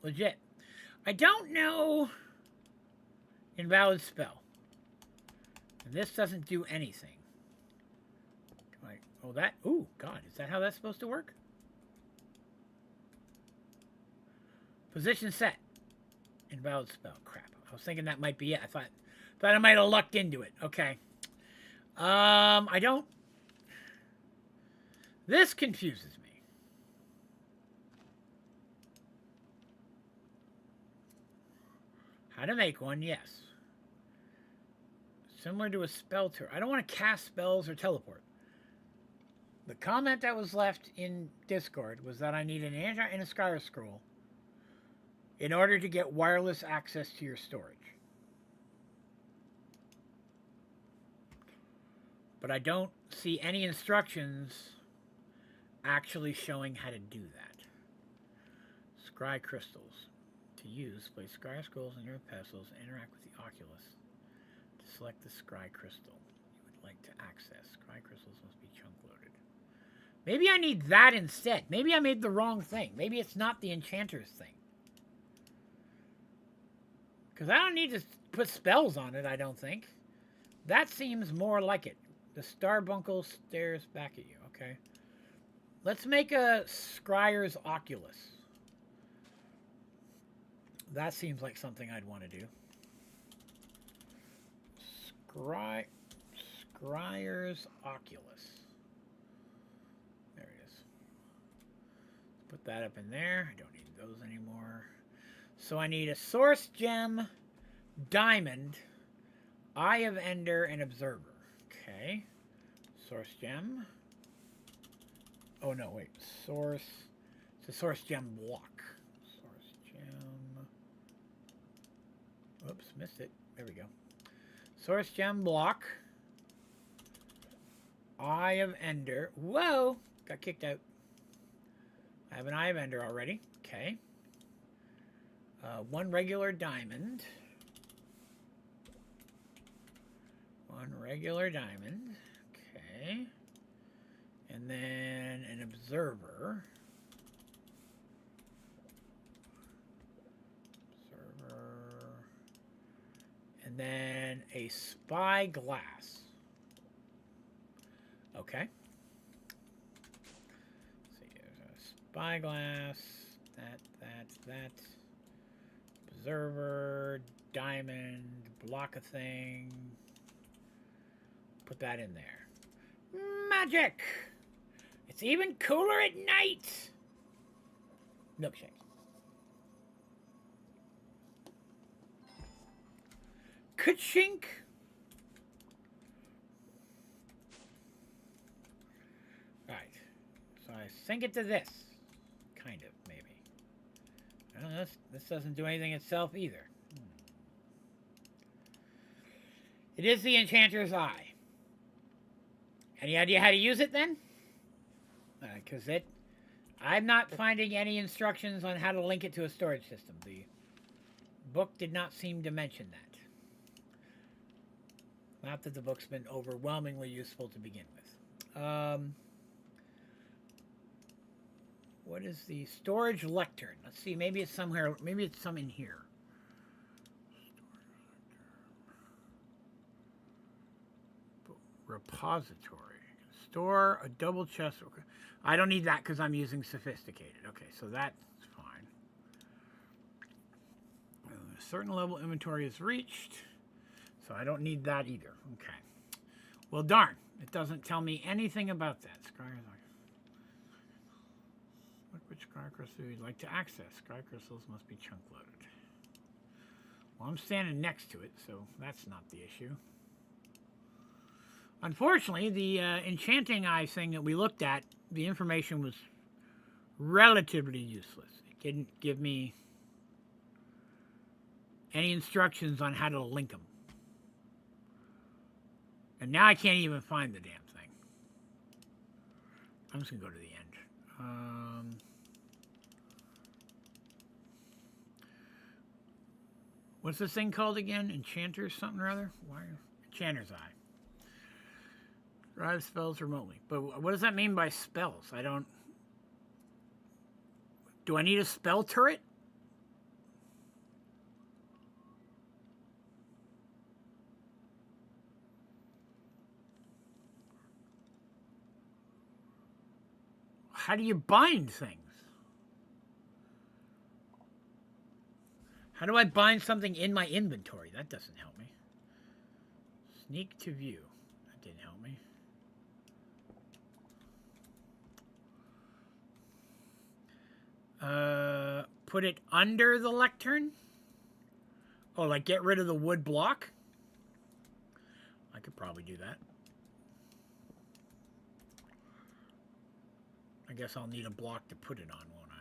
Legit. I don't know Invalid Spell. And this doesn't do anything. Oh, that... Ooh, God. Is that how that's supposed to work? Position set. Invalid Spell. Crap. I was thinking that might be it. I thought I might have lucked into it. Okay. I don't... This confuses me. How to make one, yes. Similar to a spell tour. I don't want to cast spells or teleport. The comment that was left in Discord was that I need an Anti and a Scryr Scroll in order to get wireless access to your storage. But I don't see any instructions actually showing how to do that. Scry crystals. To use, place Scry scrolls in your pedestals, interact with the Oculus to select the Scry crystal you would like to access. Scry crystals must be chunk loaded. Maybe I need that instead. Maybe I made the wrong thing. Maybe it's not the enchanter's thing. Because I don't need to put spells on it, I don't think. That seems more like it. The Starbuncle stares back at you. Okay. Let's make a Scryer's Oculus. That seems like something I'd want to do. Scryer's Oculus. There it is. Put that up in there. I don't need those anymore. So I need a Source Gem, Diamond, Eye of Ender, and Observer. Okay. Source Gem. Oh, no, wait. Source. It's a Source Gem block. Source Gem. Oops, missed it. There we go. Source Gem block. Eye of Ender. Whoa! Got kicked out. I have an Eye of Ender already. Okay. One regular diamond. One regular diamond. Okay. And then an observer. And then a spyglass. Okay. Let's see, there's a spyglass. That. Observer, diamond, block a thing. Put that in there. Magic! It's even cooler at night! Milkshake. Ka-chink! Right. So I sync it to this. Kind of, maybe. I don't know, this doesn't do anything itself either. It is the Enchanter's Eye. Any idea how to use it then? Because I'm not finding any instructions on how to link it to a storage system. The book did not seem to mention that. Not that the book's been overwhelmingly useful to begin with. What is the storage lectern? Let's see, maybe it's somewhere, maybe it's some in here. Repository. Store a double chest. Okay. I don't need that because I'm using sophisticated. Okay, so that's fine. A certain level inventory is reached, so I don't need that either. Okay. Well, darn. It doesn't tell me anything about that. Look which Scry crystal you'd like to access. Scry crystals must be chunk loaded. Well, I'm standing next to it, so that's not the issue. Unfortunately, the enchanting eye thing that we looked at, the information was relatively useless. It didn't give me any instructions on how to link them. And now I can't even find the damn thing. I'm just going to go to the end. What's this thing called again? Enchanter's something or other? Why? Enchanter's Eye. Drive spells remotely. But what does that mean by spells? I don't... Do I need a spell turret? How do you bind things? How do I bind something in my inventory? That doesn't help me. Sneak to view. That didn't help me. Put it under the lectern? Oh, like get rid of the wood block? I could probably do that. I guess I'll need a block to put it on, won't I?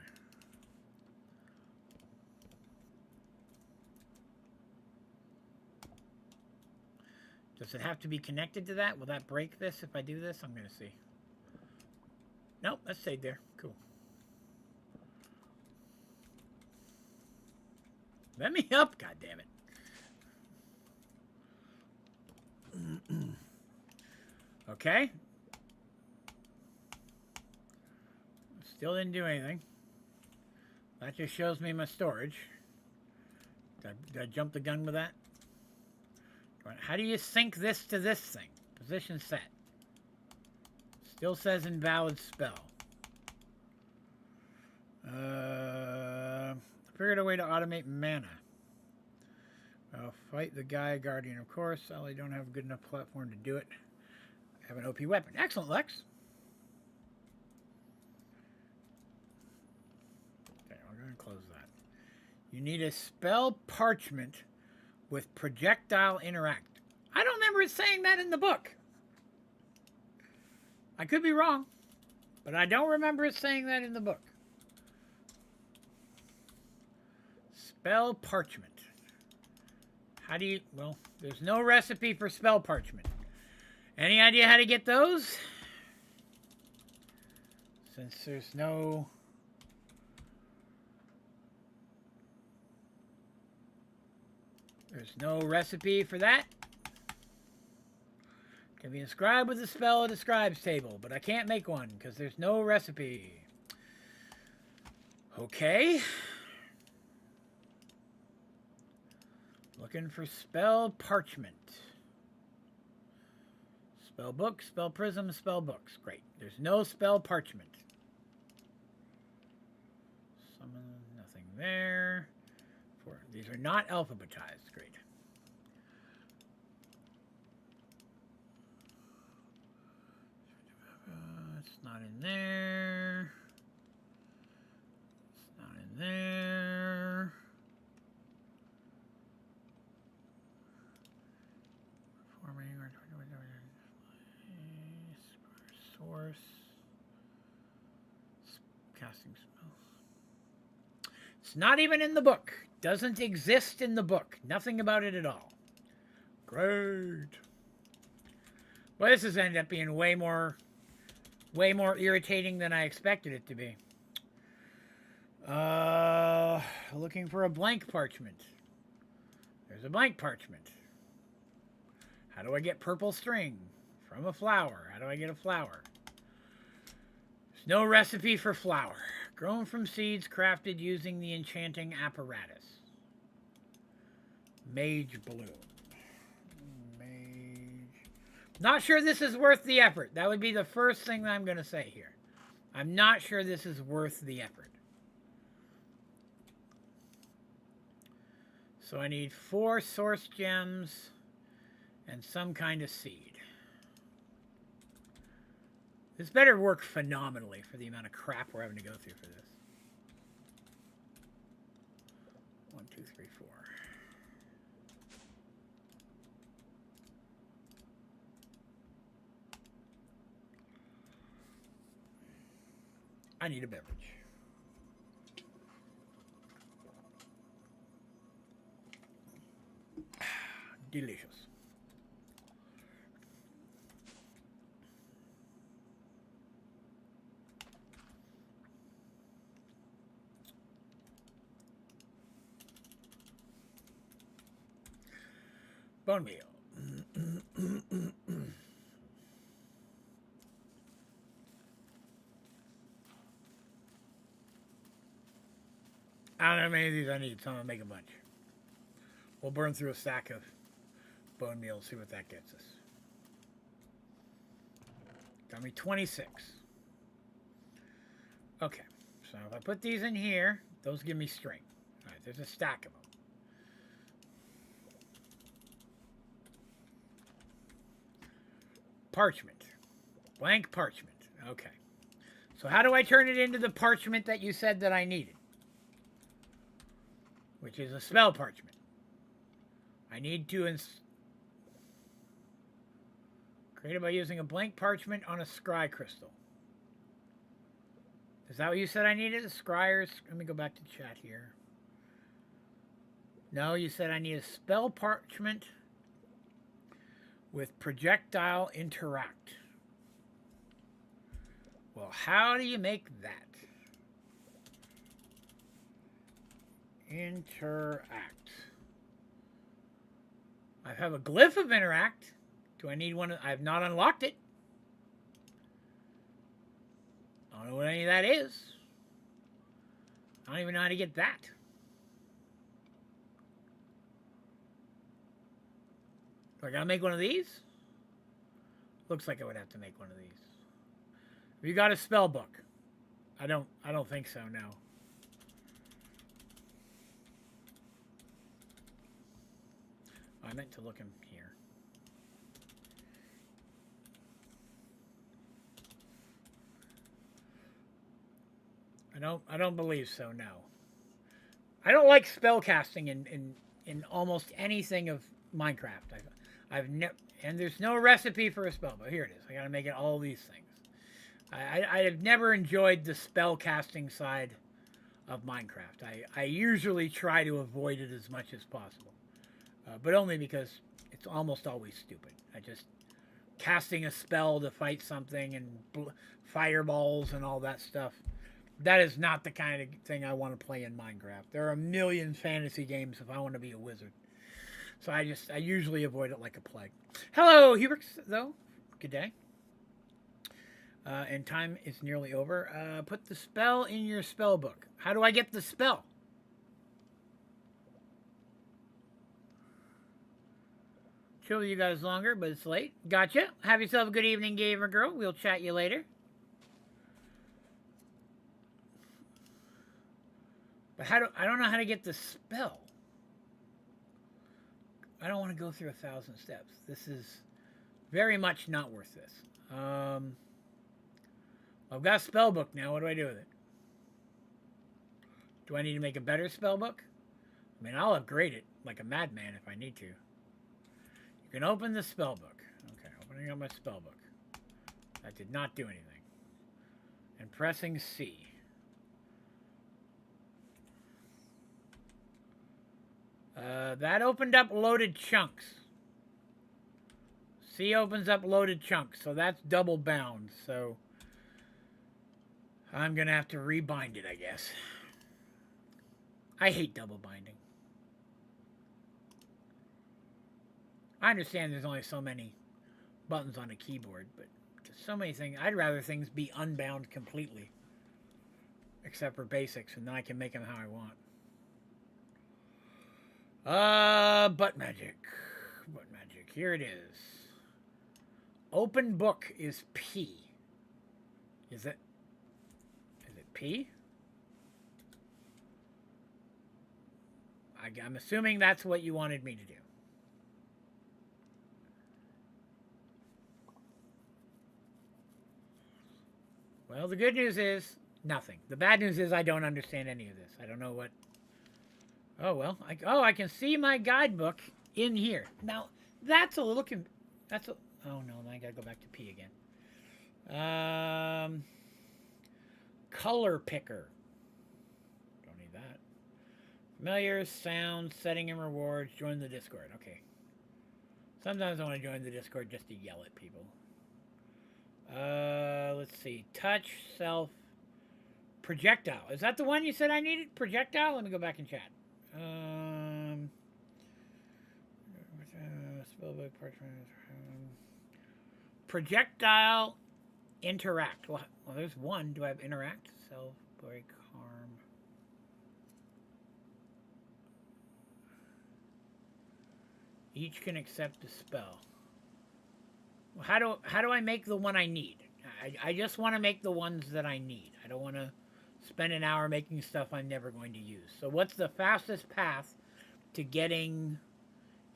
Does it have to be connected to that? Will that break this if I do this? I'm going to see. Nope, that stayed there. Cool. Let me up, goddammit. Okay. Still didn't do anything. That just shows me my storage. Did I jump the gun with that? How do you sync this to this thing? Position set. Still says invalid spell. Figured a way to automate mana. I'll fight the Gaia Guardian, of course. I don't have a good enough platform to do it. I have an OP weapon. Excellent, Lex. Okay, we're going to close that. You need a spell parchment with projectile interact. I don't remember it saying that in the book. I could be wrong, but I don't remember it saying that in the book. Spell parchment. How do you... Well, there's no recipe for spell parchment. Any idea how to get those? Since there's no... There's no recipe for that. Can be inscribed with a spell at a scribe's table, but I can't make one because there's no recipe. Okay. Looking for spell parchment. Spell book, spell prism, spell books. Great. There's no spell parchment. Summon, nothing there. These are not alphabetized. Great. It's not in there. It's not in there. Forming source. Casting spells. It's not even in the book. Doesn't exist in the book. Nothing about it at all. Great. Well, this has ended up being way more irritating than I expected it to be. Looking for a blank parchment. There's a blank parchment. How do I get purple string? From a flower. How do I get a flower? There's no recipe for flower. Grown from seeds crafted using the enchanting apparatus. Mage Bloom. Mage. Not sure this is worth the effort. That would be the first thing that I'm going to say here. I'm not sure this is worth the effort. So I need 4 source gems and some kind of seed. This better work phenomenally for the amount of crap we're having to go through for this. 1, 2, 3, 4. I need a beverage. Delicious. Bone meal. I don't know how many of these I need, so I'm going to make a bunch. We'll burn through a stack of bone meal, see what that gets us. Got me 26. Okay, so if I put these in here, those give me string. All right, there's a stack of them. Parchment. Blank parchment. Okay. So how do I turn it into the parchment that you said that I needed? Which is a spell parchment. I need to create it by using a blank parchment on a scry crystal. Is that what you said I needed? A scryers? Let me go back to chat here. No, you said I need a spell parchment with projectile interact. Well, how do you make that? Interact. I have a glyph of interact. Do I need one? I have not unlocked it. I don't know what any of that is. I don't even know how to get that. Do I gotta make one of these? Looks like I would have to make one of these. Have you got a spell book? I don't think so, no. I meant to look in here. I don't believe so, no. I don't like spellcasting in almost anything of Minecraft. I've never, and there's no recipe for a spell, but here it is. I gotta make it all these things. I have never enjoyed the spellcasting side of Minecraft. I usually try to avoid it as much as possible. But only because it's almost always stupid. I just casting a spell to fight something and fireballs and all that stuff. That is not the kind of thing I want to play in Minecraft. There are a million fantasy games if I want to be a wizard. So I usually avoid it like a plague. Hello, Hubrix, though. Good day. And time is nearly over. Put the spell in your spell book. How do I get the spell? Chill with you guys longer, but it's late. Gotcha. Have yourself a good evening, gamer girl. We'll chat you later. But I don't know how to get the spell. I don't want to go through 1,000 steps. This is very much not worth this. I've got a spell book now. What do I do with it? Do I need to make a better spell book? I mean, I'll upgrade it like a madman if I need to. You can open the spell book. Okay, opening up my spell book. That did not do anything. And pressing C. That opened up loaded chunks. C opens up loaded chunks, so that's double bound. So I'm going to have to rebind it, I guess. I hate double binding. I understand there's only so many buttons on a keyboard, but just so many things. I'd rather things be unbound completely. Except for basics, and then I can make them how I want. Butt magic. Butt magic. Here it is. Open book is P. Is it P? I'm assuming that's what you wanted me to do. Well, the good news is nothing. The bad news is I don't understand any of this. I don't know what... Oh, well. I can see my guidebook in here. Now, that's a little... Oh, no. I gotta go back to P again. Color picker. Don't need that. Familiars, sounds, setting and rewards. Join the Discord. Okay. Sometimes I want to join the Discord just to yell at people. Let's see. Touch, self, projectile. Is that the one you said I needed? Projectile? Let me go back and chat. Spellbook, parchment. Projectile, interact. Well, there's one. Do I have interact? Self, break, harm. Each can accept a spell. Well, how do I make the one I need? I just want to make the ones that I need. I don't want to spend an hour making stuff I'm never going to use. So what's the fastest path to getting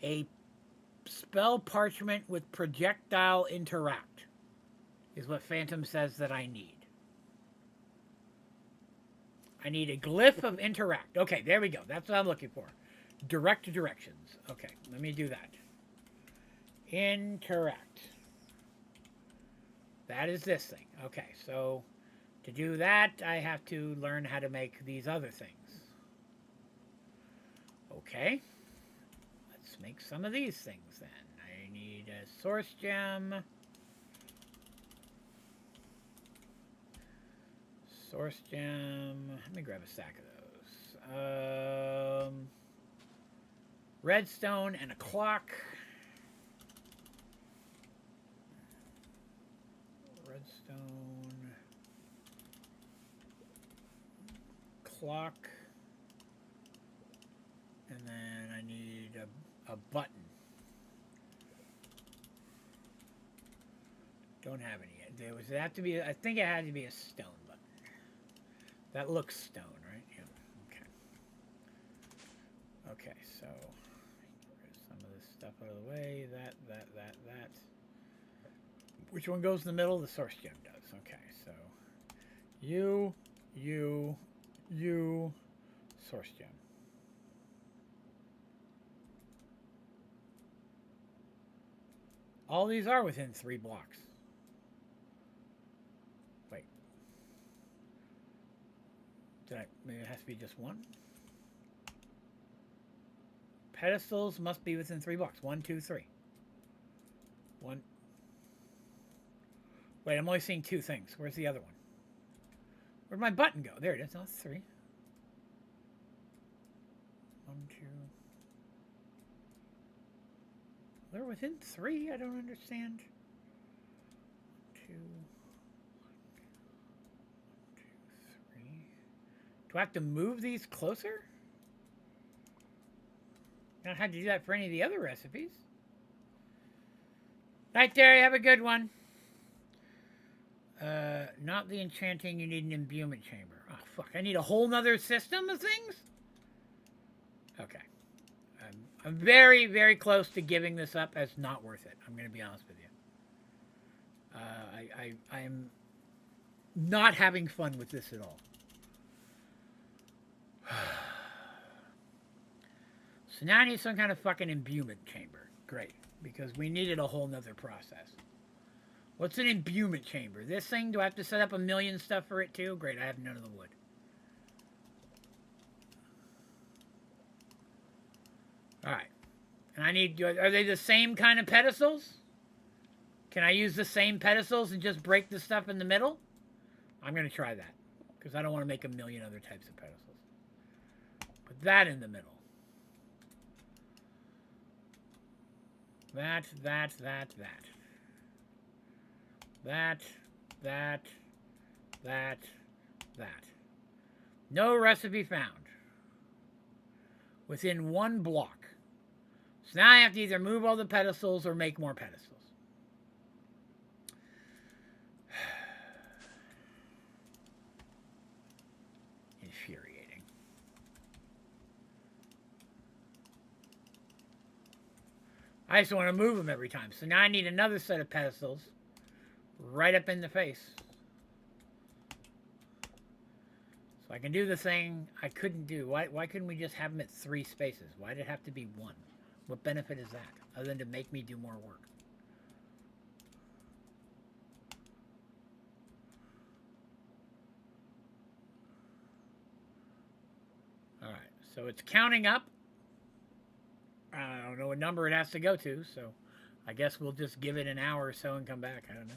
a spell parchment with projectile interact? Is what Phantom says that I need. I need a glyph of interact. Okay, there we go. That's what I'm looking for. Direct directions. Okay, let me do that. Interact. That is this thing. Okay, so to do that, I have to learn how to make these other things. Okay. Let's make some of these things then. I need a source gem. Source gem. Let me grab a stack of those. Redstone and a clock. Redstone. Clock. And then I need a button. Don't have any yet. There was have to be. I think it had to be a stone button. That looks stone, right? Yeah. Okay. Okay. So get some of this stuff out of the way. That. Which one goes in the middle? The source gem does. Okay. So you, source gem. All these are within 3 blocks. Wait. Maybe it has to be just one? Pedestals must be within 3 blocks. 1, 2, 3. 1. Wait, I'm only seeing 2 things. Where's the other one? Where'd my button go? There it is. No, it's 3. 1, 2. They're within 3? I don't understand. 2, 1, 2, 3. Do I have to move these closer? I don't have to do that for any of the other recipes. Night, Terry. Have a good one. Not the enchanting. You need an imbuement chamber. Oh, fuck. I need a whole nother system of things? Okay. I'm very, very close to giving this up as not worth it. I'm going to be honest with you. I'm not having fun with this at all. So now I need some kind of fucking imbuement chamber. Great. Because we needed a whole nother process. What's an imbuement chamber? This thing? Do I have to set up a million stuff for it too? Great. I have none of the wood. Alright. And I need... Are they the same kind of pedestals? Can I use the same pedestals and just break the stuff in the middle? I'm going to try that. Because I don't want to make a million other types of pedestals. Put that in the middle. That. No recipe found. Within 1 block. So now I have to either move all the pedestals or make more pedestals. Infuriating. I just want to move them every time. So now I need another set of pedestals right up in the face. So I can do the thing I couldn't do. Why couldn't we just have them at 3 spaces? Why did it have to be 1? What benefit is that? Other than to make me do more work. Alright, so it's counting up. I don't know what number it has to go to, so I guess we'll just give it an hour or so and come back. I don't know.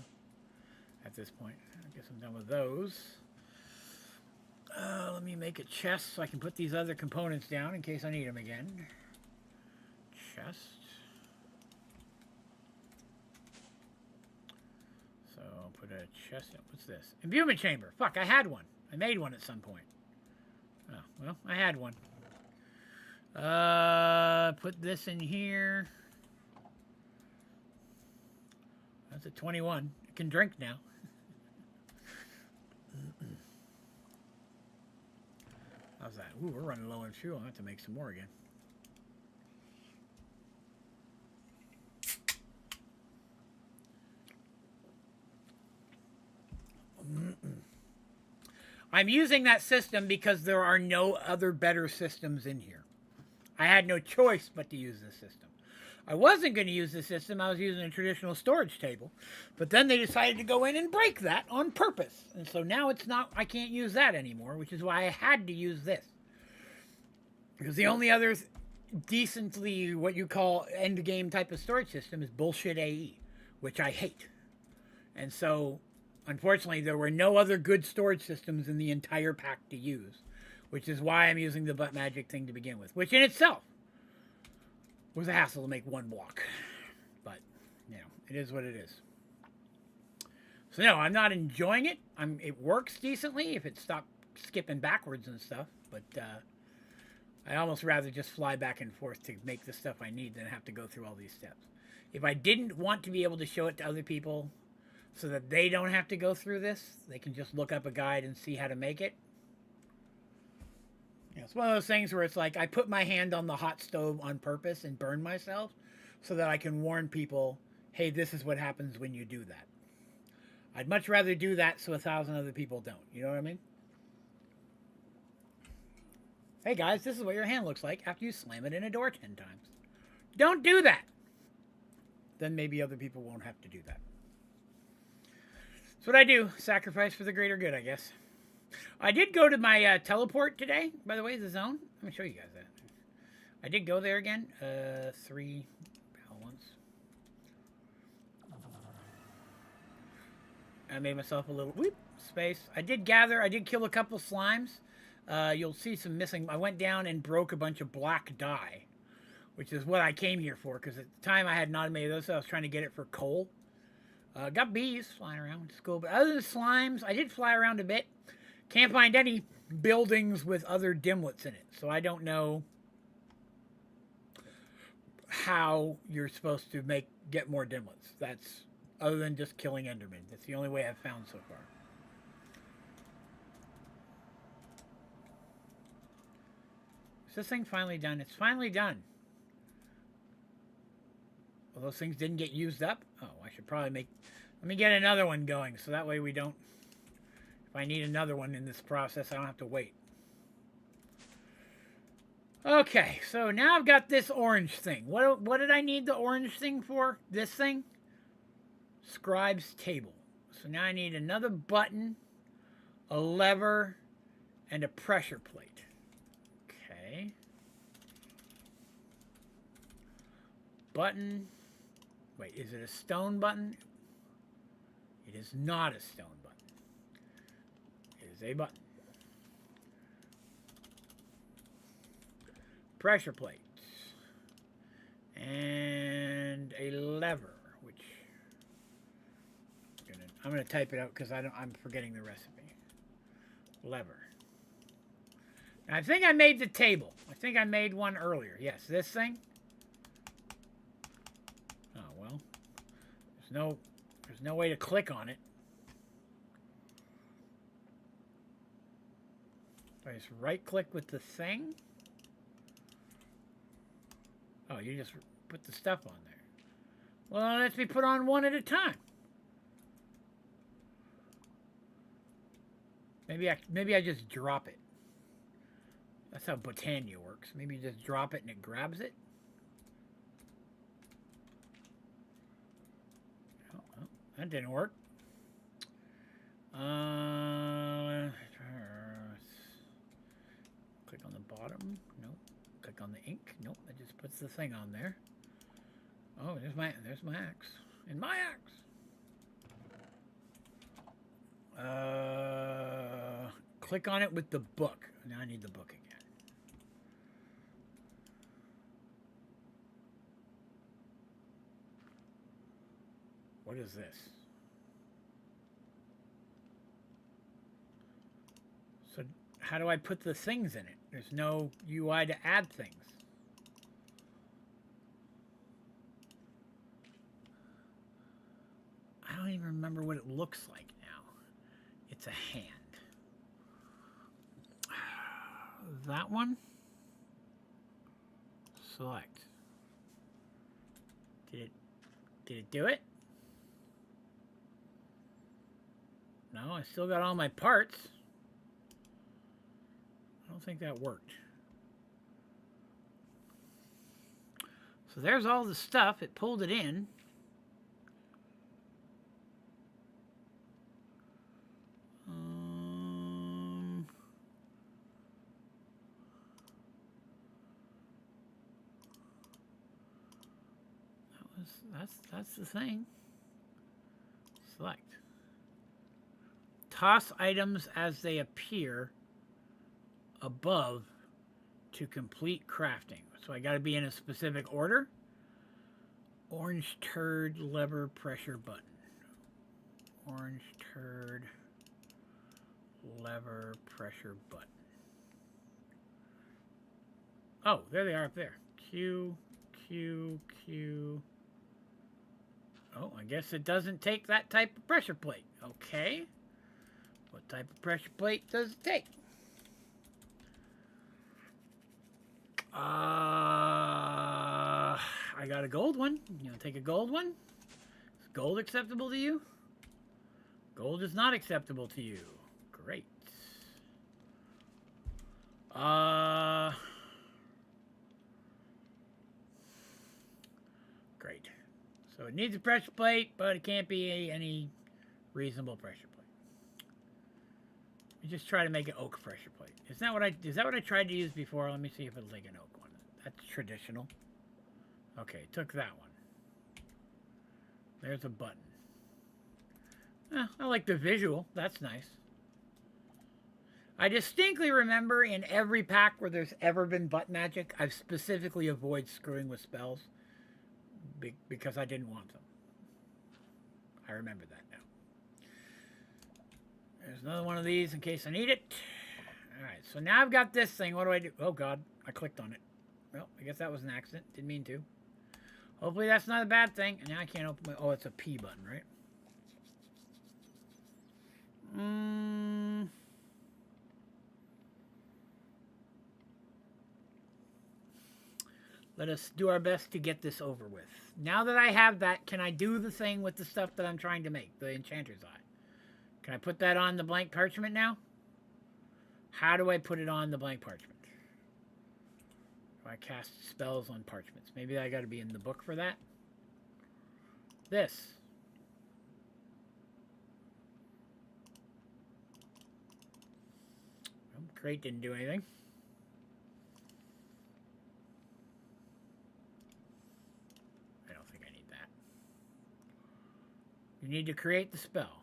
At this point. I guess I'm done with those. Let me make a chest so I can put these other components down in case I need them again. Chest. So I'll put a chest in. What's this? Imbuement chamber. Fuck, I had one. I made one at some point. Oh, well, I had one. Put this in here. That's a 21. I can drink now. How's that? Ooh, we're running low on fuel. I'll have to make some more again. I'm using that system because there are no other better systems in here. I had no choice but to use this system. I wasn't going to use the system. I was using a traditional storage table. But then they decided to go in and break that on purpose. And so now it's not, I can't use that anymore, which is why I had to use this. Because the only other decently what you call end game type of storage system is bullshit AE, which I hate. And so, unfortunately, there were no other good storage systems in the entire pack to use, which is why I'm using the butt magic thing to begin with, which in itself was a hassle to make one block. But, you know, it is what it is. So, no, I'm not enjoying it. It works decently if it stopped skipping backwards and stuff, but I almost rather just fly back and forth to make the stuff I need than have to go through all these steps. If I didn't want to be able to show it to other people so that they don't have to go through this, they can just look up a guide and see how to make it. You know, it's one of those things where it's like I put my hand on the hot stove on purpose and burn myself so that I can warn people, hey, this is what happens when you do that. I'd much rather do that so 1,000 other people don't. You know what I mean? Hey guys, this is what your hand looks like after you slam it in a door 10 times. Don't do that. Then maybe other people won't have to do that. That's what I do. Sacrifice for the greater good, I guess. I did go to my teleport today, by the way, the zone. Let me show you guys that. I did go there again. 3 balance. I made myself a little space. I did kill a couple slimes. You'll see some missing. I went down and broke a bunch of black dye, which is what I came here for, because at the time I had not made those, so I was trying to get it for coal. Got bees flying around, which is cool. But other than slimes, I did fly around a bit. Can't find any buildings with other dimlets in it, so I don't know how you're supposed to get more dimlets. That's other than just killing Endermen. That's the only way I've found so far. Is this thing finally done? It's finally done. Well, those things didn't get used up. Oh, I should probably let me get another one going, so that way we don't, if I need another one in this process, I don't have to wait. Okay, so now I've got this orange thing. What did I need the orange thing for? This thing? Scribe's table. So now I need another button, a lever, and a pressure plate. Okay. Button. Wait, is it a stone button? It is not a stone button. It is a button. Pressure plate. And a lever, which I'm gonna type it out because I'm forgetting the recipe. Lever. Now, I think I made the table. I think I made one earlier. Yes, this thing. Oh well. There's no way to click on it. Do I just right click with the thing? Oh, you just put the stuff on there. Well, it lets me put on one at a time. Maybe I just drop it. That's how Botania works. Maybe you just drop it and it grabs it. Oh, that didn't work. Click on the bottom. Nope. Click on the ink. Nope. That just puts the thing on there. Oh, there's my axe. And my axe. Click on it with the book. Now I need the book again. What is this? So how do I put the things in it? There's no UI to add things. looks like now. It's a hand. That one. Select. Did it do it? No, I still got all my parts. I don't think that worked. So there's all the stuff. It pulled it in. That's the thing. Select. Toss items as they appear above to complete crafting. So I got to be in a specific order. Orange turd lever pressure button. Orange turd lever pressure button. Oh, there they are up there. Q, Q, Q. Oh, I guess it doesn't take that type of pressure plate. Okay. What type of pressure plate does it take? I got a gold one. You want to take a gold one? Is gold acceptable to you? Gold is not acceptable to you. Great. Great. So it needs a pressure plate, but it can't be any reasonable pressure plate. You just try to make an oak pressure plate. Is that what I tried to use before? Let me see if it'll take an oak one. That's traditional. Okay, took that one. There's a button. I like the visual. That's nice. I distinctly remember in every pack where there's ever been butt magic, I've specifically avoided screwing with spells because I didn't want them. I remember that now. There's another one of these in case I need it. Alright, so now I've got this thing. What do I do? Oh god, I clicked on it. Well, I guess that was an accident. Didn't mean to. Hopefully that's not a bad thing. And now I can't open my... Oh, it's a P button, right? Let us do our best to get this over with. Now that I have that, can I do the thing with the stuff that I'm trying to make? The Enchanter's Eye. Can I put that on the blank parchment now? How do I put it on the blank parchment? Do I cast spells on parchments? Maybe I got to be in the book for that. This. Great, didn't do anything. I don't think I need that. You need to create the spell.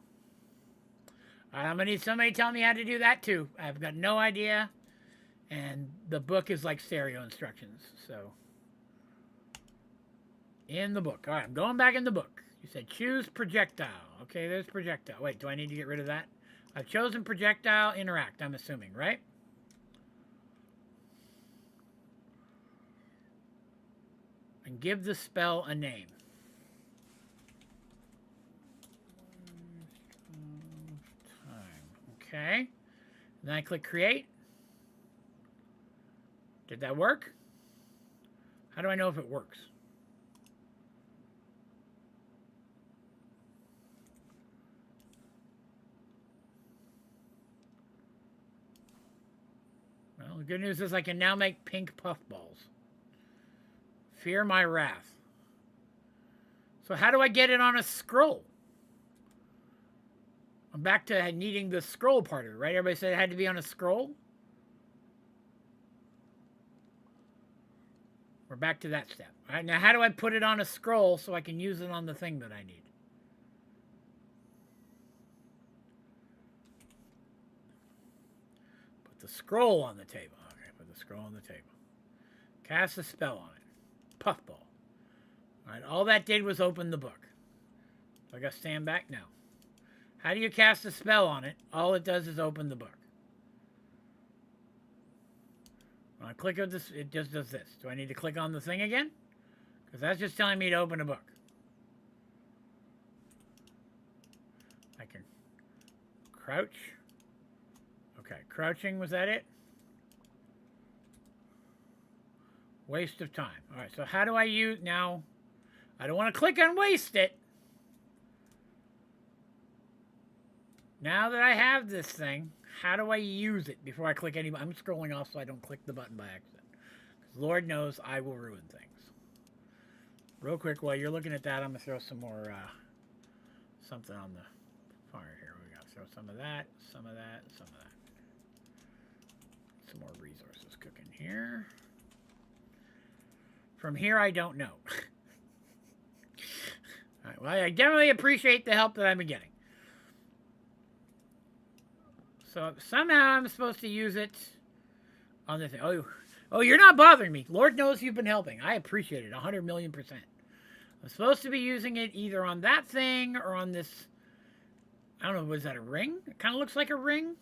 I'm gonna need somebody to tell me how to do that too. I've got no idea. And the book is like stereo instructions, so. In the book. All right, I'm going back in the book. You said choose projectile. Okay, there's projectile. Wait, do I need to get rid of that? I've chosen projectile interact, I'm assuming, right? And give the spell a name. Okay. And then I click create. Did that work? How do I know if it works? Well, the good news is I can now make pink puffballs. Fear my wrath. So how do I get it on a scroll? I'm back to needing the scroll part of it, right? Everybody said it had to be on a scroll? We're back to that step. All right, now how do I put it on a scroll so I can use it on the thing that I need? Put the scroll on the table. Okay, put the scroll on the table. Cast a spell on it. Puffball. All right, all that did was open the book. Do I got to stand back? No. How do you cast a spell on it? All it does is open the book. When I click on this, it just does this. Do I need to click on the thing again? Because that's just telling me to open a book. I can Crouch. Okay, crouching, was that it? Waste of time. All right, so how do I use now? I don't want to click on waste it. Now that I have this thing, how do I use it before I click any? I'm scrolling off so I don't click the button by accident. Lord knows I will ruin things. Real quick, while you're looking at that, I'm going to throw some more, something on the fire here. We got to throw some of that, some of that, some of that. Some more resources cooking here. From here, I don't know. All right, well, I definitely appreciate the help that I've been getting. So somehow I'm supposed to use it on this thing. Oh, you're not bothering me. Lord knows you've been helping. I appreciate it 100,000,000%. I'm supposed to be using it either on that thing or on this. I don't know, was that a ring? It kind of looks like a ring.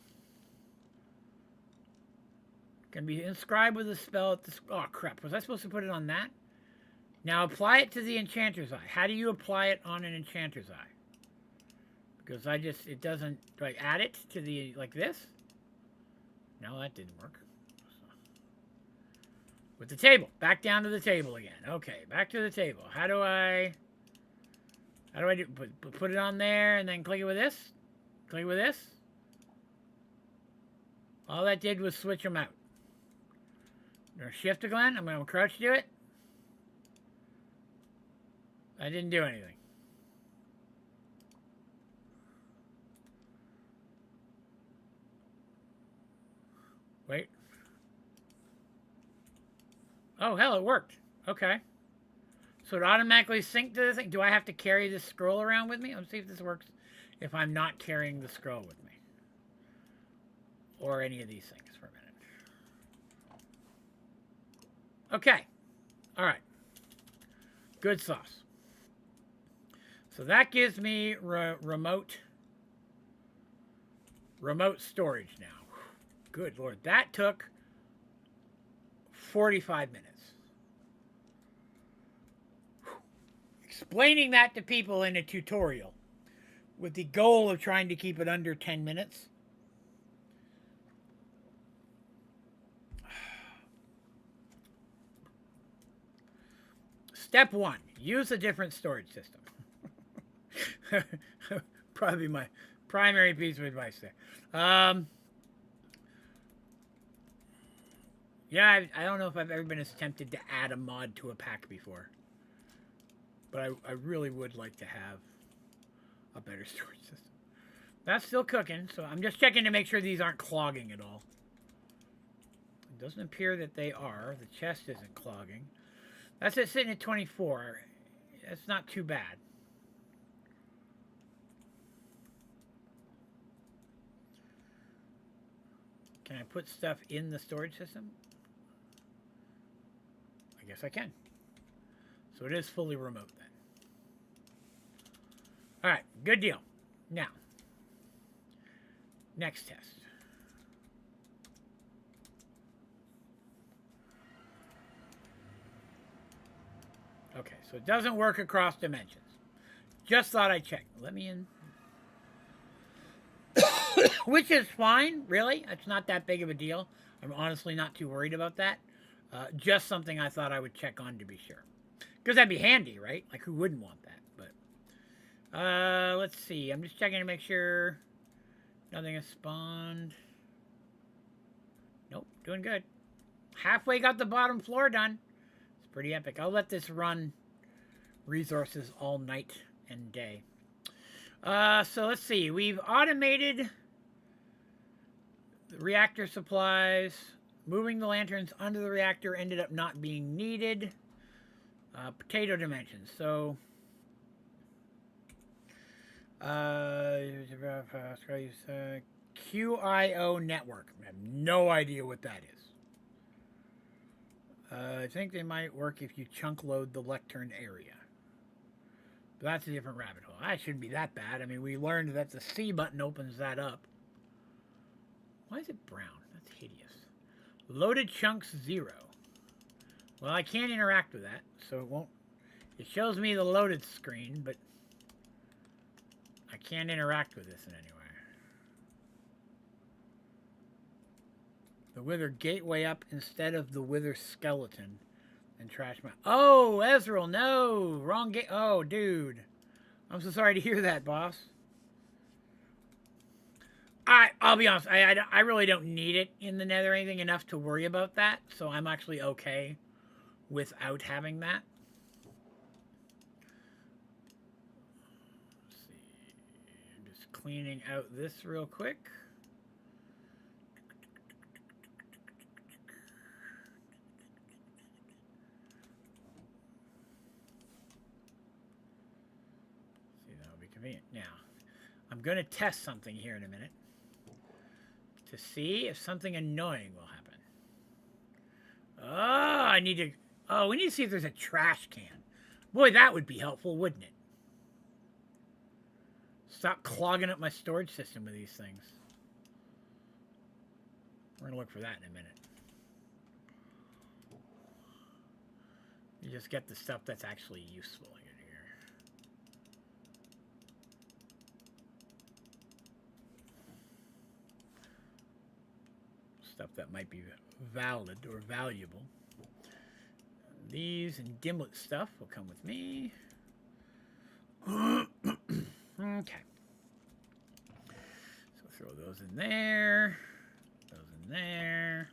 Can be inscribed with a spell at this. Oh, crap. Was I supposed to put it on that? Now apply it to the Enchanter's Eye. How do you apply it on an Enchanter's Eye? Because it doesn't, do I add it to the, like this? No, that didn't work. With the table. Back down to the table again. Okay, back to the table. How do I do, put it on there and then click it with this? Click it with this? All that did was switch them out. Shift again. I'm going to crouch to it. I didn't do anything. Wait. Oh, hell, it worked. Okay. So it automatically synced to the thing. Do I have to carry this scroll around with me? Let's see if this works if I'm not carrying the scroll with me. Or any of these things for a minute. Okay. All right. Good sauce. So that gives me remote storage now. Good Lord. That took 45 minutes. Explaining that to people in a tutorial with the goal of trying to keep it under 10 minutes. Step 1, use a different storage system. Probably my primary piece of advice there. Yeah, I don't know if I've ever been as tempted to add a mod to a pack before. But I really would like to have a better storage system. That's still cooking, so I'm just checking to make sure these aren't clogging at all. It doesn't appear that they are. The chest isn't clogging. That's it sitting at 24. That's not too bad. Can I put stuff in the storage system? I guess I can. So it is fully remote then. All right, good deal. Now, next test. Okay, so it doesn't work across dimensions. Just thought I'd check. Let me in. Which is fine, really. It's not that big of a deal. I'm honestly not too worried about that. Just something I thought I would check on to be sure. Because that'd be handy, right? Like, who wouldn't want that? But, let's see. I'm just checking to make sure nothing has spawned. Nope, doing good. Halfway got the bottom floor done. It's pretty epic. I'll let this run resources all night and day. So let's see. We've automated the reactor supplies. Moving the lanterns under the reactor ended up not being needed. Potato dimensions. So, QIO network. I have no idea what that is. I think they might work if you chunk load the lectern area. But that's a different rabbit hole. That shouldn't be that bad. I mean, we learned that the C button opens that up. Why is it brown? That's hideous. Loaded chunks 0. Well, I can't interact with that, so it won't. It shows me the loaded screen, but I can't interact with this in any way. The Wither Gateway up instead of the Wither Skeleton. And trash my... Oh, Ezreal, no! Wrong gate. Oh, dude. I'm so sorry to hear that, boss. I'll be honest. I really don't need it in the Nether or anything enough to worry about that. So I'm actually okay without having that. Let's see. I'm just cleaning out this real quick. Now, I'm going to test something here in a minute to see if something annoying will happen. Oh, we need to see if there's a trash can. Boy, that would be helpful, wouldn't it? Stop clogging up my storage system with these things. We're going to look for that in a minute. You just get the stuff that's actually useful here. Stuff that might be valid or valuable. These and dimlet stuff will come with me. Okay. So throw those in there. Those in there.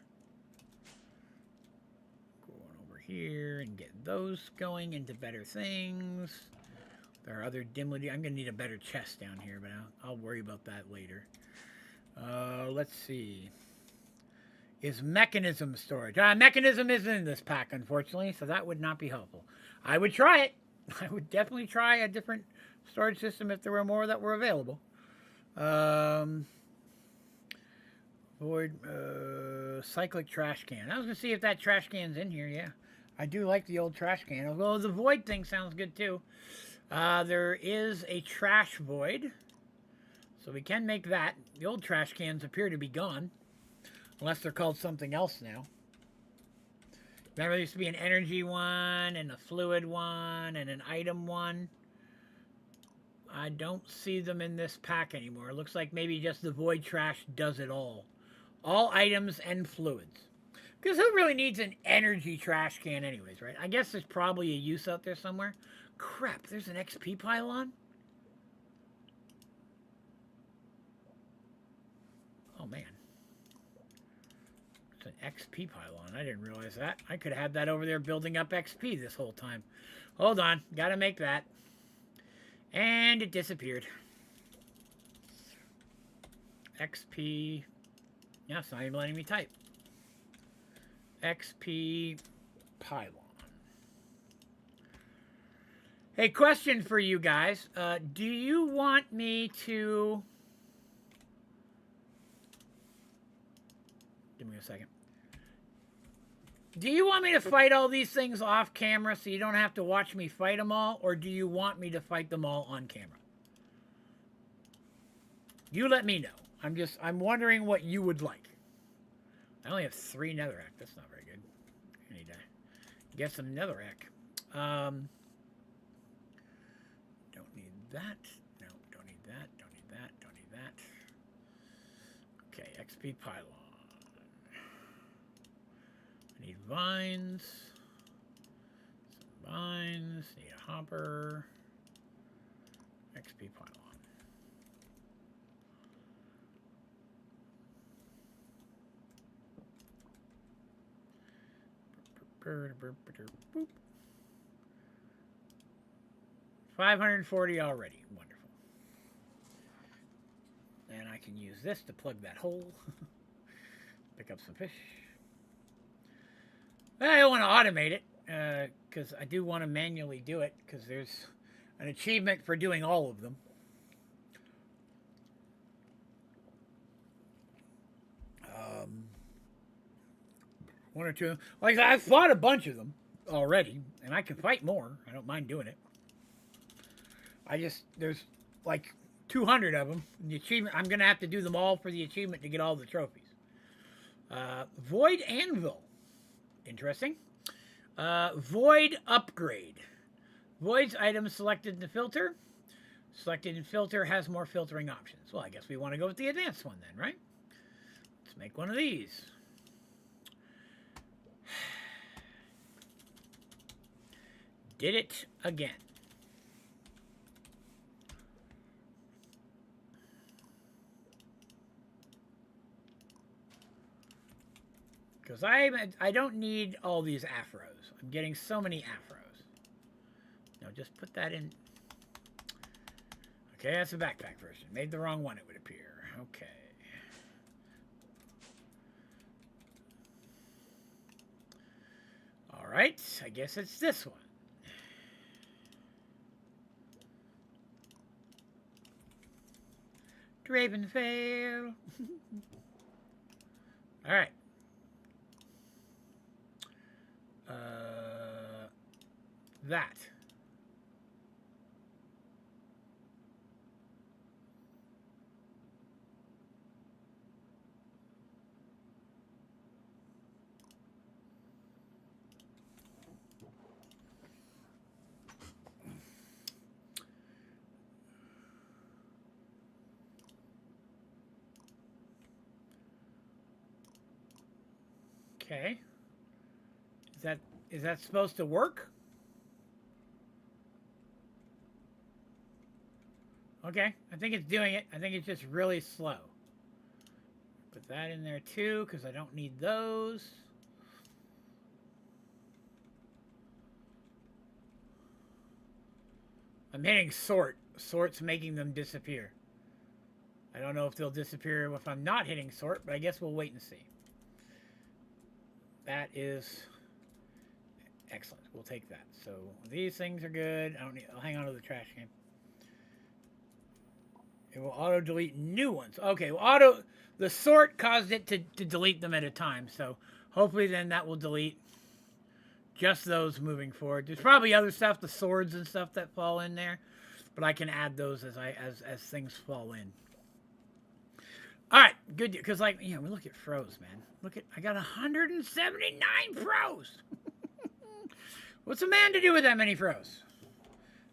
Go on over here and get those going into better things. There are other dimlet. I'm going to need a better chest down here, but I'll worry about that later. Let's see. Is mechanism storage. Mechanism isn't in this pack, unfortunately, so that would not be helpful. I would try it. I would definitely try a different storage system if there were more that were available. Void, cyclic trash can. I was going to see if that trash can's in here, yeah. I do like the old trash can, although the void thing sounds good too. There is a trash void, so we can make that. The old trash cans appear to be gone. Unless they're called something else now. Remember, there used to be an energy one, and a fluid one, and an item one. I don't see them in this pack anymore. It looks like maybe just the void trash does it all. All items and fluids. Because who really needs an energy trash can anyways, right? I guess there's probably a use out there somewhere. Crap, there's an XP pylon? Oh, man. An XP pylon. I didn't realize that. I could have had that over there building up XP this whole time. Hold on. Gotta make that. And it disappeared. XP. Yeah, it's not even letting me type. XP pylon. Hey, question for you guys. Do you want me to... Give me a second. Do you want me to fight all these things off camera so you don't have to watch me fight them all? Or do you want me to fight them all on camera? You let me know. I'm wondering what you would like. I only have 3 netherrack. That's not very good. I need to get some netherrack. Don't need that. No, don't need that. Don't need that. Don't need that. Okay, XP pylon. Need vines. Some vines. Need a hopper. XP pylon. Boop. 540 already. Wonderful. And I can use this to plug that hole. Pick up some fish. I don't want to automate it, because I do want to manually do it, because there's an achievement for doing all of them. One or two. Like, I've fought a bunch of them already, and I can fight more. I don't mind doing it. There's like 200 of them. The achievement, I'm going to have to do them all for the achievement to get all the trophies. Void Anvil. Interesting. Void Upgrade. Void's items selected in the filter. Selected in filter has more filtering options. Well, I guess we want to go with the advanced one then, right? Let's make one of these. Did it again. Because I don't need all these afros. I'm getting so many afros. No, just put that in. Okay, that's the backpack version. Made the wrong one, it would appear. Okay. All right, I guess it's this one. Draven fail. All right. That. Okay. Is that supposed to work? Okay, I think it's doing it. I think it's just really slow. Put that in there too, because I don't need those. I'm hitting sort. Sort's making them disappear. I don't know if they'll disappear if I'm not hitting sort, but I guess we'll wait and see. That is excellent. We'll take that. So these things are good. I'll hang on to the trash can. It will auto delete new ones. Okay, well, the sort caused it to delete them at a time. So hopefully then that will delete just those moving forward. There's probably other stuff, the swords and stuff that fall in there, but I can add those as things fall in. All right, good, because like, we look at froze, man. I got 179 froze. What's a man to do with that many froze?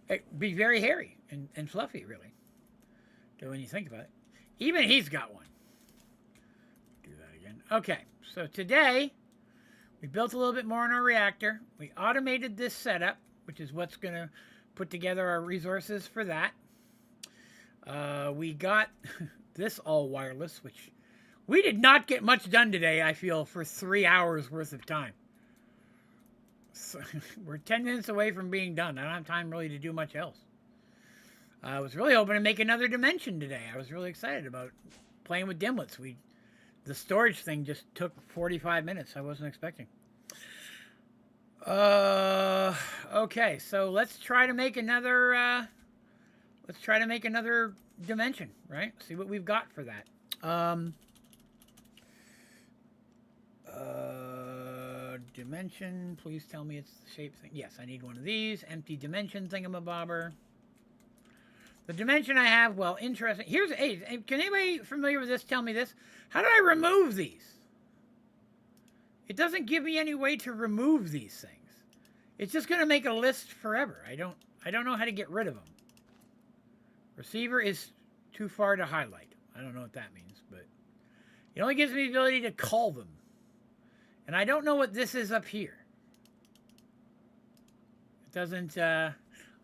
It'd be very hairy and fluffy, really. When you think about it. Even he's got one. Do that again. Okay, so today we built a little bit more on our reactor. We automated this setup, which is what's going to put together our resources for that. We got this all wireless, which we did not get much done today, I feel, for 3 hours worth of time. So we're 10 minutes away from being done. I don't have time really to do much else. I was really hoping to make another dimension today. I was really excited about playing with dimlets. The storage thing just took 45 minutes. I wasn't expecting. Okay, so let's try to make another dimension, right? See what we've got for that. Dimension, please tell me it's the shape thing. Yes, I need one of these. Empty dimension thingamabobber. The dimension I have, well, interesting. Can anybody familiar with this tell me this? How do I remove these? It doesn't give me any way to remove these things. It's just going to make a list forever. I don't know how to get rid of them. Receiver is too far to highlight. I don't know what that means, but it only gives me the ability to call them. And I don't know what this is up here. It doesn't...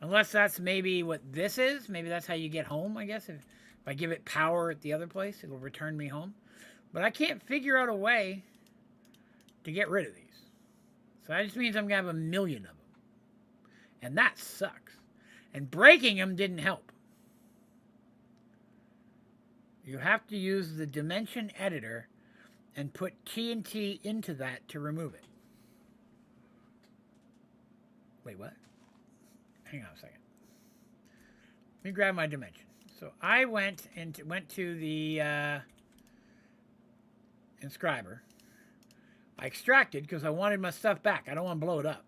Unless that's maybe what this is. Maybe that's how you get home, I guess. If I give it power at the other place, it'll return me home. But I can't figure out a way to get rid of these. So that just means I'm going to have 1 million of them. And that sucks. And breaking them didn't help. You have to use the dimension editor and put TNT into that to remove it. Wait, what? Hang on a second. Let me grab my dimension. So I went to the inscriber. I extracted because I wanted my stuff back. I don't want to blow it up.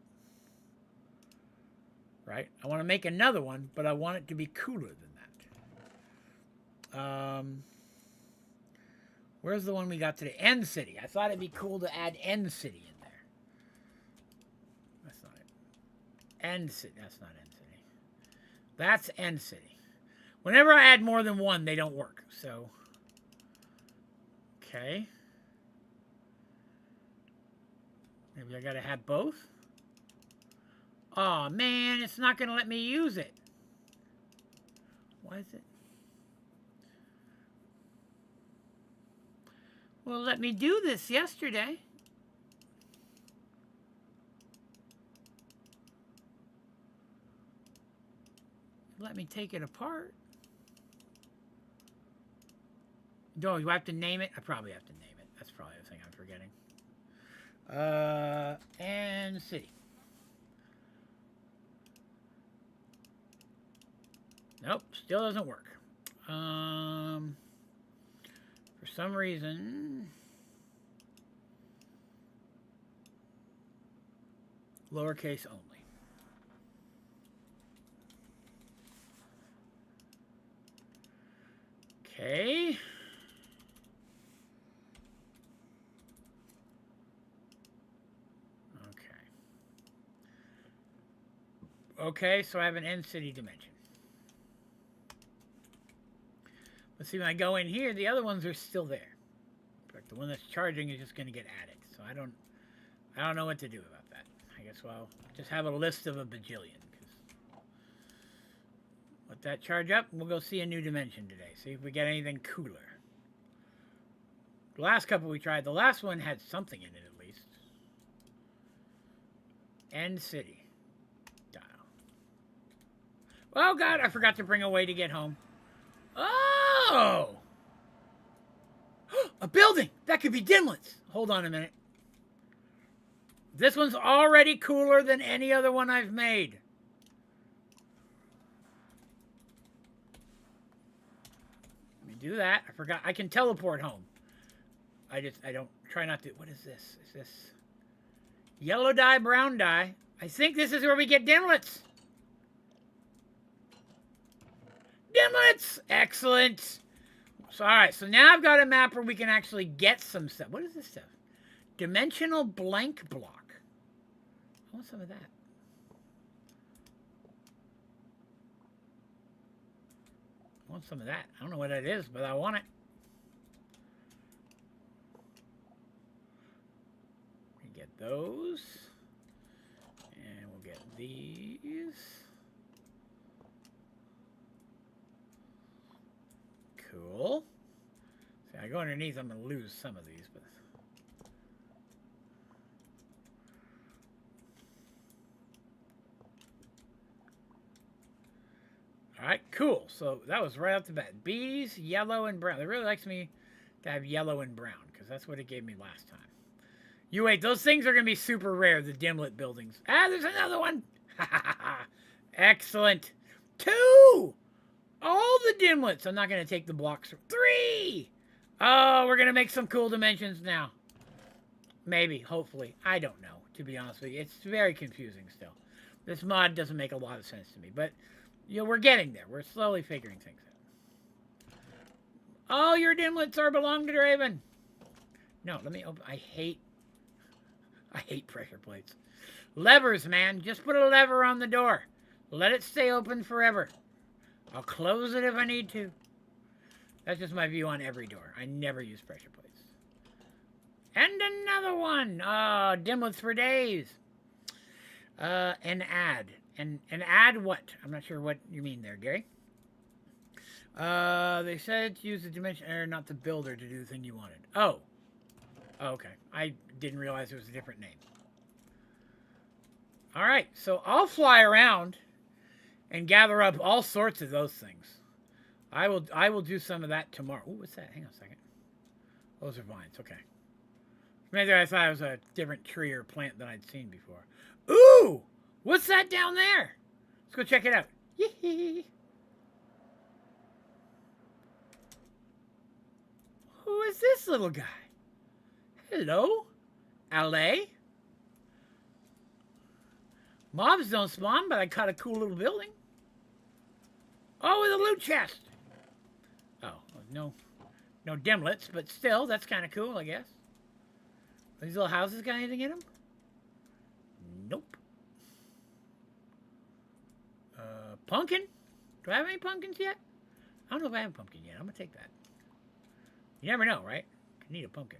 Right? I want to make another one, but I want it to be cooler than that. Where's the one we got today? End City. I thought it'd be cool to add End City in there. That's not it. End City. That's not End City. That's End City. Whenever I add more than one, they don't work. So, okay. Maybe I gotta have both? Oh man, it's not gonna let me use it. Why is it? Well, let me do this yesterday. Let me take it apart. Do I have to name it? I probably have to name it. That's probably the thing I'm forgetting. And city. Nope, still doesn't work. For some reason, lowercase only. Okay. Okay, so I have an end city dimension. But see, when I go in here, the other ones are still there. In fact, the one that's charging is just going to get added. So I don't know what to do about that. I guess I'll just have a list of a bajillion. Let that charge up, and we'll go see a new dimension today. See if we get anything cooler. The last couple we tried, the last one had something in it at least. End city. Oh, God, I forgot to bring a way to get home. Oh! A building! That could be dimlets. Hold on a minute. This one's already cooler than any other one I've made. Let me do that. I forgot. I can teleport home. I don't, try not to. What is this? Is this yellow dye, brown dye? I think this is where we get dimlets. Dimlets! Excellent. So, all right. So now I've got a map where we can actually get some stuff. What is this stuff? Dimensional blank block. I want some of that. I want some of that. I don't know what that is, but I want it. We get those. And we'll get these. Cool. See, I go underneath, I'm going to lose some of these, but all right, cool. So that was right off the bat. Bees, yellow, and brown. It really likes me to have yellow and brown because that's what it gave me last time. You wait, those things are going to be super rare, the dimlet buildings. Ah, there's another one. Excellent. 2! All the dimlets. I'm not going to take the blocks. 3! Oh, we're going to make some cool dimensions now. Maybe, hopefully. I don't know, to be honest with you. It's very confusing still. This mod doesn't make a lot of sense to me. But, you know, we're getting there. We're slowly figuring things out. All your dimlets are belong to Draven. No, let me open. I hate pressure plates. Levers, man. Just put a lever on the door. Let it stay open forever. I'll close it if I need to. That's just my view on every door. I never use pressure plates. And another one. Oh, dimlets for days. An ad. And add what? I'm not sure what you mean there, Gary. They said to use the dimension error, not the builder, to do the thing you wanted. Oh. Okay. I didn't realize it was a different name. All right. So I'll fly around and gather up all sorts of those things. I will do some of that tomorrow. Ooh, what's that? Hang on a second. Those are vines. Okay. Maybe I thought it was a different tree or plant than I'd seen before. Ooh! What's that down there? Let's go check it out. Yee-hee. Who is this little guy? Hello? LA? Mobs don't spawn, but I caught a cool little building. Oh, with a loot chest. Oh, no dimlets, but still, that's kind of cool, I guess. These little houses got anything in them? Nope. Pumpkin? Do I have any pumpkins yet? I don't know if I have a pumpkin yet. I'm going to take that. You never know, right? Could need a pumpkin.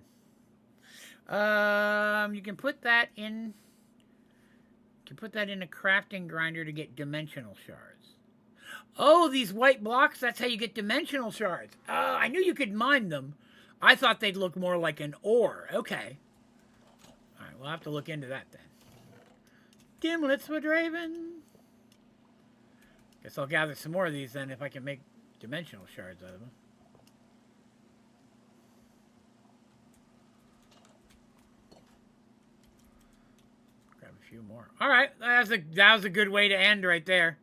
You can put that in. You can put that in a crafting grinder to get dimensional shards. Oh, these white blocks, that's how you get dimensional shards. I knew you could mine them. I thought they'd look more like an ore. Okay. Alright, we'll have to look into that then. Dimlets, Modraven. Guess I'll gather some more of these then if I can make dimensional shards out of them. Grab a few more. Alright, that was a good way to end right there.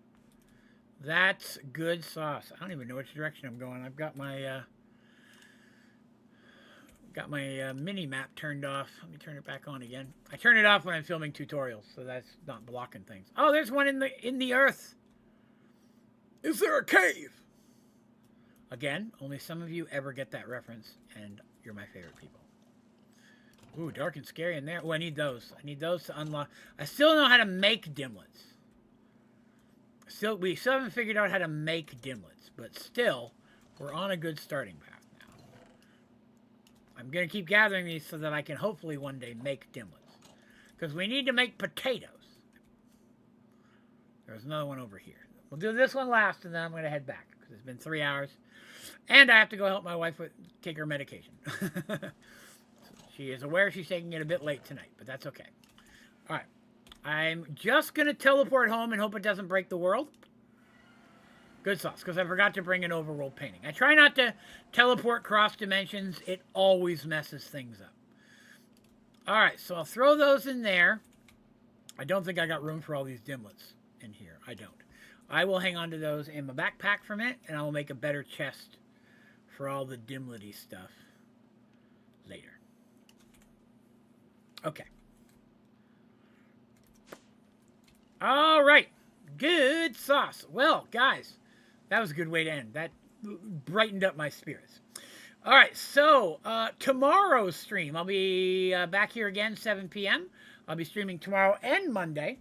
That's good sauce. I don't even know which direction I'm going. I've got my mini map turned off. Let me turn it back on again. I turn it off when I'm filming tutorials, so that's not blocking things. Oh, there's one in the earth. Is there a cave? Again, only some of you ever get that reference, and you're my favorite people. Ooh, dark and scary in there. Oh, I need those. I need those to unlock. I still don't know how to make dimlets. We still haven't figured out how to make dimlets, but still, we're on a good starting path now. I'm going to keep gathering these so that I can hopefully one day make dimlets. Because we need to make potatoes. There's another one over here. We'll do this one last, and then I'm going to head back. Because it's been 3 hours. And I have to go help my wife take her medication. She is aware she's taking it a bit late tonight, but that's okay. All right. I'm just going to teleport home and hope it doesn't break the world. Good sauce, because I forgot to bring an overworld painting. I try not to teleport cross dimensions. It always messes things up. All right, so I'll throw those in there. I don't think I got room for all these dimlets in here. I don't. I will hang on to those in my backpack for a minute, and I will make a better chest for all the dimlety stuff later. Okay. All right. Good sauce. Well, guys, that was a good way to end. That brightened up my spirits. All right, so tomorrow's stream, I'll be back here again, 7 p.m. I'll be streaming tomorrow and Monday,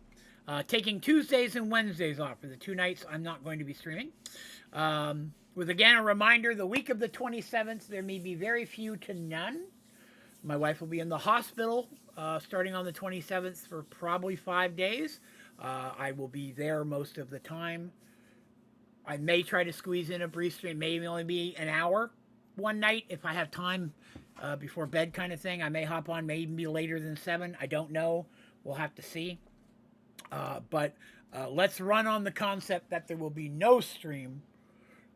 taking Tuesdays and Wednesdays off for the 2 nights I'm not going to be streaming. With, again, a reminder, the week of the 27th, there may be very few to none. My wife will be in the hospital starting on the 27th for probably 5 days. I will be there most of the time. I may try to squeeze in a brief stream, maybe only be an hour one night if I have time before bed kind of thing. I may hop on, may even be later than 7. I don't know. We'll have to see. But let's run on the concept that there will be no stream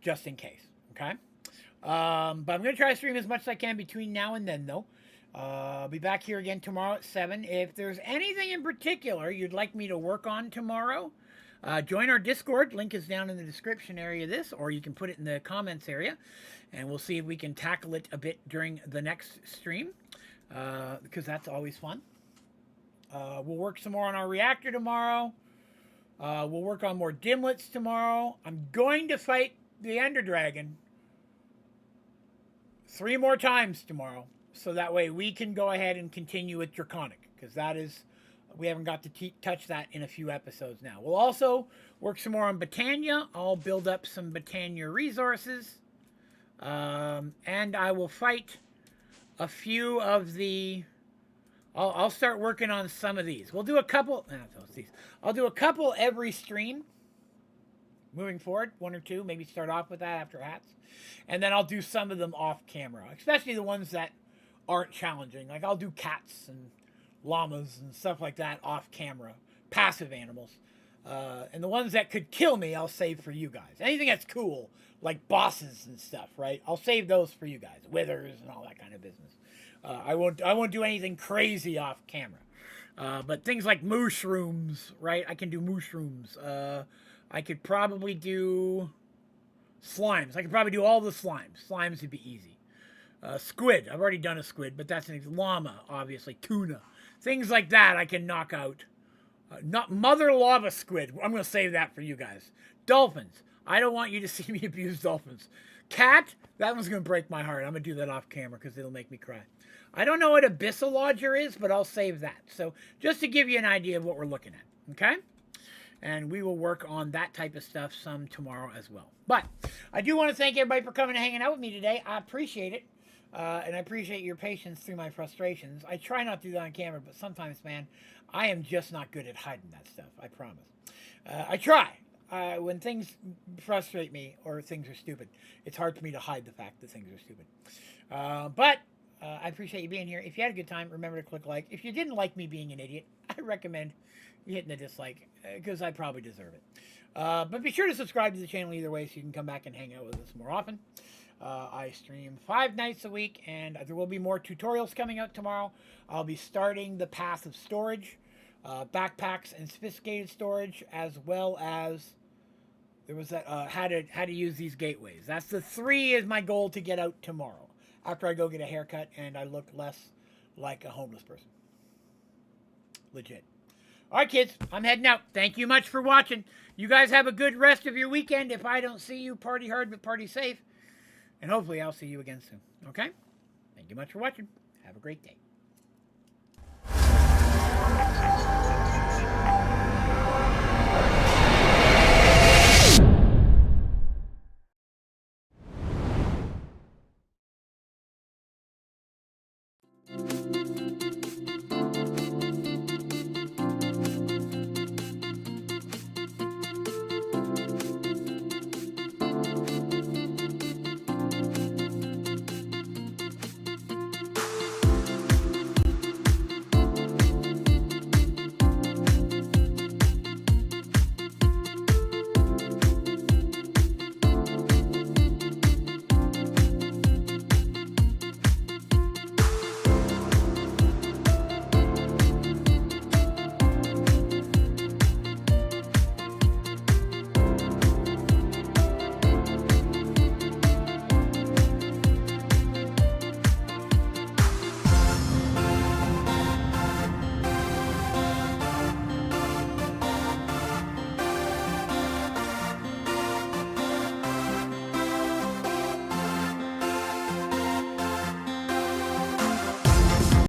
just in case, okay? But I'm going to try to stream as much as I can between now and then, though. I'll be back here again tomorrow at 7. If there's anything in particular you'd like me to work on tomorrow, join our Discord. Link is down in the description area of this, or you can put it in the comments area, and we'll see if we can tackle it a bit during the next stream, because that's always fun. We'll work some more on our reactor tomorrow. We'll work on more dimlets tomorrow. I'm going to fight the Ender Dragon 3 more times tomorrow. So that way we can go ahead and continue with Draconic, because that is, we haven't got to touch that in a few episodes now. We'll also work some more on Botania. I'll build up some Botania resources. And I will fight a few of the... I'll start working on some of these. We'll do a couple... I'll do a couple every stream. Moving forward, 1 or 2. Maybe start off with that after hats. And then I'll do some of them off camera. Especially the ones that aren't challenging. Like I'll do cats and llamas and stuff like that off camera. Passive animals. And the ones that could kill me, I'll save for you guys. Anything that's cool, like bosses and stuff, right? I'll save those for you guys. Withers and all that kind of business. I won't do anything crazy off camera. But things like mushrooms, right? I can do mushrooms. I could probably do slimes. I could probably do all the slimes. Slimes would be easy. Squid. I've already done a squid, but that's an llama, obviously. Tuna. Things like that I can knock out. Not mother lava squid. I'm going to save that for you guys. Dolphins. I don't want you to see me abuse dolphins. Cat. That one's going to break my heart. I'm going to do that off camera because it'll make me cry. I don't know what Abyssal Lodger is, but I'll save that. So just to give you an idea of what we're looking at. Okay? And we will work on that type of stuff some tomorrow as well. But I do want to thank everybody for coming and hanging out with me today. I appreciate it. And I appreciate your patience through my frustrations. I try not to do that on camera, but sometimes, man, I am just not good at hiding that stuff. I promise. I try. When things frustrate me or things are stupid, it's hard for me to hide the fact that things are stupid. But I appreciate you being here. If you had a good time, remember to click like. If you didn't like me being an idiot, I recommend you hitting the dislike because I probably deserve it. But be sure to subscribe to the channel either way so you can come back and hang out with us more often. I stream 5 nights a week, and there will be more tutorials coming out tomorrow. I'll be starting the path of storage, backpacks and sophisticated storage, as well as there was that how to use these gateways. That's the 3 is my goal to get out tomorrow after I go get a haircut and I look less like a homeless person. Legit. All right, kids, I'm heading out. Thank you much for watching. You guys have a good rest of your weekend. If I don't see you, party hard, but party safe. And hopefully I'll see you again soon. Okay? Thank you much for watching. Have a great day.